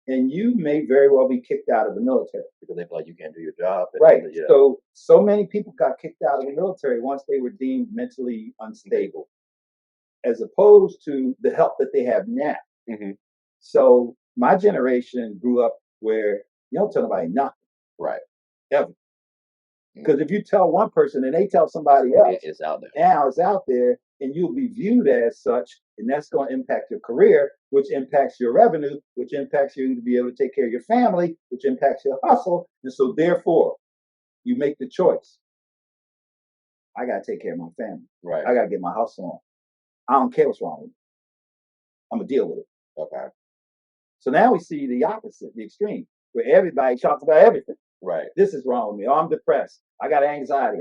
Speaker 1: and you may very well be kicked out of the military
Speaker 2: because they feel like you can't do your job.
Speaker 1: Right. So many people got kicked out of the military once they were deemed mentally unstable, as opposed to the help that they have now. So my generation grew up where you don't tell nobody nothing.
Speaker 2: Right.
Speaker 1: Ever. Because if you tell one person and they tell somebody else,
Speaker 2: it's out there.
Speaker 1: Now it's out there, and you'll be viewed as such, and that's going to impact your career, which impacts your revenue, which impacts you to be able to take care of your family, which impacts your hustle. And so therefore, you make the choice. I got to take care of my family.
Speaker 2: Right.
Speaker 1: I got to get my hustle on. I don't care what's wrong with me. I'm going to deal with it.
Speaker 2: Okay.
Speaker 1: So now we see the opposite, the extreme, where everybody talks about everything.
Speaker 2: Right.
Speaker 1: This is wrong with me. Oh, I'm depressed. I got anxiety.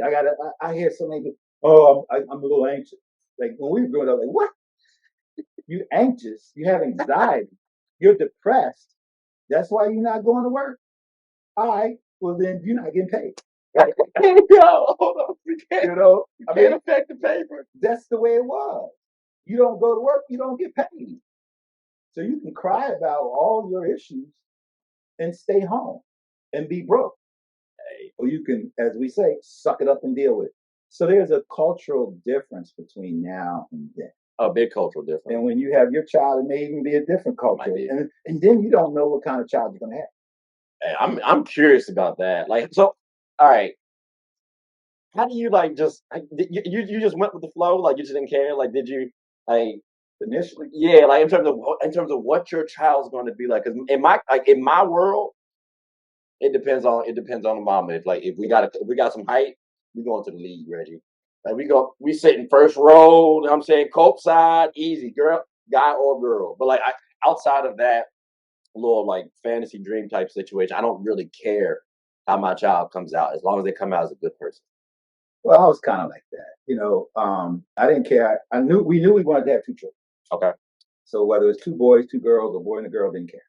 Speaker 1: I hear so many people, oh, I'm a little anxious. Like when we were growing up, like, what? You anxious? You have anxiety? You're depressed? That's why you're not going to work? All right. Well, then you're not getting paid. Right?
Speaker 2: Yo, hold on. You can't affect the paper.
Speaker 1: That's the way it was. You don't go to work, you don't get paid. So you can cry about all your issues and stay home and be broke. Or you can, as we say, suck it up and deal with it. So there's a cultural difference between now and then.
Speaker 2: A big cultural difference.
Speaker 1: And when you have your child, it may even be a different culture. And then you don't know what kind of child you're going to have.
Speaker 2: Hey, I'm curious about that. All right. How do you you just went with the flow? You just didn't care? Did you
Speaker 1: initially?
Speaker 2: Yeah, in terms of what your child's going to be like. Because in my world, it depends on the mama. If we got some height, we going to the league, Reggie. Like we sit in first row. You know what I'm saying, court side, easy, girl, guy or girl. But like outside of that little like fantasy dream type situation, I don't really care how my child comes out as long as they come out as a good person.
Speaker 1: Well, I was kind of like that. I didn't care. We knew we wanted to have two children.
Speaker 2: Okay.
Speaker 1: So whether it's two boys, two girls, or boy and a girl, didn't care.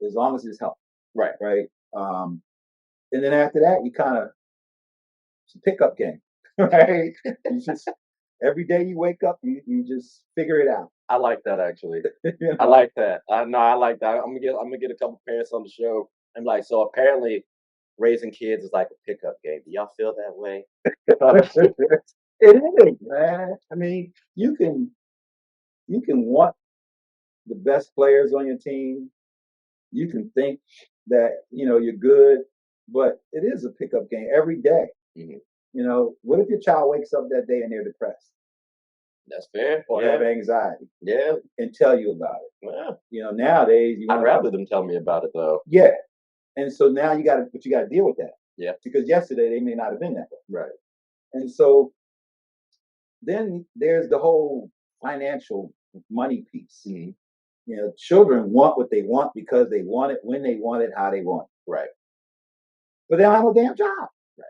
Speaker 1: As long as it's healthy.
Speaker 2: Right.
Speaker 1: Right. And then after that, you kind of it's a pickup game, right? You just every day you wake up, you just figure it out.
Speaker 2: I like that actually.
Speaker 1: You
Speaker 2: I
Speaker 1: know?
Speaker 2: like that. I like that. I'm gonna get a couple parents on the show. I'm like, so apparently raising kids is like a pickup game. Do y'all feel that way?
Speaker 1: It is, man. I mean, you can want the best players on your team. You can think that you're good, but it is a pickup game every day.
Speaker 2: Mhm.
Speaker 1: What if your child wakes up that day and they're depressed
Speaker 2: That's fair.
Speaker 1: or
Speaker 2: Yeah.
Speaker 1: have anxiety
Speaker 2: Yeah.
Speaker 1: and tell you about it?
Speaker 2: Yeah.
Speaker 1: Nowadays
Speaker 2: I'd rather them tell me about it though.
Speaker 1: Yeah, and so now you got to deal with that.
Speaker 2: Yeah.
Speaker 1: Because yesterday they may not have been that way.
Speaker 2: Right.
Speaker 1: And so then there's the whole financial money piece.
Speaker 2: Mhm.
Speaker 1: Children want what they want because they want it when they want it, how they want it.
Speaker 2: Right.
Speaker 1: But they don't have a damn job. Right.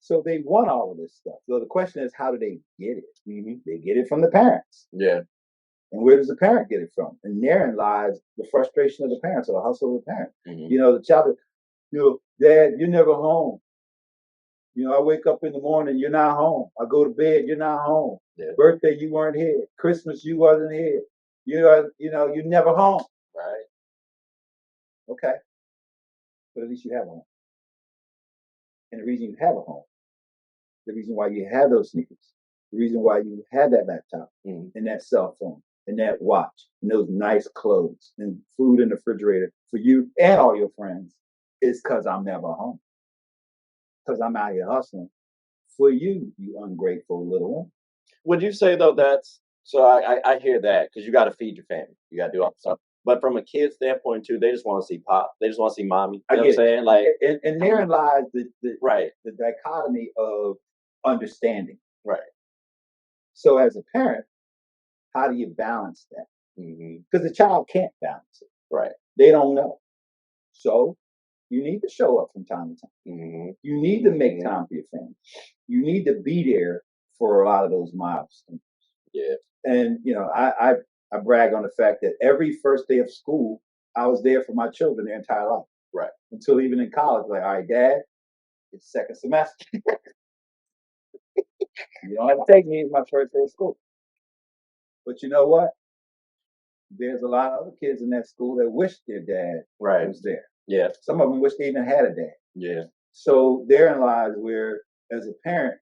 Speaker 1: So they want all of this stuff. So the question is, how do they get it?
Speaker 2: Mm-hmm.
Speaker 1: They get it from the parents.
Speaker 2: Yeah.
Speaker 1: And where does the parent get it from? And therein lies the frustration of the parents or the hustle of the parent.
Speaker 2: Mm-hmm.
Speaker 1: The child, Dad, you're never home. I wake up in the morning, you're not home. I go to bed, you're not home.
Speaker 2: Yeah.
Speaker 1: Birthday, you weren't here. Christmas, you wasn't here. You're never home.
Speaker 2: Right.
Speaker 1: Okay. But at least you have a home. And the reason you have a home, the reason why you have those sneakers, the reason why you have that laptop and that cell phone and that watch and those nice clothes and food in the refrigerator for you and all your friends is because I'm never home. Because I'm out here hustling for you, you ungrateful little one.
Speaker 2: Would you say though that's so? I hear that because you got to feed your family, you got to do all the stuff. But from a kid standpoint too, they just want to see pop. They just want to see mommy. You know what I'm saying? Like,
Speaker 1: and therein lies the
Speaker 2: right,
Speaker 1: the dichotomy of understanding.
Speaker 2: Right.
Speaker 1: So as a parent, how do you balance that? Because the child can't balance it.
Speaker 2: Right.
Speaker 1: They don't know. So you need to show up from time to time.
Speaker 2: Mm-hmm.
Speaker 1: You need to make time for your family. You need to be there for a lot of those milestones.
Speaker 2: Yeah.
Speaker 1: And I brag on the fact that every first day of school, I was there for my children their entire life.
Speaker 2: Right.
Speaker 1: Until even in college, like, all right, Dad, it's second semester. You don't have to take me my first day of school. But you know what? There's a lot of other kids in that school that wish their dad was there.
Speaker 2: Yeah.
Speaker 1: Some of them wish they even had a dad.
Speaker 2: Yeah.
Speaker 1: So therein lies where, as a parent,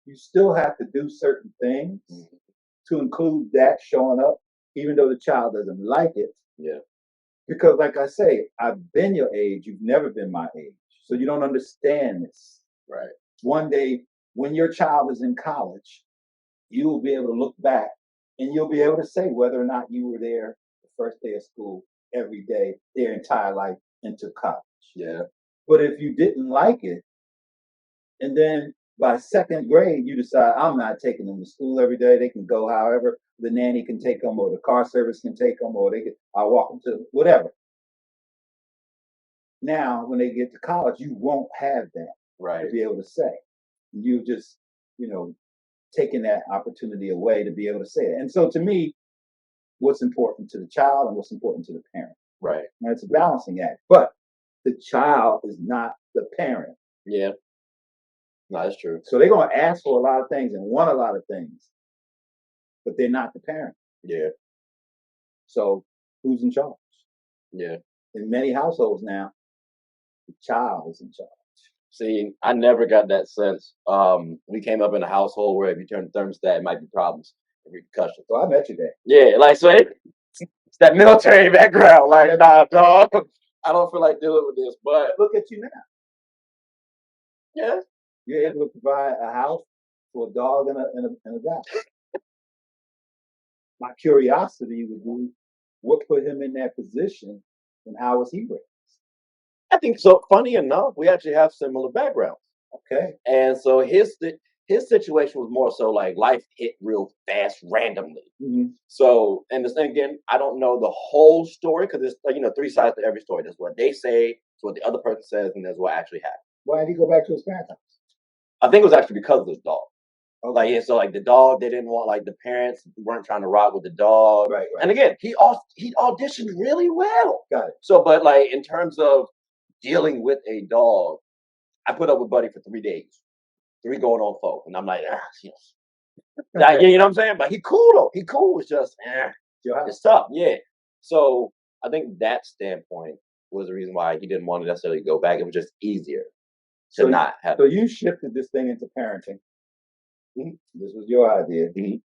Speaker 1: you still have to do certain things to include that showing up, even though the child doesn't like it.
Speaker 2: Yeah.
Speaker 1: Because, like I say, I've been your age. You've never been my age. So you don't understand this.
Speaker 2: Right.
Speaker 1: One day, when your child is in college, you will be able to look back and you'll be able to say whether or not you were there the first day of school every day, their entire life into college.
Speaker 2: Yeah.
Speaker 1: But if you didn't like it, and then by second grade, you decide, I'm not taking them to school every day. They can go however. The nanny can take them, or the car service can take them, or I'll walk them to whatever. Now, when they get to college, you won't have that to be able to say. You've just, taken that opportunity away to be able to say it. And so to me, what's important to the child and what's important to the parent.
Speaker 2: Right.
Speaker 1: And it's a balancing act. But the child is not the parent.
Speaker 2: Yeah. No, that's true.
Speaker 1: So they're going to ask for a lot of things and want a lot of things, but they're not the parent.
Speaker 2: Yeah.
Speaker 1: So who's in charge?
Speaker 2: Yeah.
Speaker 1: In many households now, the child is in charge.
Speaker 2: See, I never got that sense. We came up in a household where if you turn the thermostat, it might be problems and repercussions.
Speaker 1: So I met you there.
Speaker 2: Yeah, like so it's that military background. Like, nah, dog. I don't feel like dealing with this. But
Speaker 1: look at you now.
Speaker 2: Yeah.
Speaker 1: You're able to provide a house for a dog and a guy. My curiosity would be what put him in that position and how was he raised?
Speaker 2: I think so. Funny enough, we actually have similar backgrounds.
Speaker 1: Okay.
Speaker 2: And so his situation was more so like life hit real fast randomly.
Speaker 1: Mhm.
Speaker 2: So, and this thing again, I don't know the whole story because there's like, three sides to every story. There's what they say, there's what the other person says, and there's what actually happened.
Speaker 1: Why did he go back to his parents' house?
Speaker 2: I think it was actually because of this dog.
Speaker 1: Okay.
Speaker 2: Like, yeah, so like the dog, they didn't want, like the parents weren't trying to rock with the dog.
Speaker 1: Right.
Speaker 2: And again, he auditioned really well.
Speaker 1: Got it.
Speaker 2: So, but like in terms of dealing with a dog, I put up with Buddy for 3 days, 3 going on 4, and I'm like, like, you know what I'm saying? But he cool though. He cool. It's just, it's tough. Yeah. So I think that standpoint was the reason why he didn't want to necessarily go back. It was just easier to not have.
Speaker 1: So you shifted this thing into parenting.
Speaker 2: Mhm.
Speaker 1: This was your idea.
Speaker 2: Mhm.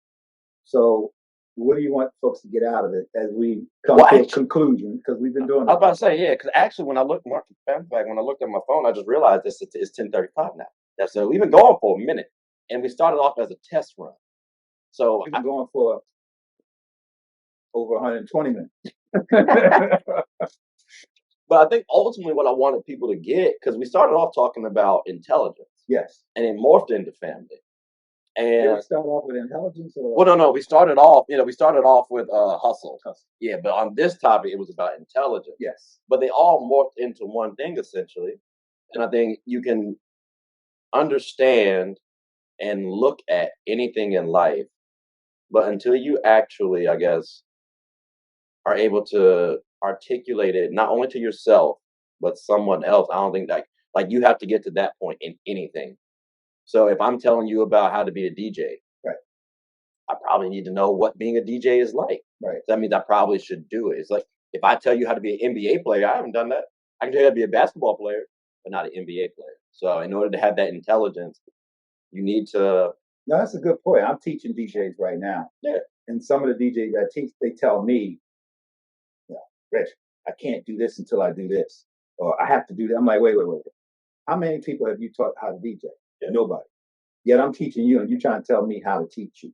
Speaker 1: So what do you want folks to get out of it as we come to a conclusion? Because we've been doing.
Speaker 2: I was about to say, yeah, because actually, when I looked, when I looked at my phone, I just realized it's 10:35 now. That's so we've been going for a minute, and we started off as a test run. So
Speaker 1: we've been going for over 120 minutes.
Speaker 2: But I think ultimately what I wanted people to get, because we started off talking about intelligence.
Speaker 1: Yes.
Speaker 2: And it morphed into family. And
Speaker 1: did we start off with intelligence? Or?
Speaker 2: Well, no. We started off with hustle. Yeah, but on this topic, it was about intelligence.
Speaker 1: Yes.
Speaker 2: But they all morphed into one thing, essentially. And I think you can understand and look at anything in life, but until you actually, I guess, are able to articulate it not only to yourself but someone else, I don't think like you have to get to that point in anything. So if I'm telling you about how to be a DJ,
Speaker 1: right,
Speaker 2: I probably need to know what being a DJ is like.
Speaker 1: Right.
Speaker 2: So that means I probably should do it. It's like if I tell you how to be an NBA player, I haven't done that. I can tell you how to be a basketball player, but not an NBA player. So in order to have that intelligence, you need to.
Speaker 1: No, that's a good point. I'm teaching DJs right now.
Speaker 2: Yeah.
Speaker 1: And some of the DJs I teach, they tell me, Reggie, I can't do this until I do this. Or I have to do that. I'm like, wait. How many people have you taught how to DJ? Yeah. Nobody. Yet I'm teaching you and you're trying to tell me how to teach you.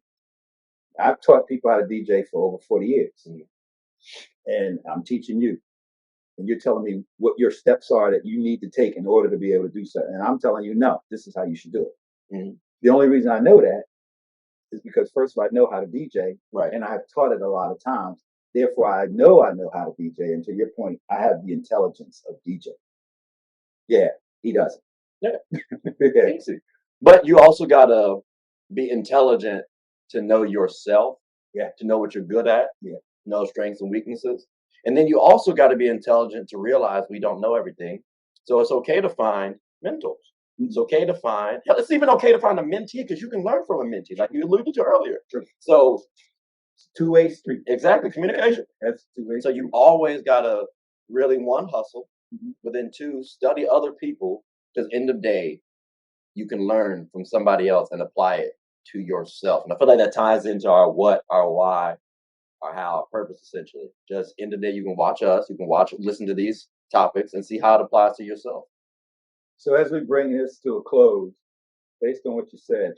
Speaker 1: I've taught people how to DJ for over 40 years. Mm-hmm. And I'm teaching you. And you're telling me what your steps are that you need to take in order to be able to do something. And I'm telling you, no, this is how you should do it. Mm-hmm. The only reason I know that is because first of all, I know how to DJ. Right. And I've taught it a lot of times. Therefore, I know how to DJ. And to your point, I have the intelligence of DJ. Yeah, he doesn't.
Speaker 2: Yeah. Yeah. But you also got to be intelligent to know yourself. Yeah. To know what you're good at. Yeah. Know strengths and weaknesses. And then you also got to be intelligent to realize we don't know everything. So it's okay to find mentors. It's okay to find, it's even okay to find a mentee because you can learn from a mentee, like you alluded to earlier. Sure. So
Speaker 1: two-way street.
Speaker 2: Exactly. Communication.
Speaker 1: That's two-way.
Speaker 2: So you always got to really, one, hustle, but then two, study other people, because end of day, you can learn from somebody else and apply it to yourself. And I feel like that ties into our what, our why, our how, our purpose, essentially. Just end of the day, you can watch us, listen to these topics and see how it applies to yourself.
Speaker 1: So as we bring this to a close, based on what you said,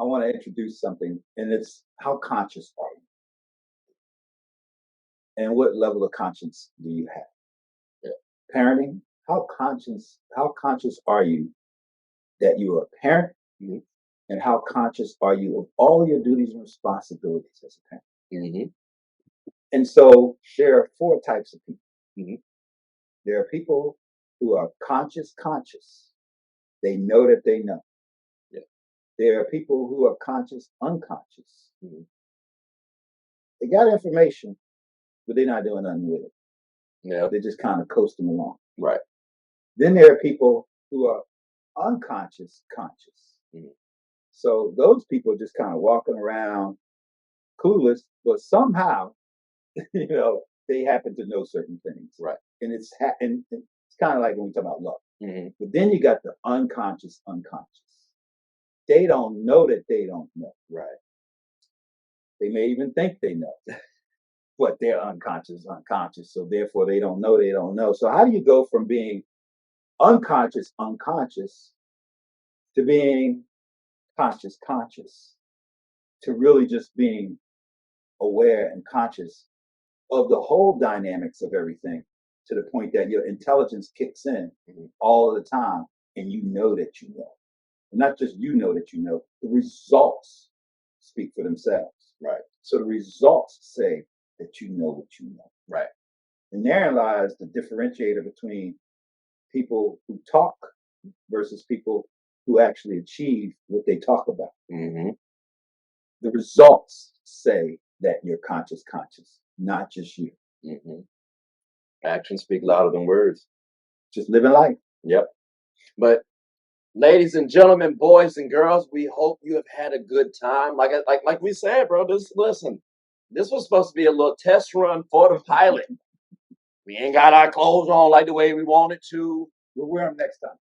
Speaker 1: I want to introduce something, and it's how conscious are you? And what level of conscience do you have? Yeah. Parenting, how conscious are you that you are a parent? Mm-hmm. And how conscious are you of all your duties and responsibilities as a parent? Mm-hmm. And so there are 4 types of people. Mm-hmm. There are people who are conscious. They know that they know. Yeah. There are people who are conscious, unconscious. Mm-hmm. They got information, but they're not doing nothing with it. Yeah. They're just kind of coasting along. Right. Then there are people who are unconscious, conscious. Mm-hmm. So those people are just kind of walking around clueless, but somehow, they happen to know certain things. Right. And it's kind of like when we talk about love. Mm-hmm. But then you got the unconscious. They don't know that they don't know. Right. They may even think they know, but they're unconscious. So therefore they don't know. So how do you go from being unconscious to being conscious to really just being aware and conscious of the whole dynamics of everything, to the point that your intelligence kicks in all of the time and you know that you know. not just you know that you know, the results speak for themselves.
Speaker 2: Right.
Speaker 1: So the results say that you know what you know.
Speaker 2: Right.
Speaker 1: And therein lies the differentiator between people who talk versus people who actually achieve what they talk about.
Speaker 2: Mm-hmm.
Speaker 1: The results say that you're conscious, not just you.
Speaker 2: Mm-hmm. Actions speak louder than words.
Speaker 1: Just living life.
Speaker 2: Yep. But ladies and gentlemen, boys and girls, we hope you have had a good time. Like we said, bro. This was supposed to be a little test run for the pilot. We ain't got our clothes on like the way we wanted to.
Speaker 1: We'll wear them next time.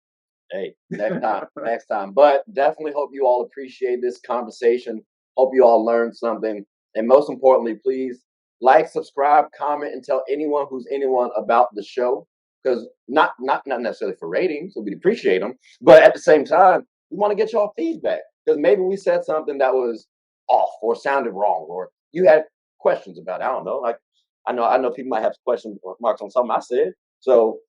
Speaker 2: Hey, next time. But definitely hope you all appreciate this conversation. Hope you all learned something. And most importantly, please like, subscribe, comment, and tell anyone who's anyone about the show. Because not necessarily for ratings, so we appreciate them. But at the same time, we want to get y'all feedback. Because maybe we said something that was off or sounded wrong, or you had questions about it. I don't know. Like I know people might have question marks on something I said. So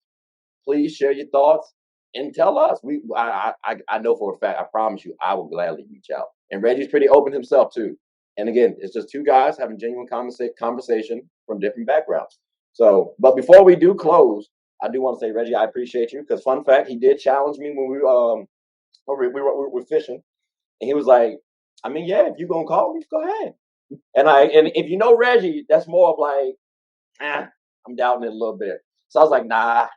Speaker 2: please share your thoughts and tell us. I know for a fact, I promise you, I will gladly reach out. And Reggie's pretty open himself too. And again, it's just two guys having genuine conversation from different backgrounds. So, but before we do close, I do want to say, Reggie, I appreciate you because fun fact, he did challenge me when we were fishing, and he was like, I mean, yeah, if you're gonna call me, go ahead. And if you know Reggie, that's more of like, I'm doubting it a little bit. So I was like, nah,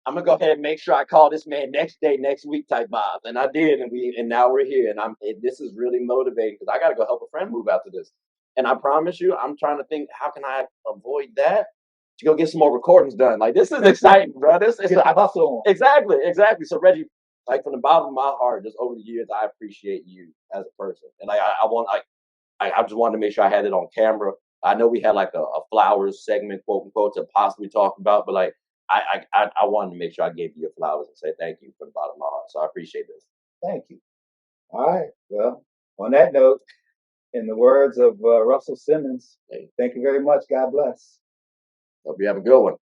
Speaker 2: I'm gonna go ahead and make sure I call this man next day, next week type vibes, and I did, and now we're here, and this is really motivating because I got to go help a friend move after this, and I promise you, I'm trying to think how can I avoid that to go get some more recordings done. Like this is exciting, bro. This is
Speaker 1: Get the hustle on.
Speaker 2: exactly. So Reggie, like from the bottom of my heart, just over the years, I appreciate you as a person, and I just wanted to make sure I had it on camera. I know we had like a flowers segment, quote unquote, to possibly talk about, but like. I wanted to make sure I gave you your flowers and say thank you from the bottom of my heart. So I appreciate this.
Speaker 1: Thank you. All right. Well, on that note, in the words of Russell Simmons, thank you very much. God bless.
Speaker 2: Hope you have a good one.